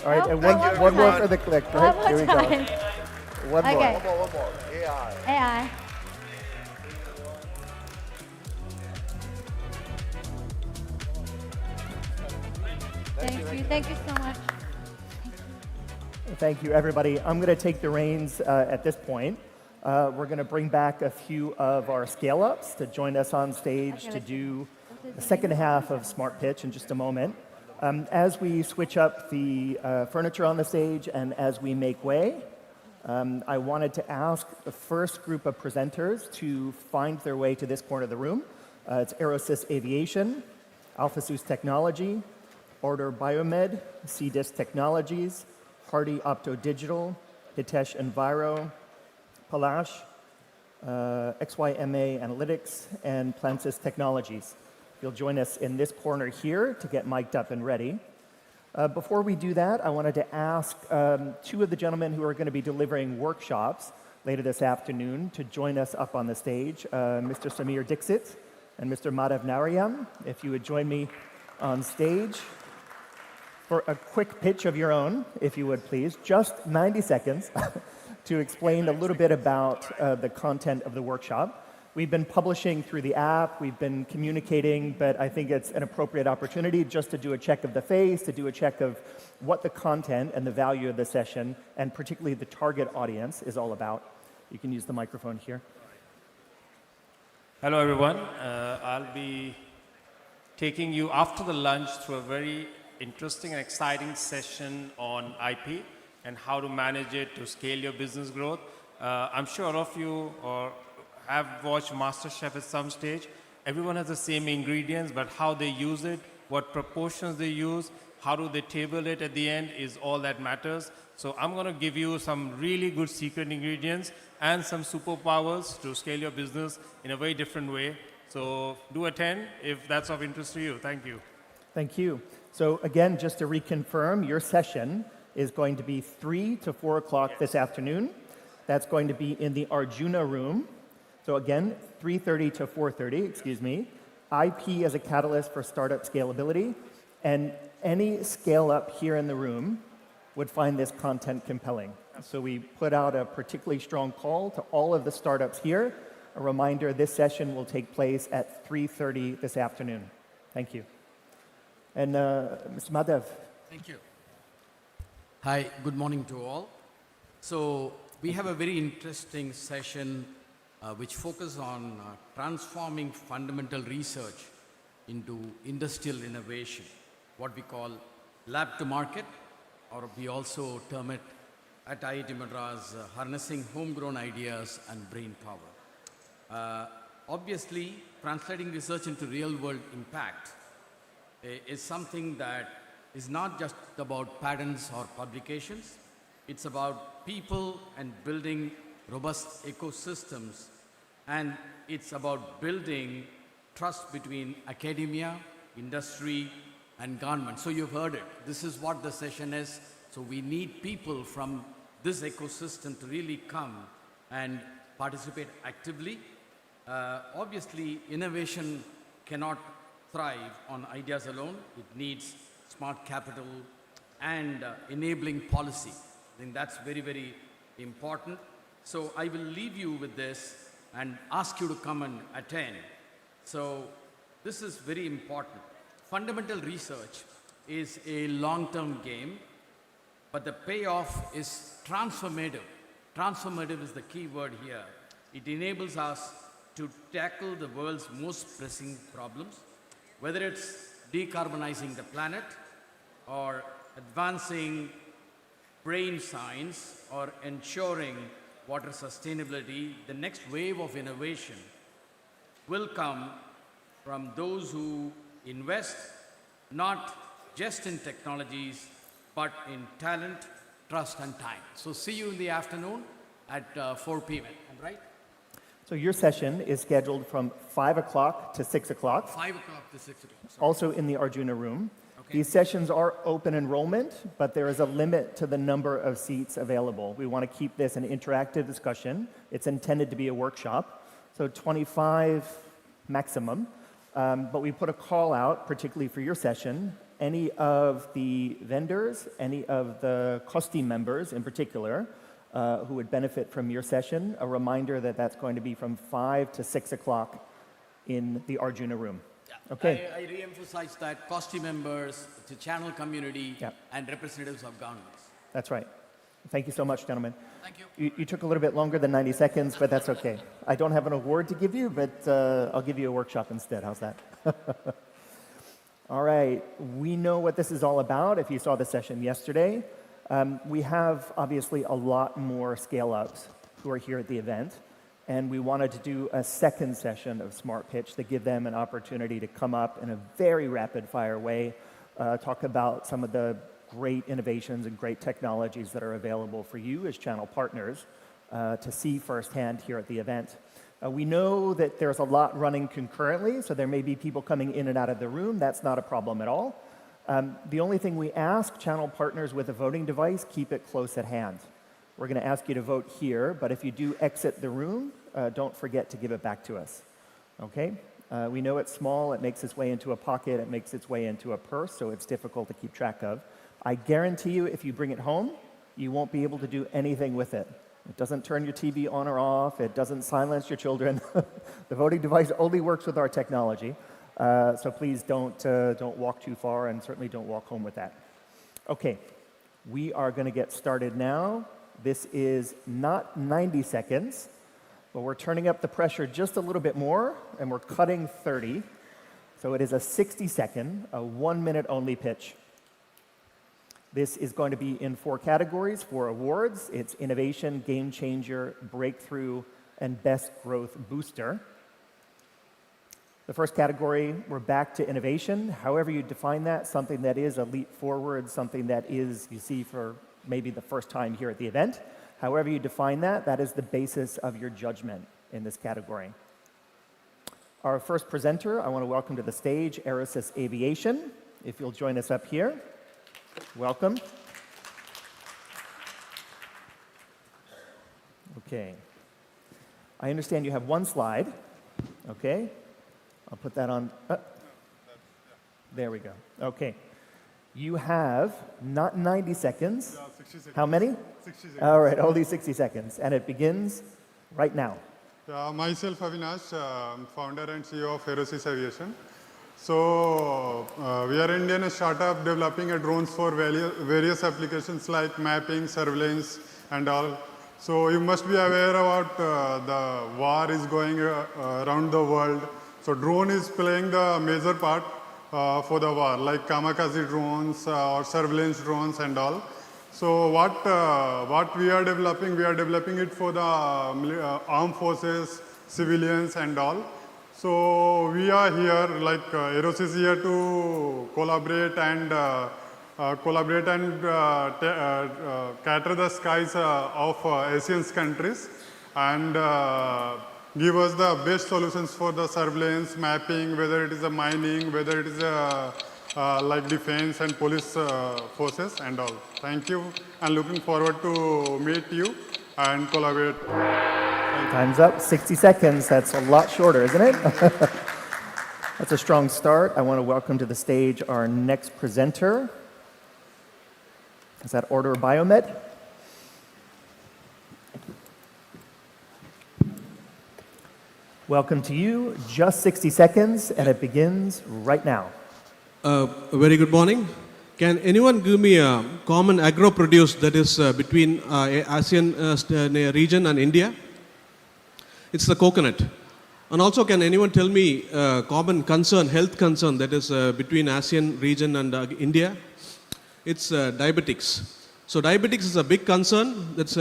right, Oh, and oh, one more time. for the click. One Right? more Here we time. go. One more. Okay. One more. AI. AI. Thank you so much. Thank you, everybody. I'm going to take the reins at this point. We're going to bring back a few of our scale-ups to join us on stage to do the second half of Smart Pitch in just a moment. As we switch up the furniture on the stage and as we make way, I wanted to ask the first group of presenters to find their way to this corner of the room. It's Aerosys Aviation, AlphaSUS Technology, Order Biomed, CDIS Technologies, Hardy Opto Digital, Hitesh Enviro, Palash, XYMA Analytics, and Plansys Technologies. You'll join us in this corner here to get mic'd up and ready. Before we do that, I wanted to ask two of the gentlemen who are going to be delivering workshops later this afternoon to join us up on the stage, Mr. Samir Dixit and Mr. Madhav Narayam. If you would join me on stage for a quick pitch of your own, if you would please, just 90 seconds to explain a little bit about the content of the workshop. We've been publishing through the app, we've been communicating, but I think it's an appropriate opportunity just to do a check of the face, to do a check of what the content and the value of the session, and particularly the target audience, is all about. You can use the microphone here. Hello, everyone. I'll be taking you after the lunch through a very interesting and exciting session on IP and how to manage it to scale your business growth. I'm sure all of you have watched MasterChef at some stage. Everyone has the same ingredients, but how they use it, what proportions they use, how do they table it at the end is all that matters. So I'm going to give you some really good secret ingredients and some superpowers to scale your business in a very different way. So do attend if that's of interest to you. Thank you. Thank you. So again, just to reconfirm, your session is going to be 3 to 4 o'clock this afternoon. That's going to be in the Arjuna room. So again, 3:30 to 4:30, excuse me. IP as a catalyst for startup scalability. And any scale-up here in the room would find this content compelling. So we put out a particularly strong call to all of the startups here. A reminder, this session will take place at 3:30 this afternoon. Thank you. And Mr. Madhav. Thank you. Hi, good morning to all. So we have a very interesting session which focuses on transforming fundamental research into industrial innovation. what we call lab to market, or we also term it at IIT Madras, harnessing homegrown ideas and brain power. Obviously, translating research into real-world impact is something that is not just about patents or publications. It's about people and building robust ecosystems, and it's about building trust between academia, industry, and government. So you've heard it. This is what the session is. So we need people from this ecosystem to really come and participate actively. Obviously, innovation cannot thrive on ideas alone. It needs smart capital and enabling policy. I think that's very, very important. So I will leave you with this and ask you to come and attend. So this is very important. Fundamental research is a long-term game, but the payoff is transformative. Transformative is the key word here. It enables us to tackle the world's most pressing problems, whether it's decarbonizing the planet or advancing brain science or ensuring water sustainability. The next wave of innovation will come from those who invest not just in technologies, but in talent, trust, and time. So see you in the afternoon at 4 p.m. I'm right? So your session is scheduled from 5 o'clock to 6 o'clock. 5 o'clock to 6 o'clock. Also in the Arjuna room. These sessions are open enrollment, but there is a limit to the number of seats available. We want to keep this an interactive discussion. It's intended to be a workshop, so 25 maximum. But we put a call out, particularly for your session. Any of the vendors, any of the COSTI members in particular, who would benefit from your session, a reminder that that's going to be from 5 to 6 o'clock in the Arjuna room. Okay. I re-emphasize that COSTI members, the channel community, and representatives of governments. That's right. Thank you so much, gentlemen. Thank you. You took a little bit longer than 90 seconds, but that's okay. I don't have an award to give you, but I'll give you a workshop instead. How's that? All right. We know what this is all about if you saw the session yesterday. We have, obviously, a lot more scale-ups who are here at the event. And we wanted to do a second session of Smart Pitch to give them an opportunity to come up in a very rapid-fire way, talk about some of the great innovations and great technologies that are available for you as channel partners to see firsthand here at the event. We know that there's a lot running concurrently, so there may be people coming in and out of the room. That's not a problem at all. The only thing we ask channel partners with a voting device, keep it close at hand. We're going to ask you to vote here, but if you do exit the room, don't forget to give it back to us. Okay? We know it's small, it makes its way into a pocket, it makes its way into a purse, so it's difficult to keep track of. I guarantee you, if you bring it home, you won't be able to do anything with it. It doesn't turn your TV on or off, it doesn't silence your children. The voting device only works with our technology, so please don't walk too far, and certainly don't walk home with that. Okay, we are going to get started now. This is not 90 seconds, but we're turning up the pressure just a little bit more, and we're cutting 30. So it is a 60-second, a 1-minute only pitch. This is going to be in 4 categories, 4 awards. It's Innovation, Game Changer, Breakthrough, and Best Growth Booster. The first category, we're back to innovation. However you define that, something that is a leap forward, something that is, you see, for maybe the first time here at the event. However you define that, that is the basis of your judgment in this category. Our first presenter, I want to welcome to the stage Aerosys Aviation. If you'll join us up here. Welcome. Okay. I understand you have 1 slide. Okay. I'll put that on. There we go. Okay. You have not 90 seconds. Yeah, 60 seconds. How many? 60 seconds. All right, only 60 seconds. And it begins right now. Myself, Avinash, founder and CEO of Aerosys Aviation. So, we are an Indian startup developing drones for various applications like mapping, surveillance, and all. So, you must be aware about the war is going around the world. So, drone is playing the major part for the war, like kamikaze drones or surveillance drones and all. So what we are developing it for the armed forces, civilians and all. So we are here, like Aeros is here to collaborate and cater the skies of Asian countries and give us the best solutions for the surveillance, mapping, whether it is a mining, whether it is like defense and police forces and all. Thank you, and looking forward to meet you and collaborate. Time's up, 60 seconds. That's a lot shorter, isn't it? That's a strong start. I want to welcome to the stage our next presenter. Is that Order Biomed? Welcome to you. Just 60 seconds, and it begins right now. Very good morning. Can anyone give me a common agro produce that is between ASEAN region and India? It's the coconut. And also, can anyone tell me common concern, health concern that is between ASEAN region and India? It's diabetics. So diabetics is a big concern that's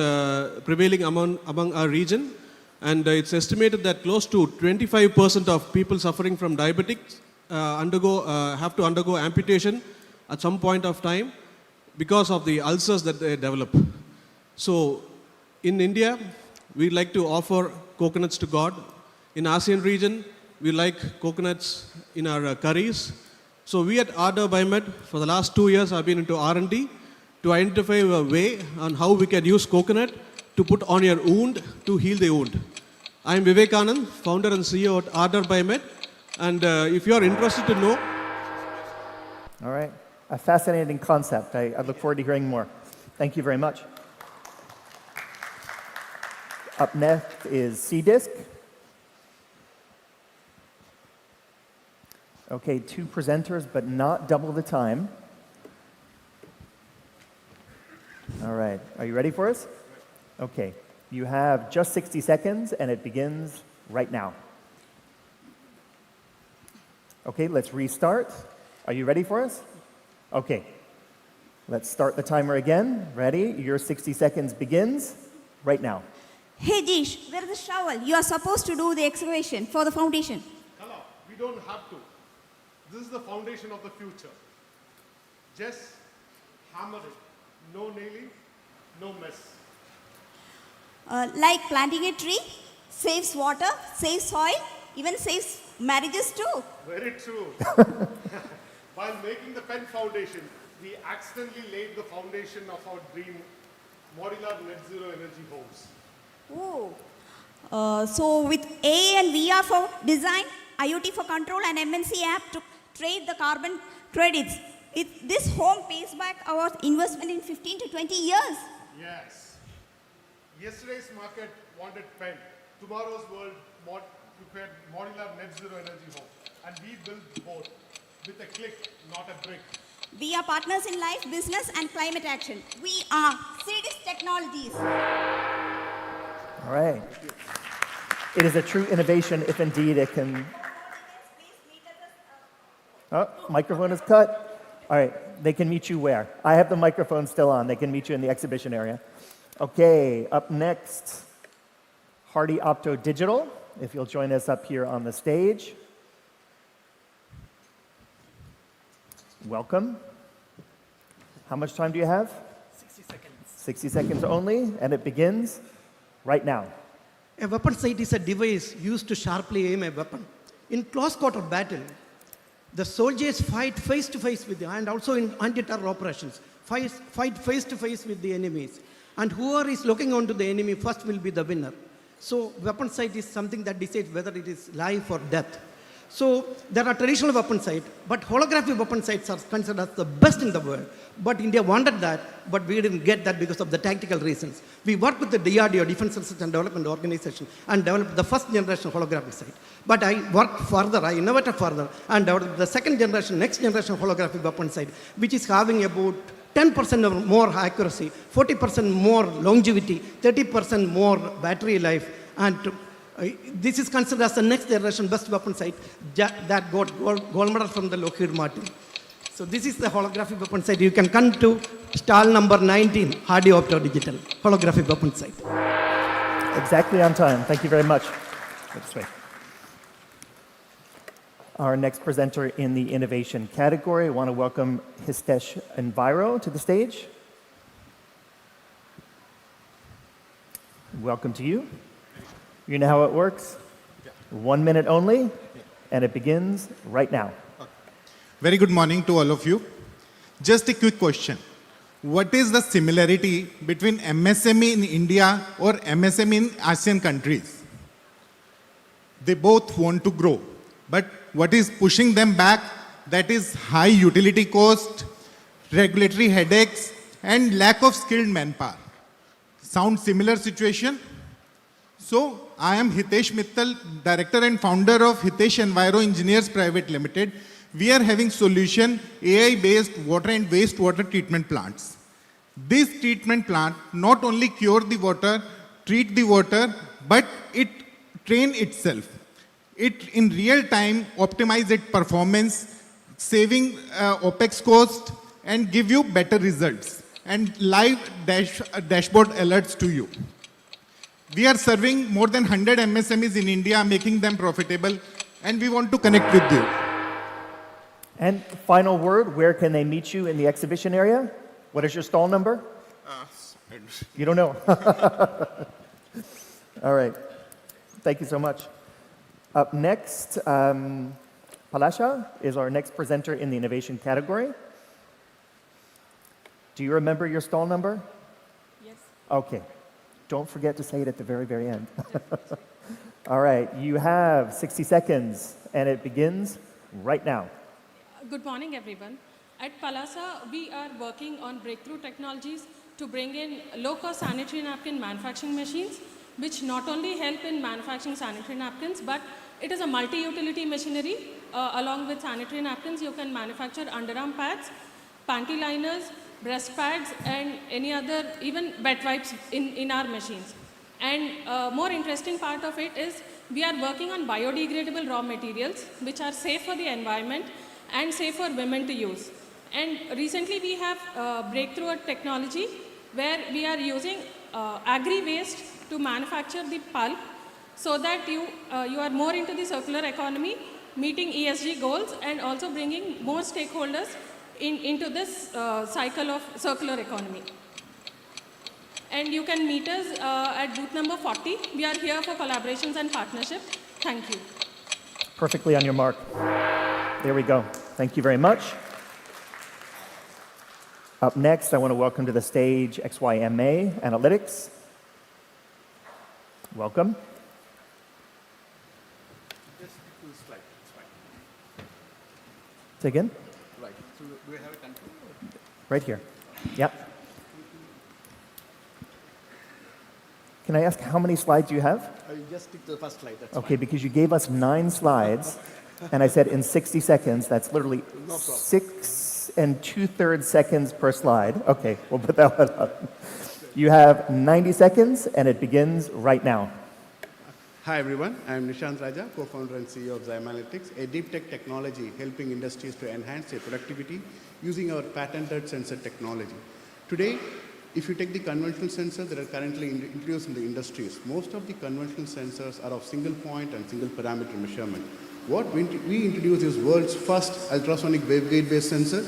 prevailing among our region. And it's estimated that close to 25% of people suffering from diabetics have to undergo amputation at some point of time because of the ulcers that they develop. So in India, we like to offer coconuts to God. In ASEAN region, we like coconuts in our curries. So we at Order Biomed, for the last 2 years, have been into R&D to identify a way on how we can use coconut to put on your wound to heal the wound. I am Vivekanand, founder and CEO at Order Biomed. And if you are interested to know... All right. A fascinating concept. I look forward to hearing more. Thank you very much. Up next is C-Disc. Okay, 2 presenters, but not double the time. All right, are you ready for us? Okay, you have just 60 seconds, and it begins right now. Okay, let's restart. Are you ready for us? Okay, let's start the timer again. Ready? Your 60 seconds begins right now. Hey Jish, where is the shovel? You are supposed to do the excavation for the foundation. Hello, we don't have to. This is the foundation of the future. Just hammer it. No nailing, no mess. Like planting a tree, saves water, saves soil, even saves marriages too. Very true. While making the pen foundation, we accidentally laid the foundation of our dream modular net zero energy homes. Oh. So with AI and VR for design, IoT for control, and MNC app to trade the carbon credits, this home pays back our investment in 15 to 20 years. Yes. Yesterday's market wanted pen. Tomorrow's world prepared modular net zero energy home. And we built both with a click, not a brick. We are partners in life, business, and climate action. We are C-Disc Technologies. All right. It is a true innovation if indeed it can... Oh, microphone is cut. All right, they can meet you where? I have the microphone still on. They can meet you in the exhibition area. Okay, up next, Hardy Opto Digital, if you'll join us up here on the stage. Welcome. How much time do you have? 60 seconds. 60 seconds only, and it begins right now. A weapon sight is a device used to sharply aim a weapon. In close quarter battle, the soldiers fight face to face with and also in anti-terror operations, fight face to face with the enemies. And whoever is looking onto the enemy first will be the winner. So weapon sight is something that decides whether it is life or death. So there are traditional weapon sights, but holographic weapon sights are considered as the best in the world. But India wanted that, but we didn't get that because of the tactical reasons. We worked with the DRDO, Defense Research and Development Organization, and developed the first generation holographic sight. But I worked further, I innovated further, and developed the second generation, next generation holographic weapon sight, which is having about 10% more accuracy, 40% more longevity, 30% more battery life, and This is considered as the next generation best weapon sight that got gold medal from the Lockheed Martin. So this is the holographic weapon sight. You can come to stall number 19, Hardy Opto Digital, holographic weapon sight. Exactly on time. Thank you very much. This way. Our next presenter in the innovation category, I want to welcome Histesh Enviro to the stage. Welcome to you. You know how it works? 1 minute only, and it begins right now. Very good morning to all of you. Just a quick question. What is the similarity between MSME in India or MSME in ASEAN countries? They both want to grow, but what is pushing them back? That is high utility cost, regulatory headaches, and lack of skilled manpower. Sound similar situation? So, I am Hitesh Mittal, Director and Founder of Hitesh Enviro Engineers Private Limited. We are having solution AI-based water and wastewater treatment plants. This treatment plant not only cure the water, treat the water, but it train itself. It in real time optimize its performance, saving OPEX cost, and give you better results and live dashboard alerts to you. We are serving more than 100 MSMEs in India, making them profitable, and we want to connect with you. And final word, where can they meet you in the exhibition area? What is your stall number? You don't know. All right. Thank you so much. Up next, Palasha is our next presenter in the innovation category. Do you remember your stall number? Yes. Okay. Don't forget to say it at the very, very end. All right. You have 60 seconds, and it begins right now. Good morning, everyone. At Palasa, we are working on breakthrough technologies to bring in low-cost sanitary napkin manufacturing machines, which not only help in manufacturing sanitary napkins, but it is a multi-utility machinery. Along with sanitary napkins, you can manufacture underarm pads, panty liners, breast pads, and any other, even wet wipes in our machines. And more interesting part of it is we are working on biodegradable raw materials, which are safe for the environment and safe for women to use. And recently we have breakthrough technology where we are using agri-waste to manufacture the pulp so that you are more into the circular economy, meeting ESG goals and also bringing more stakeholders into this cycle of circular economy. And you can meet us at booth number 40. We are here for collaborations and partnership. Thank you. Perfectly on your mark. There we go. Thank you very much. Up next, I want to welcome to the stage XYMA Analytics. Welcome. Say again? Right. So do we have a control? Right here. Yep. Can I ask how many slides you have? You just stick to the first slide. That's Okay, fine. because you gave us 9 slides, and I said in 60 seconds, that's literally 6 2/3 seconds per slide. Okay, we'll put that one up. You have 90 seconds, and it begins right now. Hi everyone, I'm Nishant Raja, co-founder and CEO of Zymalytics, a deep tech technology helping industries to enhance their productivity using our patented sensor technology. Today, if you take the conventional sensors that are currently introduced in the industries, most of the conventional sensors are of single point and single parameter measurement. What we introduce is world's first ultrasonic waveguide-based sensor,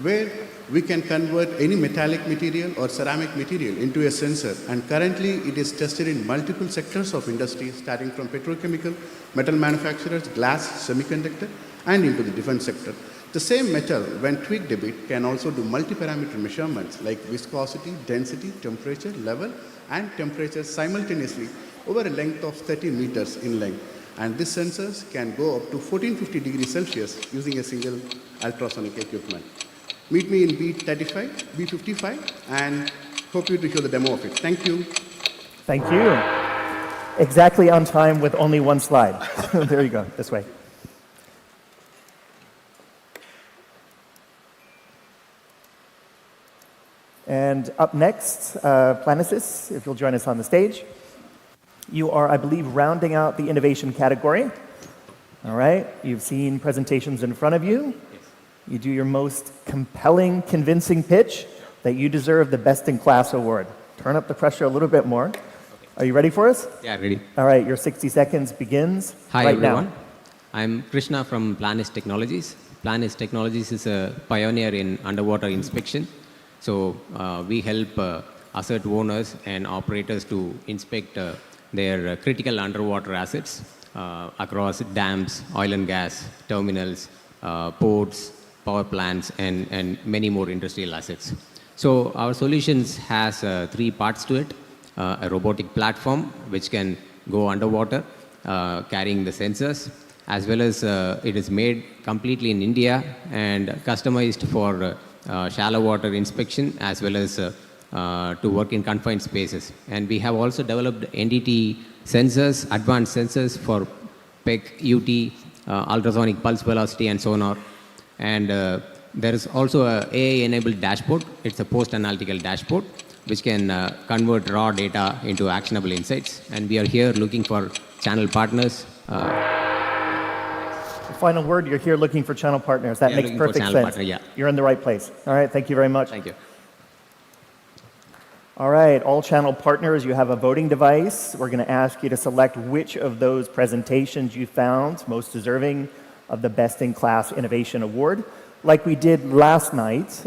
where we can convert any metallic material or ceramic material into a sensor. And currently, it is tested in multiple sectors of industry, starting from petrochemical, metal manufacturers, glass, semiconductor, and into the defense sector. The same metal, when tweaked a bit, can also do multi-parameter measurements like viscosity, density, temperature, level, and temperature simultaneously over a length of 30 meters in length. And these sensors can go up to 1450 degrees Celsius using a single ultrasonic equipment. Meet me in B55, and hope you to show the demo of it. Thank you. Thank you. Exactly on time with only 1 slide. There you go, this way. And up next, Planesis, if you'll join us on the stage. You are, I believe, rounding out the innovation category. All right, you've seen presentations in front of you. Yes. You do your most compelling, convincing pitch that you deserve the Best in Class award. Turn up the pressure a little bit more. Okay. Are you ready for us? Yeah, ready. All right, your 60 seconds begins Hi, right everyone. now. I'm Krishna from Planis Technologies. Planis Technologies is a pioneer in underwater inspection. So we help asset owners and operators to inspect their critical underwater assets across dams, oil and gas, terminals, ports, power plants, and many more industrial assets. So our solutions has 3 parts to it. A robotic platform which can go underwater carrying the sensors, as well as it is made completely in India and customized for shallow water inspection as well as to work in confined spaces. And we have also developed NDT sensors, advanced sensors for PEC, UT, ultrasonic pulse velocity and sonar. And there is also a AI-enabled dashboard. It's a post-analytical dashboard which can convert raw data into actionable insights. And we are here looking for channel partners. Final word, you're here looking for channel partners. That makes perfect sense. Partner, yeah. You're in the right place. All right, thank you very much. Thank you. All right, all channel partners, you have a voting device. We're going to ask you to select which of those presentations you found most deserving of the Best in Class Innovation Award. Like we did last night,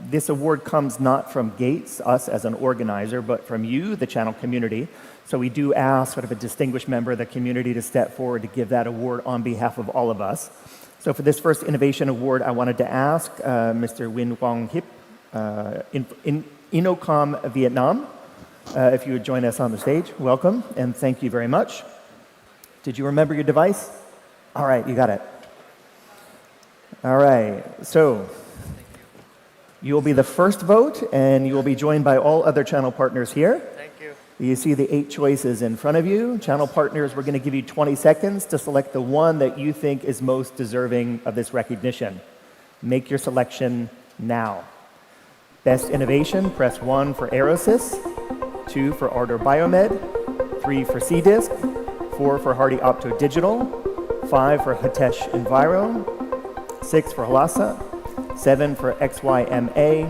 this award comes not from Gates, us as an organizer, but from you, the channel community. So we do ask sort of a distinguished member of the community to step forward to give that award on behalf of all of us. So for this first Innovation Award, I wanted to ask Mr. Win Quang Hip, Inocom Vietnam, if you would join us on the stage. Welcome, and thank you very much. Did you remember your device? All right, you got it. All right, so you will be the first vote, and you will be joined by all other channel partners here. Thank you. You see the 8 choices in front of you. Channel partners, we're going to give you 20 seconds to select the one that you think is most deserving of this recognition. Make your selection now. Best innovation, press 1 for Aerosys, 2 for Ardor Biomed, 3 for C-Disc, 4 for Hardy Opto Digital, 5 for Hitesh Enviro, 6 for Halasa, 7 for XYMA,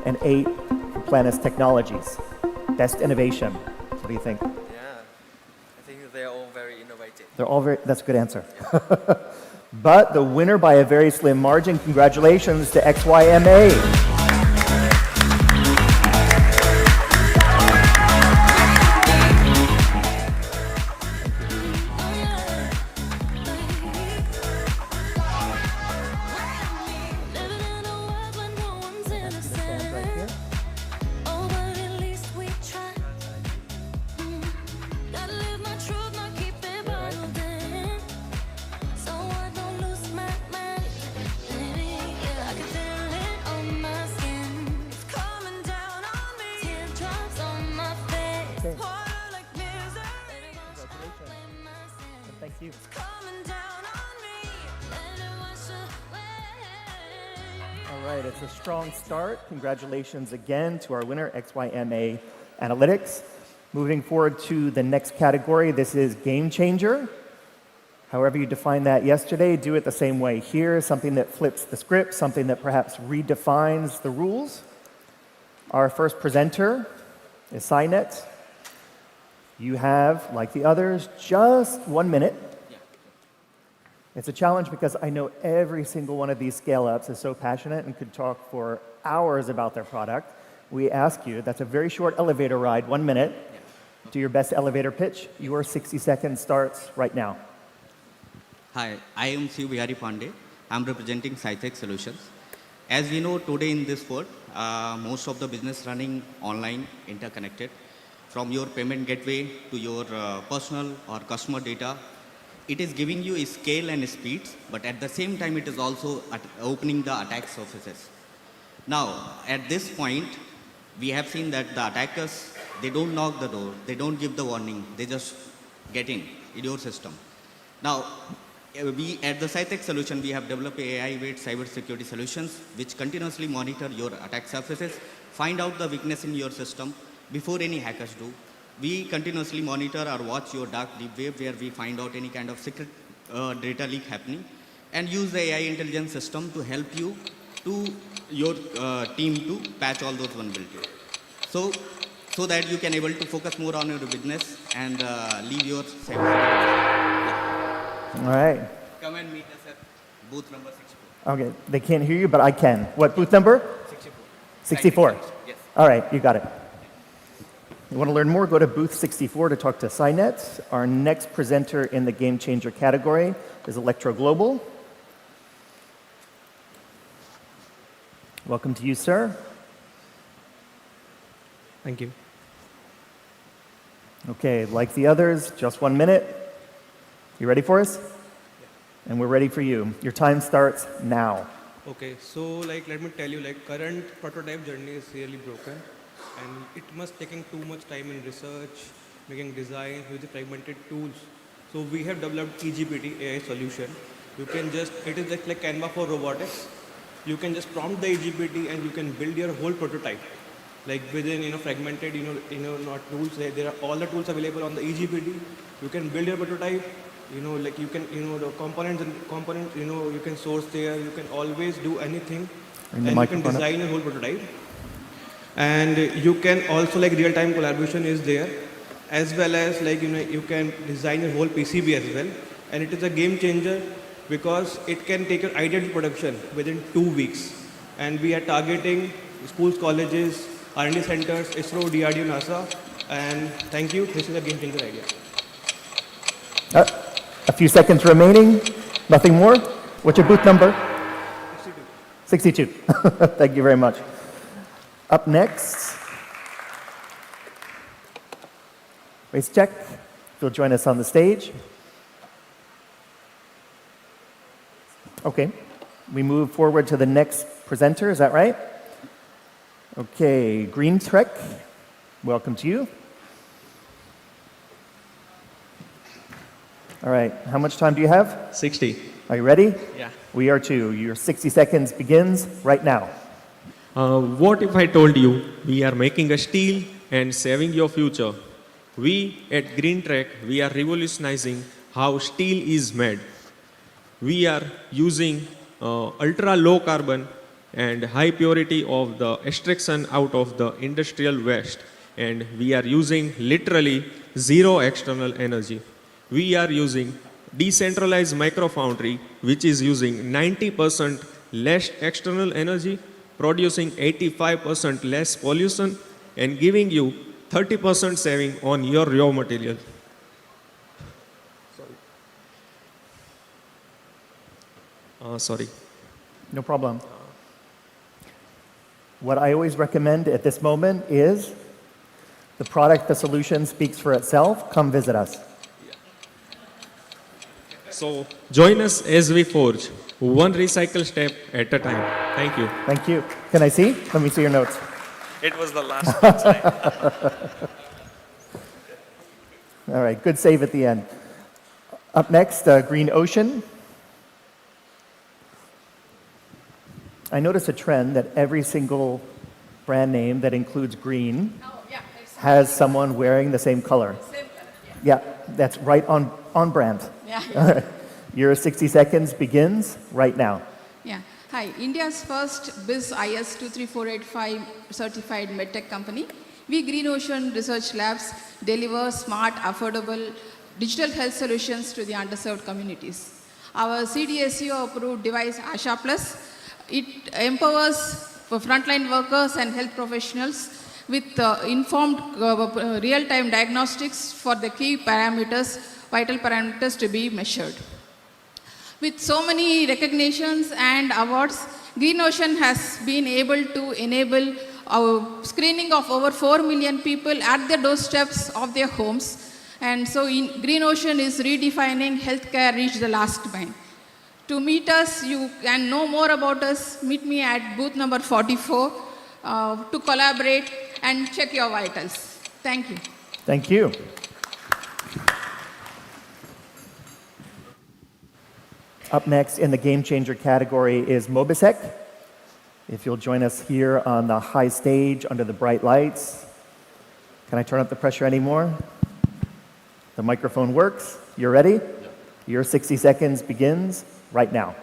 and 8 for Planis Technologies. Best innovation. What do you think? Yeah, I think they're all very innovative. They're all very, that's a good answer. But the winner by a very slim margin, congratulations to XYMA. Thank you. All right, it's a strong start. Congratulations again to our winner, XYMA Analytics. Moving forward to the next category, this is Game Changer. However you defined that yesterday, do it the same way here, something that flips the script, something that perhaps redefines the rules. Our first presenter is SciNet. You have, like the others, just 1 minute. It's a challenge because I know every single one of these scale-ups is so passionate and could talk for hours about their product. We ask you, that's a very short elevator ride, 1 minute. Do your best elevator pitch. Your 60 seconds starts right now. Hi, I am Shiv Bihari Pandey. I'm representing SciTech Solutions. As we know, today in this world, most of the business running online, interconnected. From your payment gateway to your personal or customer data, it is giving you a scale and speeds, but at the same time, it is also opening the attack surfaces. Now, at this point, we have seen that the attackers, they don't knock the door, they don't give the warning, they just get in your system. Now, we at the SciTech Solution, we have developed AI-based cybersecurity solutions which continuously monitor your attack surfaces, find out the weakness in your system before any hackers do, We continuously monitor or watch your dark deep web where we find out any kind of secret data leak happening and use the AI intelligence system to help you to your team to patch all those vulnerabilities. So that you can able to focus more on your business and leave your cyber. All right. Come and meet us at booth number 64. Okay, they can't hear you, but I can. What, booth number? 64. 64. Yes. All right, you got it. You want to learn more, go to booth 64 to talk to Cynet. Our next presenter in the Game Changer category is Electro Global. Welcome to you, sir. Thank you. Okay, like the others, just 1 minute. You ready for us? And we're ready for you. Your time starts now. Okay, so let me tell you, current prototype journey is really broken, and it must taking too much time in research, making design, using fragmented tools. So we have developed EGPT AI solution. You can just, it is just like Canva for robotics. You can just prompt the EGPT and you can build your whole prototype. Like within fragmented not tools, there are all the tools available on the EGPT. You can build your prototype. You can the components you can source there. You can always do anything, and you can design a whole prototype. And you can also real-time collaboration is there, as well as you can design a whole PCB as well. And it is a game changer because it can take your idea to production within 2 weeks. And we are targeting schools, colleges, R&D centers, ISRO, DRDO, NASA. And thank you. This is a game changer idea. A few seconds remaining. Nothing more? What's your booth number? 62. 62. Thank you very much. Up next, race check. If you'll join us on the stage. Okay, we move forward to the next presenter, is that right? Okay, Green Trek, welcome to you. All right, how much time do you have? 60. Are you ready? Yeah. We are too. Your 60 seconds begins right now. What if I told you we are making a steel and saving your future? We at Green Trek, we are revolutionizing how steel is made. We are using ultra low carbon and high purity of the extraction out of the industrial waste. And we are using literally zero external energy. We are using decentralized microfoundry, which is using 90% less external energy, producing 85% less pollution, and giving you 30% saving on your raw material. Sorry. No problem. What I always recommend at this moment is the product, the solution speaks for itself. Come visit us. So join us as we forge one recycle step at a time. Thank you. Thank you. Can I see? Let me see your notes. It was the last one. All right, good save at the end. Up next, Green Ocean. I notice a trend that every single brand name that includes green has someone wearing the same color. Yeah, that's right on brand. Yeah. All right. Your 60 seconds begins right now. Yeah. Hi, India's first BIS IS 23485 certified medtech company. We Green Ocean Research Labs deliver smart, affordable digital health solutions to the underserved communities. Our CDSCO approved device Asha Plus, it empowers frontline workers and health professionals with informed real-time diagnostics for the key parameters, vital parameters to be measured. With so many recognitions and awards, Green Ocean has been able to enable our screening of over 4 million people at their doorsteps of their homes. And so Green Ocean is redefining healthcare reach the last mile. To meet us, you can know more about us, meet me at booth number 44 to collaborate and check your vitals. Thank you. Thank you. Up next in the Game Changer category is Mobisec. If you'll join us here on the high stage under the bright lights. Can I turn up the pressure anymore? The microphone works. You're ready? Your 60 seconds begins right now.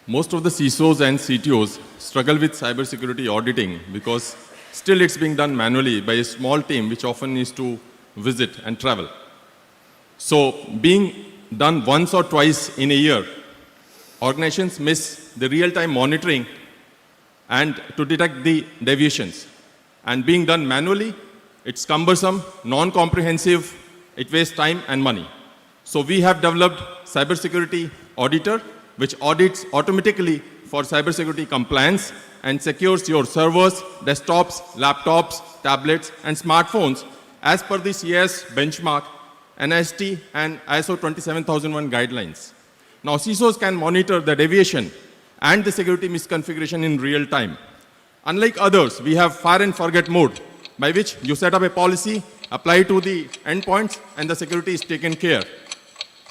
Most of the CISOs and CTOs struggle with cybersecurity auditing because still it's being done manually by a small team which often needs to visit and travel. So being done once or twice in a year, organizations miss the real-time monitoring and to detect the deviations. And being done manually, it's cumbersome, non-comprehensive, it wastes time and money. So we have developed Cybersecurity Auditor, which audits automatically for cybersecurity compliance and secures your servers, desktops, laptops, tablets, and smartphones as per the CIS benchmark, NIST, and ISO 27001 guidelines. Now, CISOs can monitor the deviation and the security misconfiguration in real time. Unlike others, we have fire and forget mode, by which you set up a policy, apply to the endpoints, and the security is taken care.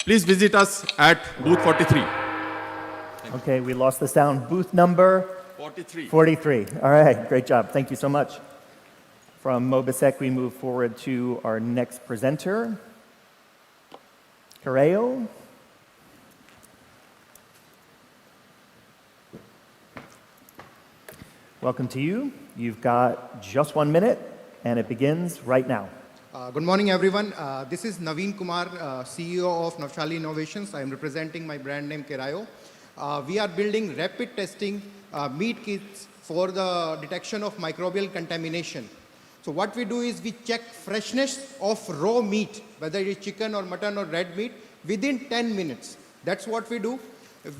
Please visit us at booth 43. Okay, we lost the sound. Booth number? 43. 43. All right, great job. Thank you so much. From Mobisec, we move forward to our next presenter, Correo. Welcome to you. You've got just 1 minute, and it begins right now. Good morning, everyone. This is Naveen Kumar, CEO of Navshali Innovations. I am representing my brand name, Correo. We are building rapid testing meat kits for the detection of microbial contamination. So what we do is we check freshness of raw meat, whether it is chicken or mutton or red meat, within 10 minutes. That's what we do.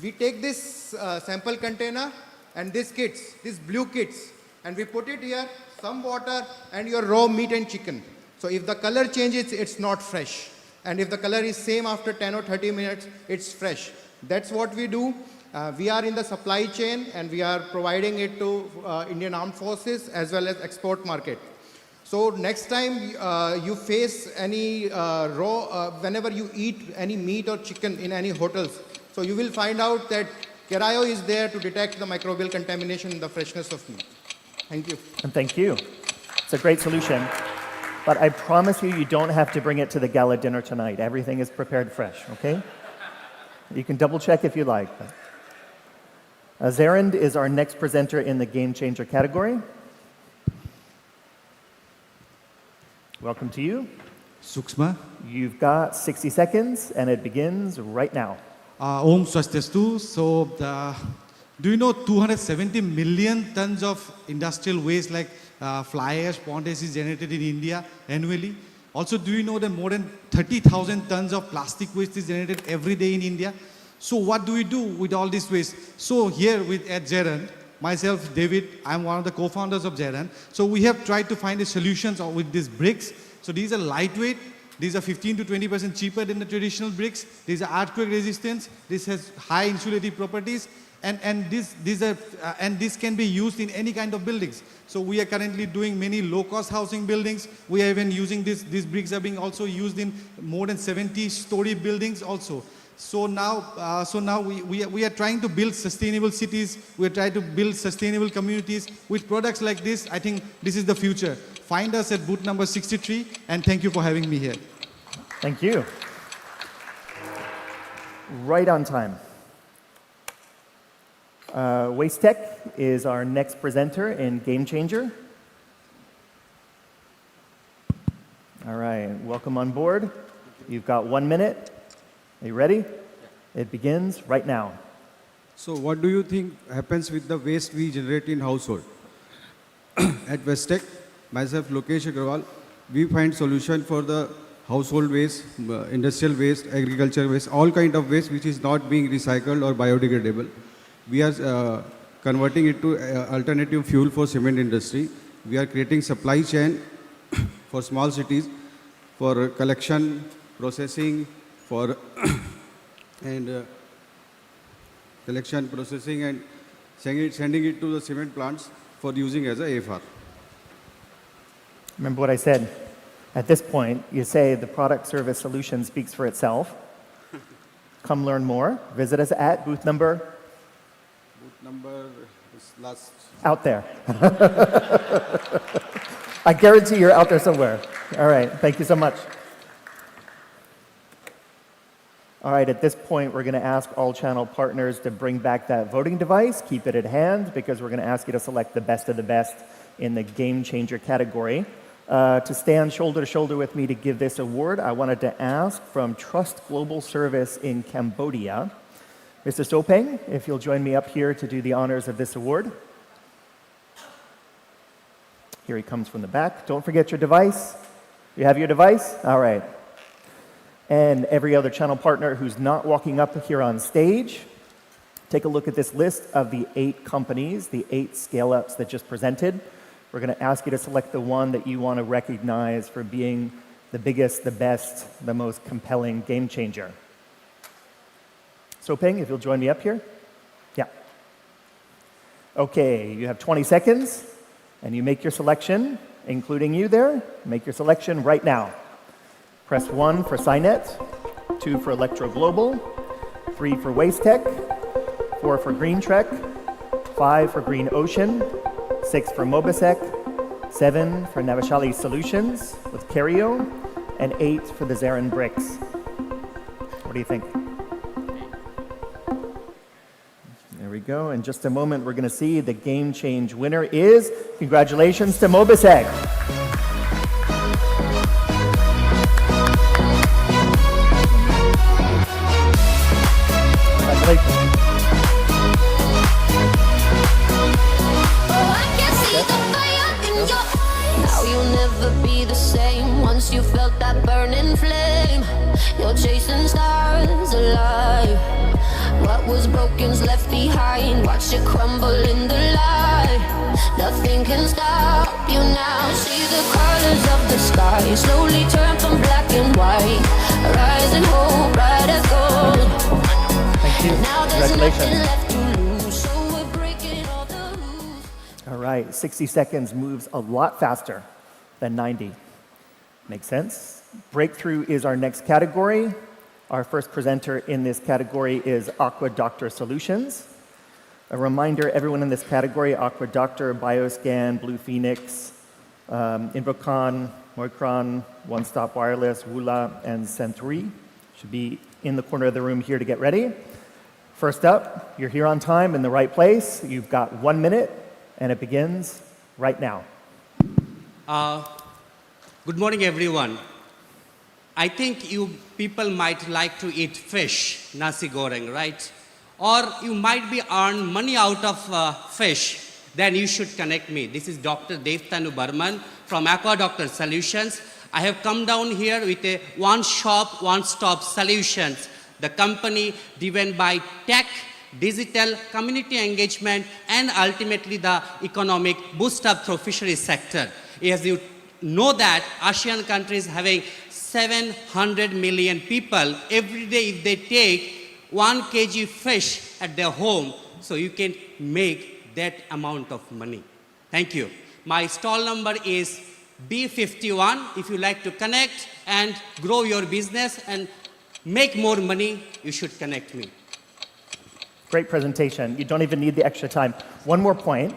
We take this sample container and these kits, these blue kits, and we put it here, some water and your raw meat and chicken. So if the color changes, it's not fresh. And if the color is same after 10 or 30 minutes, it's fresh. That's what we do. We are in the supply chain and we are providing it to Indian Armed Forces as well as export market. So next time you face any whenever you eat any meat or chicken in any hotels, so you will find out that Correo is there to detect the microbial contamination in the freshness of meat. Thank you. And thank you. It's a great solution. But I promise you, you don't have to bring it to the gala dinner tonight. Everything is prepared fresh, okay? You can double check if you like. Zarand is our next presenter in the Game Changer category. Welcome to you. Suksma. You've got 60 seconds, and it begins right now. Om Swastiastu. So, do you know 270 million tons of industrial waste like fly ash, pond ash is generated in India annually? Also, do you know that more than 30,000 tons of plastic waste is generated every day in India? So what do we do with all this waste? So here at Zarand, myself, David, I'm one of the co-founders of Zarand. So we have tried to find a solutions with these bricks. So these are lightweight. These are 15 to 20% cheaper than the traditional bricks. These are earthquake resistance. This has high insulative properties. And this can be used in any kind of buildings. So we are currently doing many low-cost housing buildings. We are even using these bricks are being also used in more than 70-story buildings also. So now we are trying to build sustainable cities. We are trying to build sustainable communities. With products like this, I think this is the future. Find us at booth number 63, and thank you for having me here. Thank you. Right on time. Waste Tech is our next presenter in Game Changer. All right, welcome on board. You've got 1 minute. Are you ready? It begins right now. So what do you think happens with the waste we generate in household? At Waste Tech, myself, Lokesh Agrawal, we find solution for the household waste, industrial waste, agriculture waste, all kind of waste which is not being recycled or biodegradable. We are converting it to alternative fuel for cement industry. We are creating supply chain for small cities, for collection, processing, for collection, processing, and sending it to the cement plants for using as a AFR. Remember what I said. At this point, you say the product service solution speaks for itself. Come learn more. Visit us at booth number? Booth number is last. Out there. I guarantee you're out there somewhere. All right, thank you so much. All right, at this point, we're going to ask all channel partners to bring back that voting device. Keep it at hand because we're going to ask you to select the best of the best in the game changer category. To stand shoulder to shoulder with me to give this award, I wanted to ask from Trust Global Service in Cambodia, Mr. Sopeng, if you'll join me up here to do the honors of this award. Here he comes from the back. Don't forget your device. You have your device? All right. And every other channel partner who's not walking up here on stage, take a look at this list of the 8 companies, the 8 scale-ups that just presented. We're going to ask you to select the one that you want to recognize for being the biggest, the best, the most compelling game changer. Sopeng, if you'll join me up here. Yeah. Okay, you have 20 seconds, and you make your selection, including you there. Make your selection right now. Press 1 for Cynet, 2 for Electro Global, 3 for Wastech, 4 for Green Trek, 5 for Green Ocean, 6 for Mobisec, 7 for Navashali Solutions with Cario, and 8 for the Zarin Bricks. What do you think? There we go. In just a moment, we're going to see the game change winner is, congratulations to Mobisec. You felt that burning flame. You're chasing stars alive. What was broken's left behind. Watch it crumble in the light. Nothing can stop you now. See the colors of the sky slowly turn from black and white. Rising hope, bright as gold. Thank you. Now there's nothing Congratulations. left to lose, so we're breaking all the rules. All right, 60 seconds moves a lot faster than 90. Makes sense. Breakthrough is our next category. Our first presenter in this category is Aqua Doctor Solutions. A reminder, everyone in this category, Aqua Doctor, Bioscan, Blue Phoenix, Invrocon, Moicron, One Stop Wireless, Wula, and Centuri should be in the corner of the room here to get ready. First up, you're here on time in the right place. You've got 1 minute, and it begins right now. Good morning, everyone. I think you people might like to eat fish, nasi goreng, right? Or you might be earn money out of fish. Then you should connect me. This is Dr. Devtanu Burman from Aqua Doctor Solutions. I have come down here with a one-shop, one-stop solutions. The company driven by tech, digital, community engagement, and ultimately the economic boost up through fisheries sector. As you know that ASEAN countries having 700 million people, every day if they take 1 kg fish at their home, so you can make that amount of money. Thank you. My stall number is B51. If you like to connect and grow your business and make more money, you should connect me. Great presentation. You don't even need the extra time. One more point.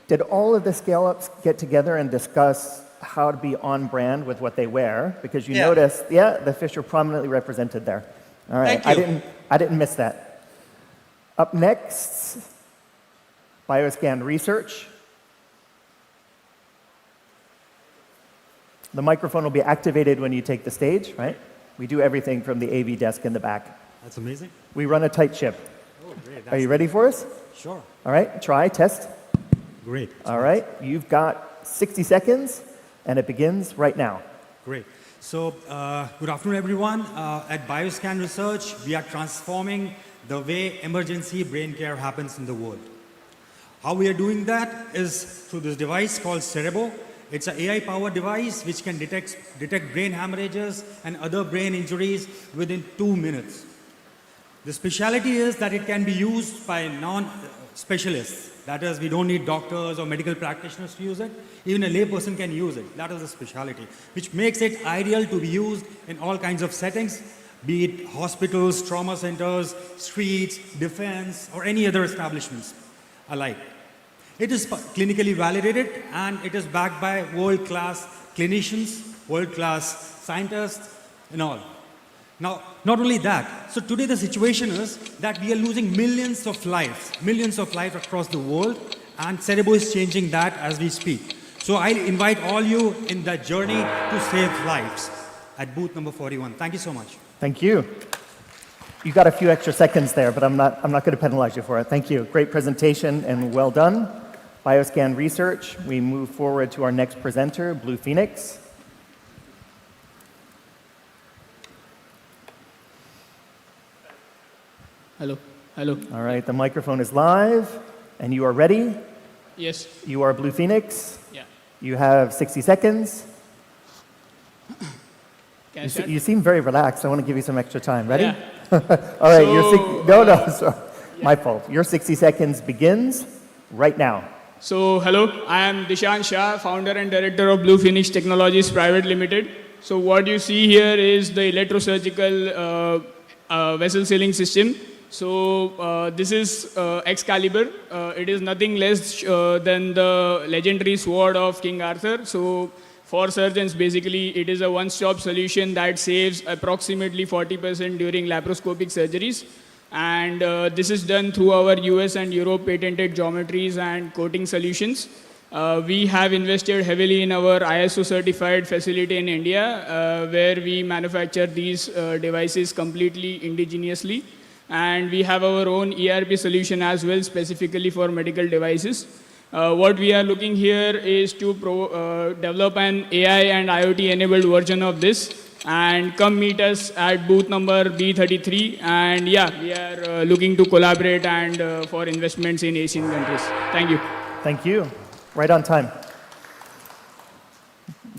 Did all of the scale-ups get together and discuss how to be on brand with what they wear? Because you noticed, the fish are prominently represented there. All right, Thank you. I didn't miss that. Up next, Bioscan Research. The microphone will be activated when you take the stage, right? We do everything from the AV desk in the back. That's amazing. We run a tight ship. Oh, great. Are you ready for us? Sure. All right, try, test. Great. All right, you've got 60 seconds, and it begins right now. Great. So, good afternoon, everyone. At Bioscan Research, we are transforming the way emergency brain care happens in the world. How we are doing that is through this device called Cerebro. It's an AI-powered device which can detect brain hemorrhages and other brain injuries within 2 minutes. The specialty is that it can be used by non-specialists. That is, we don't need doctors or medical practitioners to use it. Even a layperson can use it. That is the specialty, which makes it ideal to be used in all kinds of settings, be it hospitals, trauma centers, streets, defense, or any other establishments alike. It is clinically validated and it is backed by world-class clinicians, world-class scientists and all. Now, not only that, so today the situation is that we are losing millions of lives across the world, and Cerebo is changing that as we speak. So I invite all you in that journey to save lives at booth number 41. Thank you so much. Thank you. You got a few extra seconds there, but I'm not going to penalize you for it. Thank you. Great presentation and well done. Bioscan Research, we move forward to our next presenter, Blue Phoenix. Hello. Hello. All right, the microphone is live, and you are ready? Yes. You are Blue Phoenix? Yeah. You have 60 seconds. Can I start? You seem very relaxed. I want to give you some extra time. Ready? Yeah. All right, So, my fault. Your 60 seconds begins right now. So, hello, I am Dishan Shah, founder and director of Blue Phoenix Technologies Private Limited. So, what you see here is the electrosurgical vessel sealing system. So, this is Excalibur. It is nothing less than the legendary sword of King Arthur. So, for surgeons, basically, it is a one-stop solution that saves approximately 40% during laparoscopic surgeries. And this is done through our US and Europe patented geometries and coating solutions. We have invested heavily in our ISO certified facility in India, where we manufacture these devices completely indigenously. And we have our own ERP solution as well, specifically for medical devices. What we are looking here is to develop an AI and IoT enabled version of this. And come meet us at booth number B33. And yeah, we are looking to collaborate and for investments in Asian countries. Thank you. Thank you. Right on time.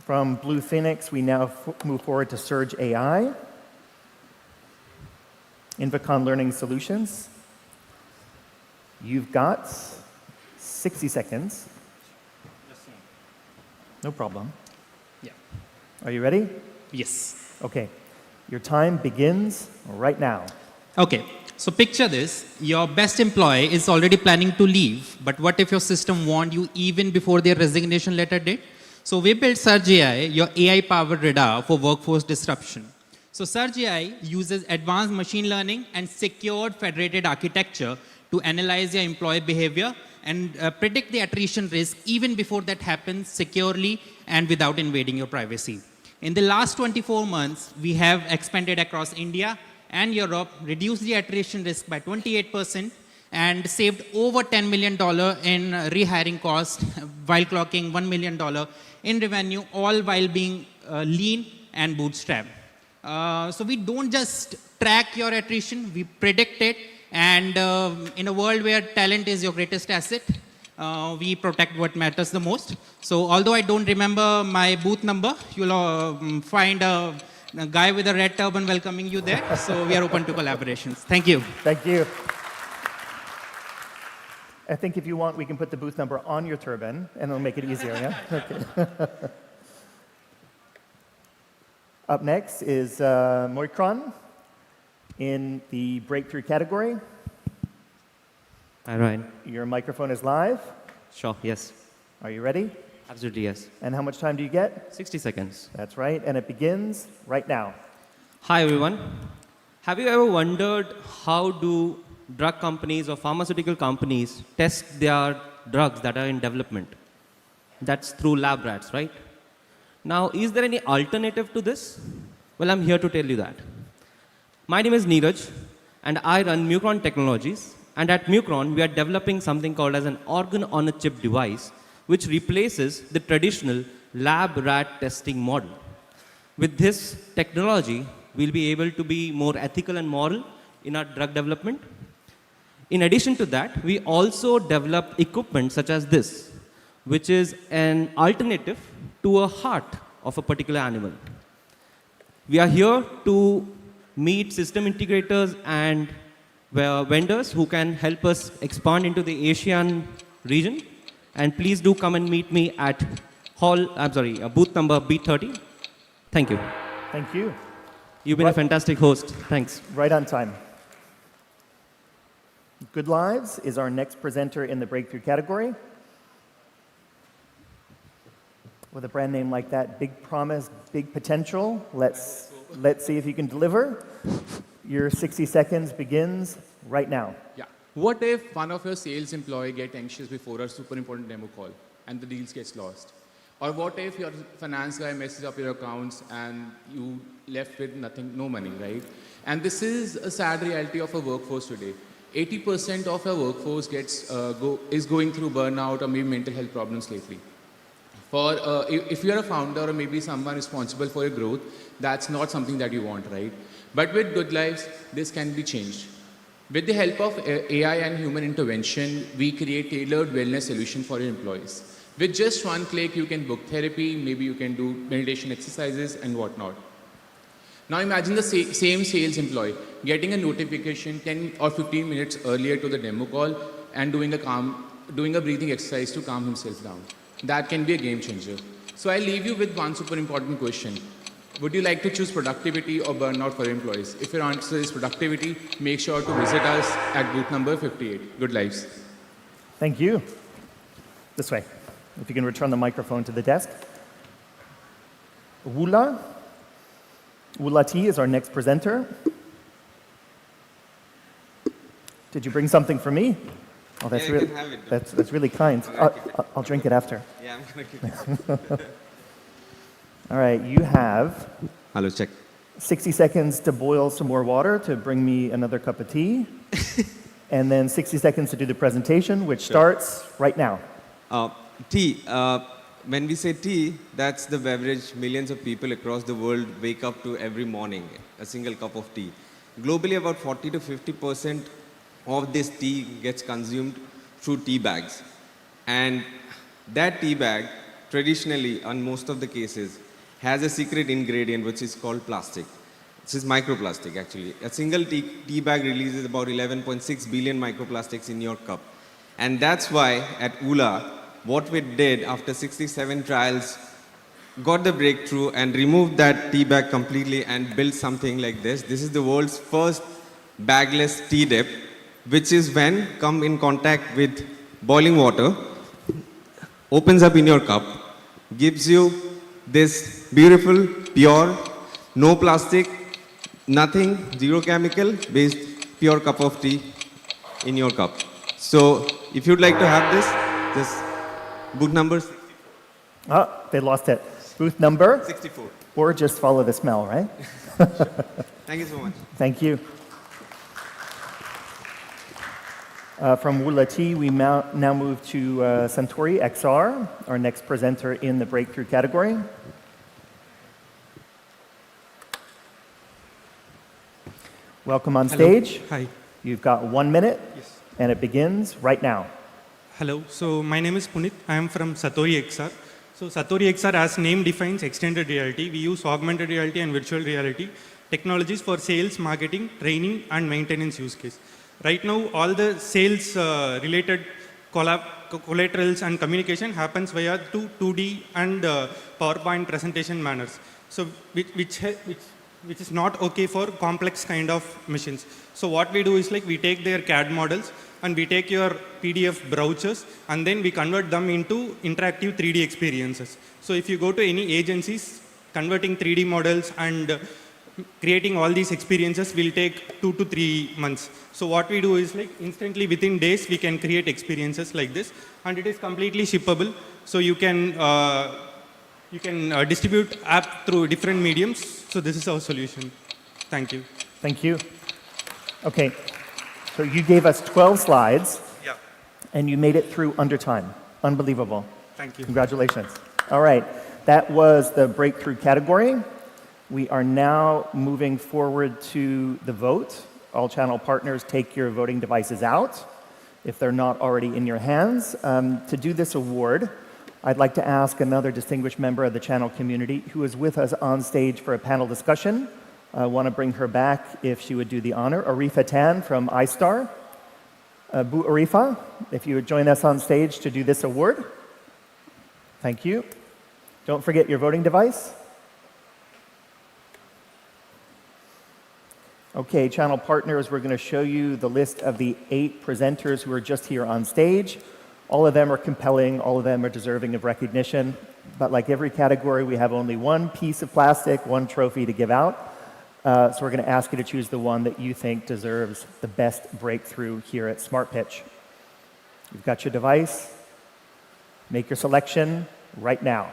From Blue Phoenix, we now move forward to Surge AI. Invicon Learning Solutions. You've got 60 seconds. No problem. Yeah. Are you ready? Yes. Okay. Your time begins right now. Okay. So picture this. Your best employee is already planning to leave, but what if your system warned you even before their resignation letter date? So we built Surge AI, your AI-powered radar for workforce disruption. So Surge AI uses advanced machine learning and secured federated architecture to analyze your employee behavior and predict the attrition risk even before that happens securely and without invading your privacy. In the last 24 months, we have expanded across India and Europe, reduced the attrition risk by 28%, and saved over $10 million in rehiring costs while clocking $1 million in revenue, all while being lean and bootstrapped. So we don't just track your attrition, we predict it. And in a world where talent is your greatest asset, we protect what matters the most. So although I don't remember my booth number, you'll find a guy with a red turban welcoming you there. So we are open to collaborations. Thank you. Thank you. I think if you want, we can put the booth number on your turban, and it'll make it easier, yeah? Okay. Up next is Moikron in the breakthrough category. Hi, Ryan. Your microphone is live. Sure, yes. Are you ready? Absolutely, yes. And how much time do you get? 60 seconds. That's right, and it begins right now. Hi, everyone. Have you ever wondered how do drug companies or pharmaceutical companies test their drugs that are in development? That's through lab rats, right? Now, is there any alternative to this? Well, I'm here to tell you that. My name is Neeraj, and I run Mucron Technologies. And at Mucron, we are developing something called as an organ-on-a-chip device, which replaces the traditional lab rat testing model. With this technology, we'll be able to be more ethical and moral in our drug development. In addition to that, we also develop equipment such as this, which is an alternative to a heart of a particular animal. We are here to meet system integrators and vendors who can help us expand into the ASEAN region. And please do come and meet me at booth number B30. Thank you. Thank you. You've been a fantastic host. Thanks. Right on time. Good Lives is our next presenter in the breakthrough category. With a brand name like that, big promise, big potential. Let's see if you can deliver. Your 60 seconds begins right now. Yeah. What if one of your sales employee get anxious before a super important demo call and the deals gets lost? Or what if your finance guy messes up your accounts and you left with nothing, no money, right? And this is a sad reality of a workforce today. 80% of our workforce is going through burnout or maybe mental health problems lately. If you're a founder or maybe someone responsible for your growth, that's not something that you want, right? But with Good Lives, this can be changed. With the help of AI and human intervention, we create tailored wellness solution for your employees. With just one click, you can book therapy, maybe you can do meditation exercises and whatnot. Now imagine the same sales employee getting a notification 10 or 15 minutes earlier to the demo call and doing a breathing exercise to calm himself down. That can be a game changer. So I'll leave you with one super important question. Would you like to choose productivity or burnout for your employees? If your answer is productivity, make sure to visit us at booth number 58. Good lives. Thank you. This way. If you can return the microphone to the desk. Wula T is our next presenter. Did you bring something for me? Oh, that's you can have it. That's really kind. I'll drink it after. Yeah, I'm going to keep it. All right, you have... Hello, check. 60 seconds to boil some more water to bring me another cup of tea. And then 60 seconds to do the presentation, which starts right now. Tea. When we say tea, that's the beverage millions of people across the world wake up to every morning, a single cup of tea. Globally, about 40 to 50% of this tea gets consumed through tea bags. And that tea bag, traditionally, on most of the cases, has a secret ingredient which is called plastic. This is microplastic, actually. A single tea bag releases about 11.6 billion microplastics in your cup. And that's why at ULA, what we did after 67 trials, got the breakthrough and removed that tea bag completely and built something like this. This is the world's first bagless tea dip, which is when come in contact with boiling water, opens up in your cup, gives you this beautiful, pure, no plastic, nothing, zero chemical based pure cup of tea in your cup. So if you'd like to have this booth number 64. Oh, they lost it. Booth number? 64. Or just follow the smell, right? Sure. Thank you so much. Thank you. From Wula T, we now move to Suntory XR, our next presenter in the breakthrough category. Welcome on stage. Hello. Hi. You've got 1 minute, Yes. and it begins right now. Hello. So my name is Punit. I am from Satori XR. So Satori XR, as name defines, extended reality. We use augmented reality and virtual reality technologies for sales, marketing, training, and maintenance use case. Right now, all the sales related collaterals and communication happens via 2D and PowerPoint presentation manners. So which is not okay for complex kind of machines. So what we do is like we take their CAD models and we take your PDF brochures and then we convert them into interactive 3D experiences. So if you go to any agencies, converting 3D models and creating all these experiences will take 2 to 3 months. So what we do is like instantly within days we can create experiences like this, and it is completely shippable. So you can distribute app through different mediums. So this is our solution. Thank you. Thank you. Okay, so you gave us 12 slides, Yeah. and you made it through under time. Unbelievable. Thank you. Congratulations. All right, that was the breakthrough category. We are now moving forward to the vote. All channel partners, take your voting devices out if they're not already in your hands. To do this award, I'd like to ask another distinguished member of the channel community who is with us on stage for a panel discussion. I want to bring her back if she would do the honor. Arifa Tan from iStar. Bu Arifa, if you would join us on stage to do this award. Thank you. Don't forget your voting device. Okay, channel partners, we're going to show you the list of the 8 presenters who are just here on stage. All of them are compelling, all of them are deserving of recognition. but like every category, we have only one piece of plastic, one trophy to give out. So we're going to ask you to choose the one that you think deserves the best breakthrough here at Smart Pitch. You've got your device. Make your selection right now.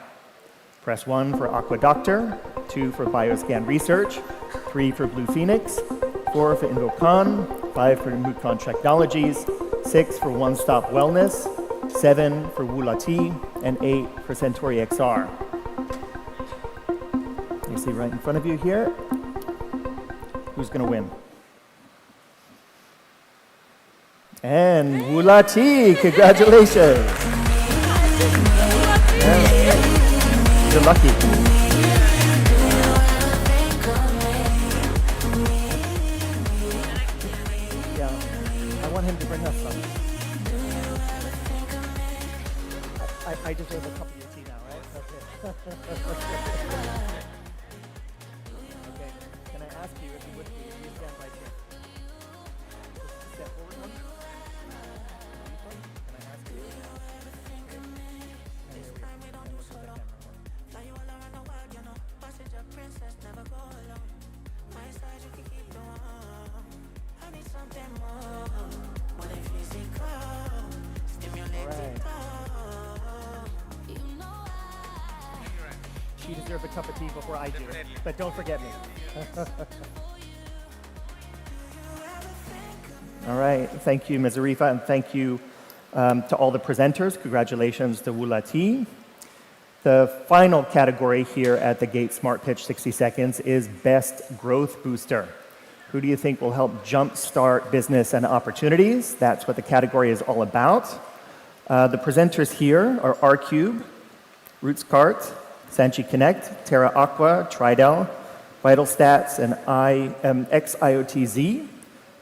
Press 1 for Aqua Doctor, 2 for Bioscan Research, 3 for Blue Phoenix, 4 for Invocon, 5 for Mutron Technologies, 6 for One Stop Wellness, 7 for Wulati, and 8 for Centauri XR. You see right in front of you here, who's going to win? And Wulati, congratulations. Yeah. You're lucky. Yeah, I want him to bring us some. I deserve a cup of your tea now, right? Okay. Okay, can I ask you if you would please stand right here? Just step forward one. Can I ask you? She deserves a cup of tea before I do, but don't forget me. All right, thank you, Ms. Arifa, and thank you to all the presenters. Congratulations to Wulati. The final category here at the Gate Smart Pitch 60 Seconds is Best Growth Booster. Who do you think will help jumpstart business and opportunities? That's what the category is all about. The presenters here are R-Cube, RootsCart, Sanchi Connect, Terra Aqua, Tridel, Vital Stats, and XIOTZ.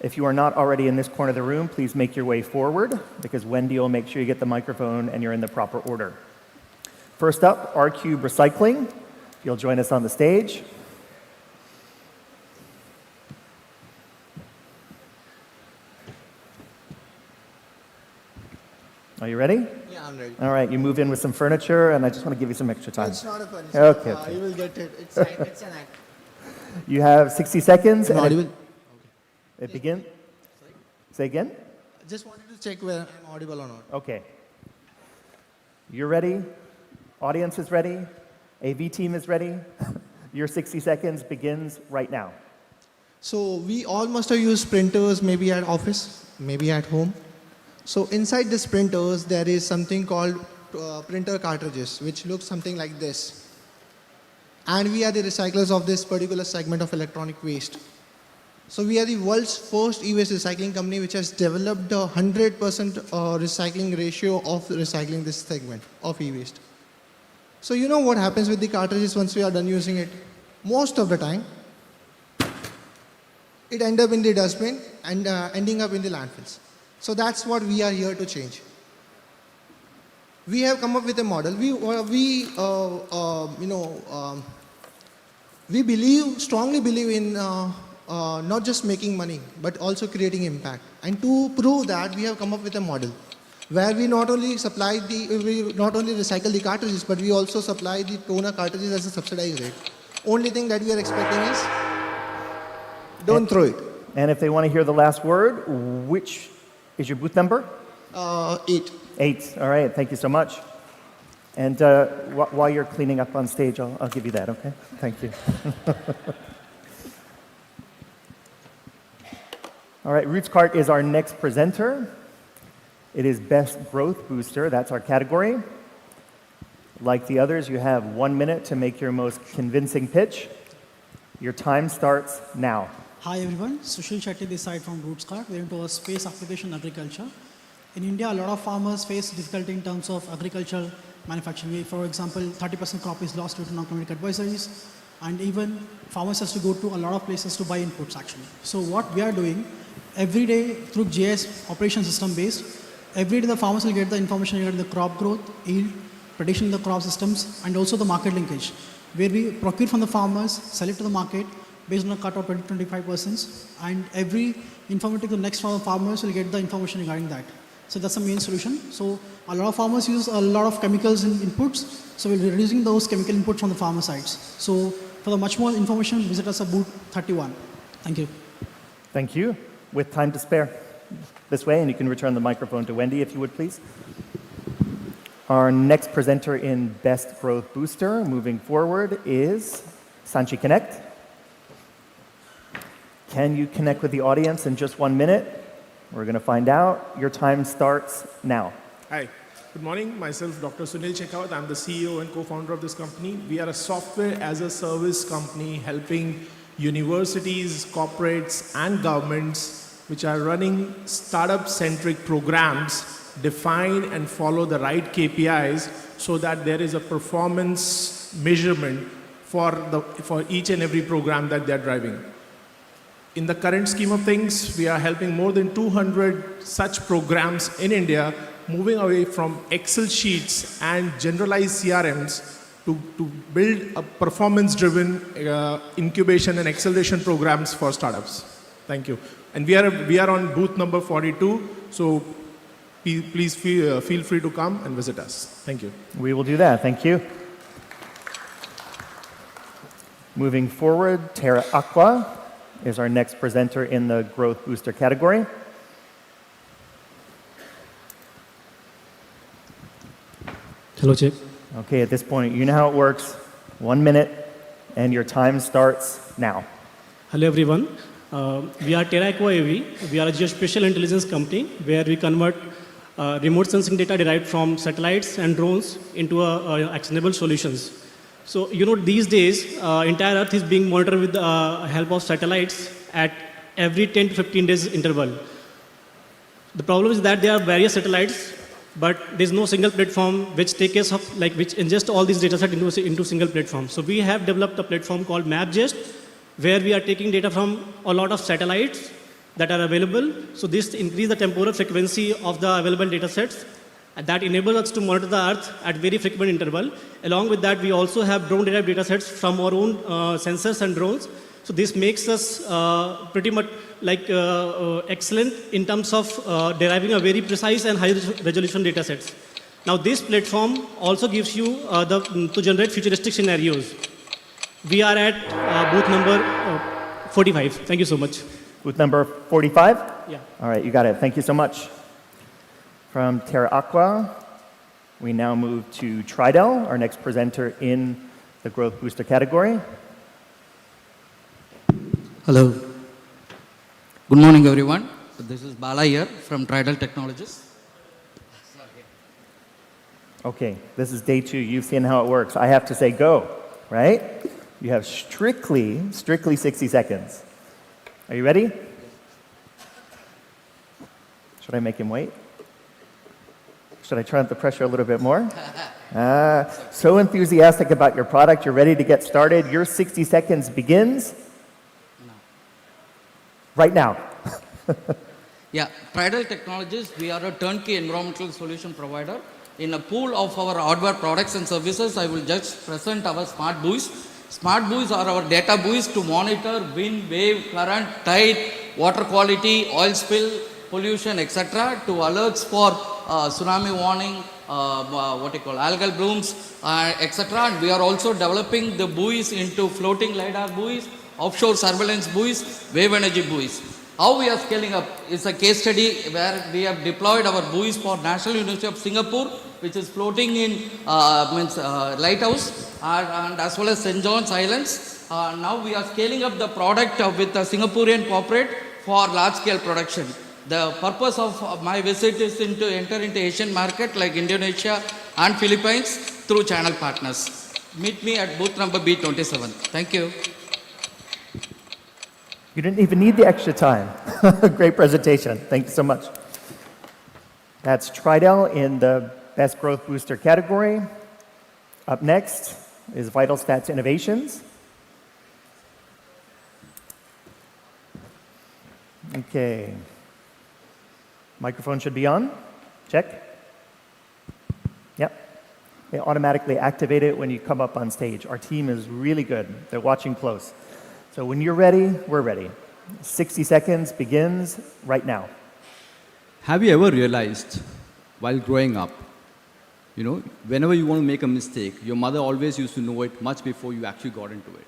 If you are not already in this corner of the room, please make your way forward because Wendy will make sure you get the microphone and you're in the proper order. First up, R-Cube Recycling. You'll join us on the stage. Are you ready? Yeah, I'm ready. All right, you move in with some furniture, and I just want to give you some extra time. It's not a furniture. Okay. You will get it. It's an act. You have 60 seconds. I'm and audible? It begin? Say again? Just wanted to check whether I'm audible or not. Okay. You're ready? Audience is ready? AV team is ready? Your 60 seconds begins right now. So we all must have used printers maybe at office, maybe at home. So inside these printers, there is something called printer cartridges, which looks something like this. And we are the recyclers of this particular segment of electronic waste. So we are the world's first e-waste recycling company which has developed a 100% recycling ratio of recycling this segment of e-waste. So you know what happens with the cartridges once we are done using it? Most of the time, it ends up in the dustbin and ending up in the landfills. So that's what we are here to change. We have come up with a model. We strongly believe in not just making money, but also creating impact. And to prove that, we have come up with a model where we not only recycle the cartridges, but we also supply the toner cartridges as a subsidized rate. Only thing that we are expecting is don't throw it. And if they want to hear the last word, which is your booth number? 8. 8. All right. Thank you so much. And while you're cleaning up on stage, I'll give you that, okay? Thank you. All right, RootsCart is our next presenter. It is Best Growth Booster. That's our category. Like the others, you have 1 minute to make your most convincing pitch. Your time starts now. Hi everyone, Sushil Shetty this side from RootsCart. We're into a space application agriculture. In India, a lot of farmers face difficulty in terms of agricultural manufacturing. For example, 30% crop is lost due to non-climatic advisories, and even farmers has to go to a lot of places to buy inputs actually. So what we are doing, every day through GIS operation system based, every day the farmers will get the information regarding the crop growth, yield, prediction of the crop systems, and also the market linkage, where we procure from the farmers, sell it to the market based on a cut of 20-25%, and every informative to the next farmers will get the information regarding that. So that's the main solution. So a lot of farmers use a lot of chemicals in inputs. So we're reducing those chemical inputs from the farmer sides. So for the much more information, visit us at booth 31. Thank you. Thank you. With time to spare. This way, and you can return the microphone to Wendy if you would, please. Our next presenter in Best Growth Booster moving forward is Sanchi Connect. Can you connect with the audience in just 1 minute? We're going to find out. Your time starts now. Hi. Good morning. Myself, Dr. Sunil Shekhawat. I'm the CEO and co-founder of this company. We are a software as a service company helping universities, corporates, and governments which are running startup-centric programs define and follow the right KPIs so that there is a performance measurement for each and every program that they're driving. In the current scheme of things, we are helping more than 200 such programs in India, moving away from Excel sheets and generalized CRMs to build a performance-driven incubation and acceleration programs for startups. Thank you. And we are on booth number 42, so please feel free to come and visit us. Thank you. We will do that. Thank you. Moving forward, Terra Aqua is our next presenter in the Growth Booster category. Hello, Chip. Okay, at this point, you know how it works. 1 minute, and your time starts now. Hello, everyone. We are Terra Aqua AV. We are a geospatial intelligence company where we convert remote sensing data derived from satellites and drones into actionable solutions. So, these days, entire Earth is being monitored with the help of satellites at every 10 to 15 days interval. The problem is that there are various satellites, but there's no single platform which takes care of, which ingest all these data sets into single platform. So we have developed a platform called MapGest, where we are taking data from a lot of satellites that are available. So this increases the temporal frequency of the available data sets. And that enables us to monitor the Earth at very frequent interval. Along with that, we also have drone-derived data sets from our own sensors and drones. So this makes us pretty much excellent in terms of deriving a very precise and high-resolution data sets. Now, this platform also gives you to generate futuristic scenarios. We are at booth number 45. Thank you so much. Booth number 45? Yeah. All right, you got it. Thank you so much. From Terra Aqua, we now move to Tridel, our next presenter in the Growth Booster category. Hello. Good morning, everyone. This is Bala here from Tridel Technologies. Okay, this is day 2. You've seen how it works. I have to say go, right? You have strictly 60 seconds. Are you ready? Should I make him wait? Should I turn up the pressure a little bit more? So enthusiastic about your product, you're ready to get started. Your 60 seconds begins right now. Yeah, Tridel Technologies, we are a turnkey environmental solution provider. In a pool of our hardware products and services, I will just present our smart buoys. Smart buoys are our data buoys to monitor wind, wave, current, tide, water quality, oil spill, pollution, etc. to alerts for tsunami warning, algal blooms, etc. And we are also developing the buoys into floating LiDAR buoys, offshore surveillance buoys, wave energy buoys. How we are scaling up is a case study where we have deployed our buoys for National University of Singapore, which is floating in lighthouse and as well as St. John's Islands. Now we are scaling up the product with a Singaporean corporate for large scale production. The purpose of my visit is to enter into Asian market like Indonesia and Philippines through channel partners. Meet me at booth number B27. Thank you. You didn't even need the extra time. Great presentation. Thank you so much. That's Tridel in the Best Growth Booster category. Up next is Vital Stats Innovations. Okay. Microphone should be on. Check. Yep. They automatically activate it when you come up on stage. Our team is really good. They're watching close. So when you're ready, we're ready. 60 seconds begins right now. Have you ever realized while growing up, whenever you want to make a mistake, your mother always used to know it much before you actually got into it?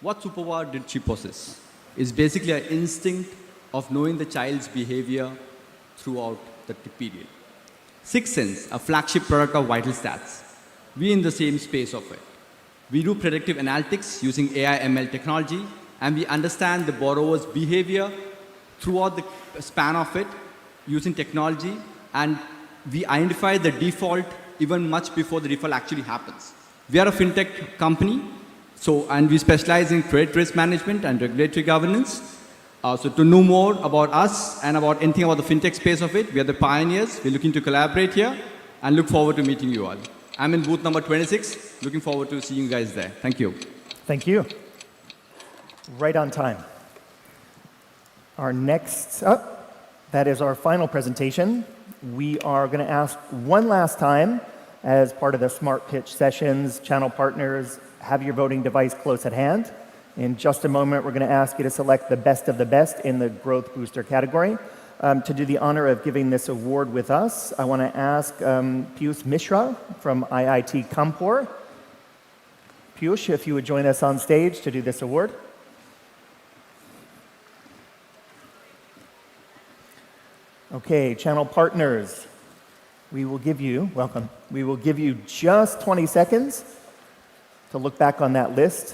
What superpower did she possess? It's basically an instinct of knowing the child's behavior throughout the period. Sixth Sense, a flagship product of Vital Stats. We're in the same space of it. We do predictive analytics using AI ML technology, and we understand the borrower's behavior throughout the span of it using technology, and we identify the default even much before the default actually happens. We are a fintech company, and we specialize in credit risk management and regulatory governance. So to know more about us and about anything about the fintech space of it, we are the pioneers. We're looking to collaborate here and look forward to meeting you all. I'm in booth number 26. Looking forward to seeing you guys there. Thank you. Thank you. Right on time. Our next up, that is our final presentation. We are going to ask one last time, as part of the Smart Pitch sessions, channel partners, have your voting device close at hand. In just a moment, we're going to ask you to select the best of the best in the Growth Booster category. To do the honor of giving this award with us, I want to ask Piyush Mishra from IIT Kanpur. Piyush, if you would join us on stage to do this award. Okay, channel partners, we will give you just 20 seconds to look back on that list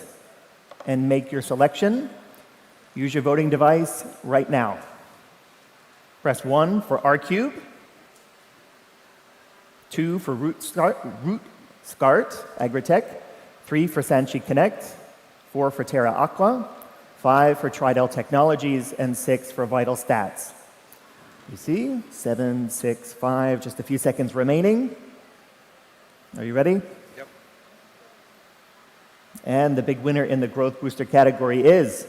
and make your selection. Use your voting device right now. Press 1 for R-Cube, 2 for RootScart Agritech, 3 for Sanchi Connect, 4 for Terra Aqua, 5 for Tridel Technologies, and 6 for Vital Stats. You see, 7, 6, 5, just a few seconds remaining. Are you ready? Yep. And the big winner in the Growth Booster category is...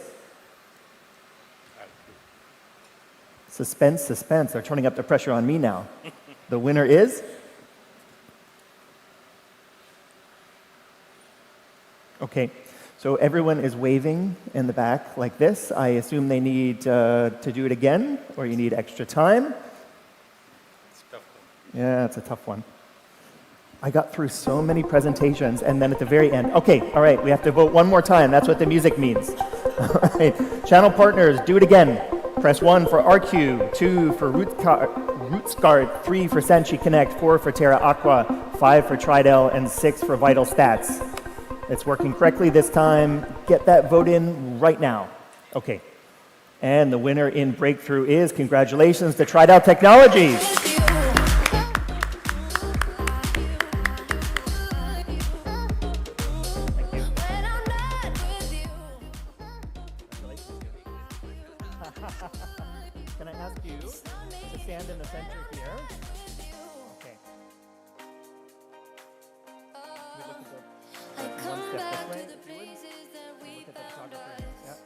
Suspense, suspense. They're turning up the pressure on me now. The winner is... Okay, so everyone is waving in the back like this. I assume they need to do it again, or you need extra time. It's a tough one. Yeah, it's a tough one. I got through so many presentations, and then at the very end, okay, all right, we have to vote one more time. That's what the music means. All right, channel partners, do it again. Press 1 for RQ, 2 for RootScart, 3 for Sanchi Connect, 4 for Terra Aqua, 5 for Tridel, and 6 for Vital Stats. It's working correctly this time. Get that vote in right now. Okay. And the winner in Breakthrough is, congratulations to Tridel Technologies. Can I ask you to stand in the center here? Okay. We look at the one step this way. Look at the photographer. Yep.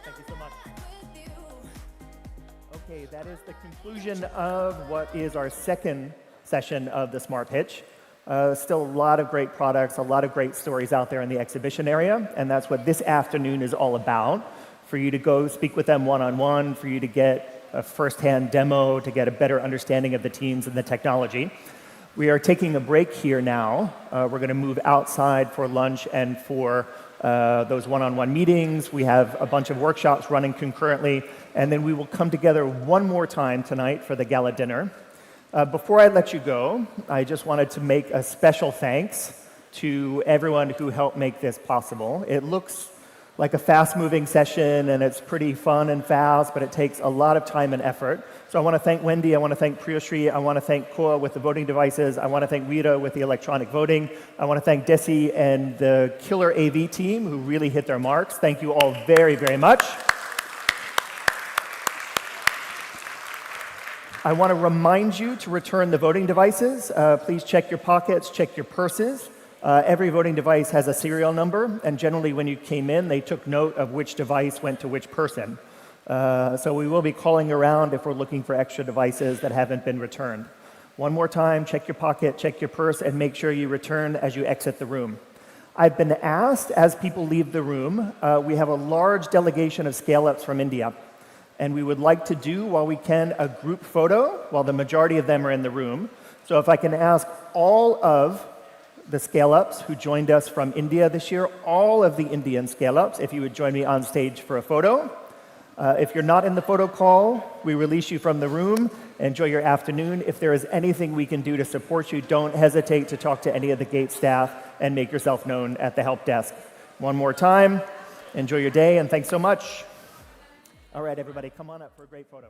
Thank you so much. Okay, that is the conclusion of what is our second session of the Smart Pitch. Still a lot of great products, a lot of great stories out there in the exhibition area, and that's what this afternoon is all about, for you to go speak with them one-on-one, for you to get a first-hand demo, to get a better understanding of the teams and the technology. We are taking a break here now. We're going to move outside for lunch and for those one-on-one meetings. We have a bunch of workshops running concurrently, and then we will come together one more time tonight for the gala dinner. Before I let you go, I just wanted to make a special thanks to everyone who helped make this possible. It looks like a fast-moving session, and it's pretty fun and fast, but it takes a lot of time and effort. So I want to thank Wendy, I want to thank Priyashri, I want to thank Koa with the voting devices, I want to thank Rita with the electronic voting, I want to thank Desi and the killer AV team who really hit their marks. Thank you all very, very much. I want to remind you to return the voting devices. Please check your pockets, check your purses. Every voting device has a serial number, and generally when you came in, they took note of which device went to which person. So we will be calling around if we're looking for extra devices that haven't been returned. One more time, check your pocket, check your purse, and make sure you return as you exit the room. I've been asked, as people leave the room, we have a large delegation of scale-ups from India, and we would like to do, while we can, a group photo, while the majority of them are in the room. So if I can ask all of the scale-ups who joined us from India this year, all of the Indian scale-ups, if you would join me on stage for a photo. If you're not in the photo call, we release you from the room. Enjoy your afternoon. If there is anything we can do to support you, don't hesitate to talk to any of the gate staff and make yourself known at the help desk. One more time, enjoy your day, and thanks so much. All right, everybody, come on up for a great photo.